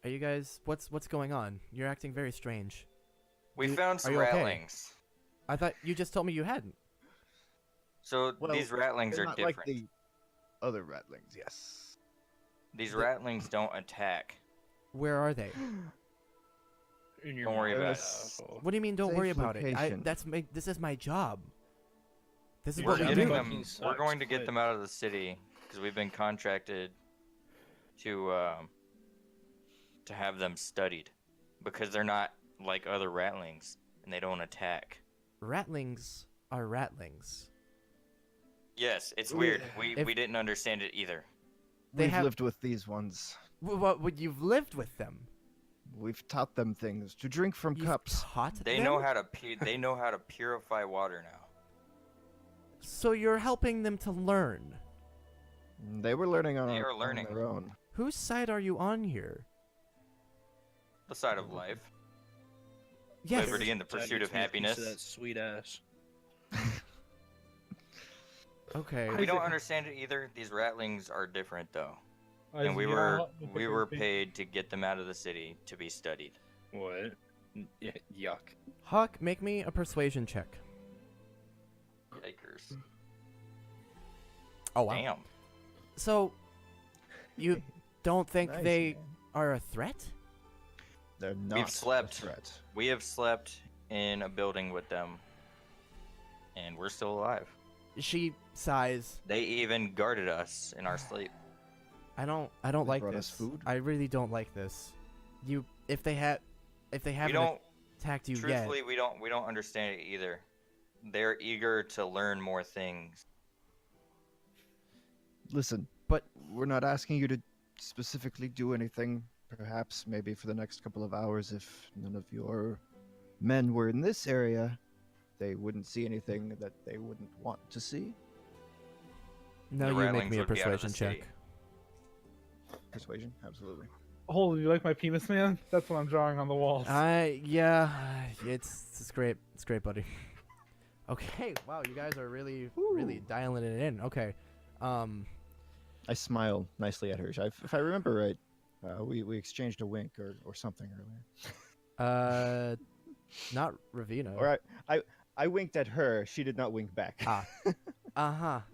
S1: Are you guys? What's going on? You're acting very strange.
S4: We
S1: You-
S4: found
S1: are
S4: some
S1: you okay?
S4: ratlings.
S1: I thought you just told me you hadn't.
S4: So
S3: Well,
S4: these ratlings
S3: They're
S4: are
S3: not
S4: different.
S3: like the other ratlings. Yes.
S4: These ratlings don't attack.
S1: Where are they?
S5: In your
S4: Don't worry
S5: mind,
S4: about it.
S5: asshole.
S1: What do you mean? Don't
S3: Safe
S1: worry about it.
S3: location.
S1: This is my job. This is
S5: Your
S1: what
S4: We're
S1: we
S5: job
S1: do.
S4: getting
S5: fucking
S4: them. We're
S5: sucks,
S4: going to get
S5: but-
S4: them out of the city because we've been contracted to have them studied because they're not like other ratlings and they don't attack.
S1: Ratlings are ratlings.
S4: Yes, it's
S3: We-
S4: weird.
S1: If-
S4: We didn't understand it either.
S1: They
S3: We've
S1: have-
S3: lived with these ones.
S1: What you've lived with them?
S3: We've taught them things to drink from
S1: You've
S3: cups.
S1: taught
S4: They
S1: them?
S4: know how to they know how to purify water now.
S1: So you're helping them to learn.
S3: They were learning on,
S4: They
S3: our,
S4: are learning.
S3: on their own.
S1: Whose side are you on here?
S4: The side of life,
S1: Yes.
S4: liberty, and the pursuit of
S5: Piece
S4: happiness.
S5: that sweet ass.
S1: Okay.
S4: We don't understand it either. These ratlings are different though,
S2: I
S4: and we
S2: yeah,
S4: were
S2: look
S4: we
S2: at
S4: were
S2: the-
S4: paid to get them out of the city to be studied.
S5: What? Yuck.
S1: Hawk, make me a persuasion check.
S4: Yikers!
S1: Oh wow.
S4: Damn.
S1: So, you don't think
S3: Nice,
S1: they
S3: man.
S1: are a threat?
S3: They're not a
S4: slept.
S3: threat.
S4: We have slept in a building with them, and we're still alive.
S1: She sighs.
S4: They even guarded us in our sleep.
S1: I don't
S3: They
S1: like
S3: brought
S1: this.
S3: us food?
S1: I really don't like this. If they
S4: We
S1: haven't
S4: don't.
S1: attacked you
S4: Truthfully,
S1: yet.
S4: we don't understand it either. They're eager to learn more things.
S3: Listen,
S1: But-
S3: we're not asking you to specifically do anything. Perhaps maybe for the next couple of hours, if none of your men were in this area, they wouldn't see anything that they wouldn't want to see.
S1: No,
S4: The
S1: you make
S4: ratlings
S1: me a
S4: would be out of the
S1: persuasion
S4: city.
S1: check.
S3: Persuasion, absolutely.
S2: Holy, you like my penis, man? That's what I'm drawing on the walls.
S1: Yeah, it's great. It's great, buddy. Okay, wow, you guys are really dialing it in. Okay,
S3: I smile nicely at her. If I remember right, we exchanged a wink or something earlier.
S1: not Ravina.
S3: Or I winked at her. She did not wink back.
S1: Ah.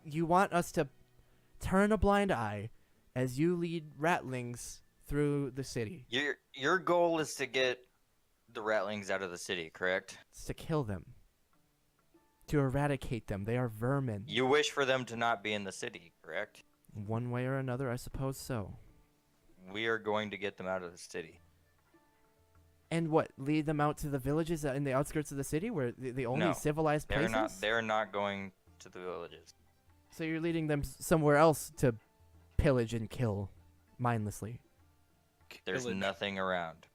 S1: You want us to turn a blind eye as you lead ratlings through the city.
S4: Your goal is to get the ratlings out of the city, correct?
S1: It's to kill them. To eradicate them. They are vermin.
S4: You wish for them to not be in the city, correct?
S1: One way or another, I suppose so.
S4: We are going to get them out of the city.
S1: And what? Lead them out to the villages in the outskirts of the city, where the only
S4: No,
S1: civilized
S4: They're
S1: places.
S4: not. They're not going to the villages.
S1: So you're leading them somewhere else to pillage and kill mindlessly.
S4: There's
S5: Pillage.
S4: nothing around.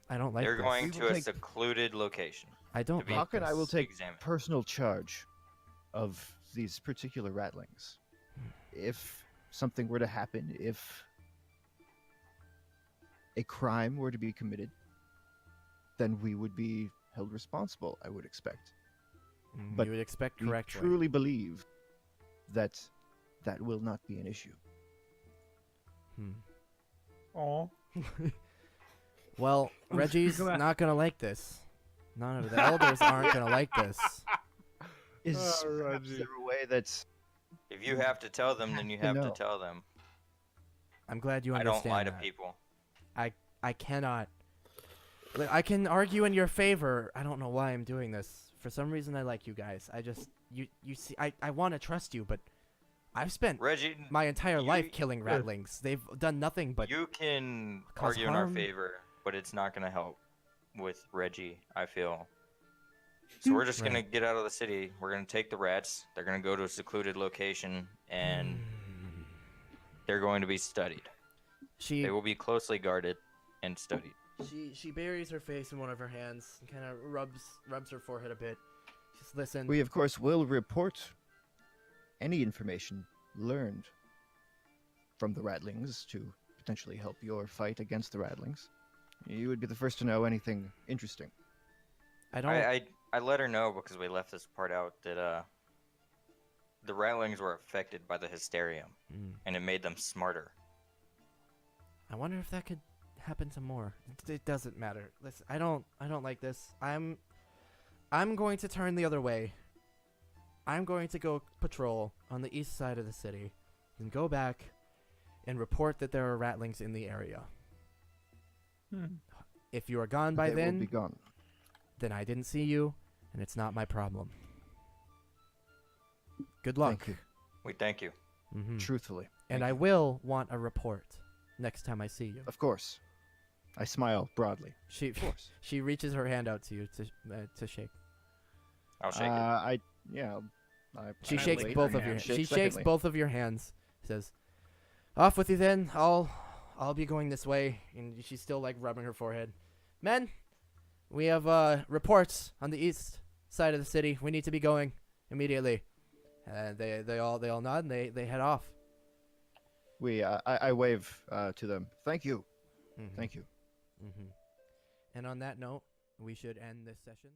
S1: I don't like
S4: They're
S1: this.
S4: going
S3: We
S4: to
S3: will
S4: a
S3: take-
S4: secluded location.
S1: I don't
S4: to be-
S1: like
S3: Hawk and I will
S1: this.
S3: take
S4: Examine.
S3: personal charge of these particular ratlings. If something were to happen, if a crime were to be committed, then we would be held responsible, I would expect. but
S1: you would expect
S3: We
S1: correctly.
S3: truly believe that that will not be an issue.
S1: Hmm.
S2: Aw.
S1: Well, Reggie's
S2: gonna-
S1: not gonna like this. None of the elders aren't gonna like this.
S3: Is
S2: Oh,
S3: perhaps
S2: Reggie.
S3: there a way that
S4: If you have to tell them, then you have to
S3: know.
S4: tell them.
S1: I'm glad you
S4: I
S1: understand.
S4: don't lie to
S1: that.
S4: people.
S1: I cannot. I can argue in your favor. I don't know why I'm doing this. For some reason, I like you guys. I just you see. I want to trust you, but I've spent
S4: Reggie,
S1: my entire
S4: you-
S1: life killing ratlings. They've done nothing but
S4: you can
S1: cause
S4: argue in our
S1: harm.
S4: favor, but it's not going to help with Reggie, I feel. So we're just going to
S1: Right.
S4: get out of the city. We're going to take the rats. They're going to go to a secluded location, and they're going to be studied.
S1: she
S4: They will be closely guarded and studied.
S1: she buries her face in one of her hands and kind of rubs her forehead a bit. Just listen.
S3: we, of course, will report any information learned from the ratlings to potentially help your fight against the ratlings. You would be the first to know anything interesting.
S1: I don't.
S4: I let her know because we left this part out that the ratlings were affected by the hysterium,
S1: Mm.
S4: and it made them smarter.
S1: I wonder if that could happen to more. It doesn't matter. Listen, I don't like this. I'm going to turn the other way. I'm going to go patrol on the east side of the city and go back and report that there are ratlings in the area. If you are gone by
S3: They
S1: then,
S3: will be gone.
S1: then I didn't see you, and it's not my problem. Good luck.
S3: Thank you.
S4: We thank you.
S1: Hmm.
S3: Truthfully.
S1: And
S3: Thank
S1: I
S3: you.
S1: will want a report next time I see you.
S3: Of course. I smile broadly.
S1: She
S3: Of course.
S1: she reaches her hand out to you to shake.
S4: I'll shake it.
S3: I yeah.
S1: She
S5: I
S1: shakes
S5: lick
S1: both
S5: her
S1: of your.
S5: hand.
S1: She
S3: Shake
S1: shakes
S3: secondly.
S1: both of your hands. Says, "Off with you then. I'll be going this way." And she's still like rubbing her forehead. Men, we have reports on the east side of the city. We need to be going immediately. They all nod and they head off.
S3: I wave to them. Thank you.
S1: Mhm.
S3: Thank you.
S1: Mhm. And on that note, we should end this session.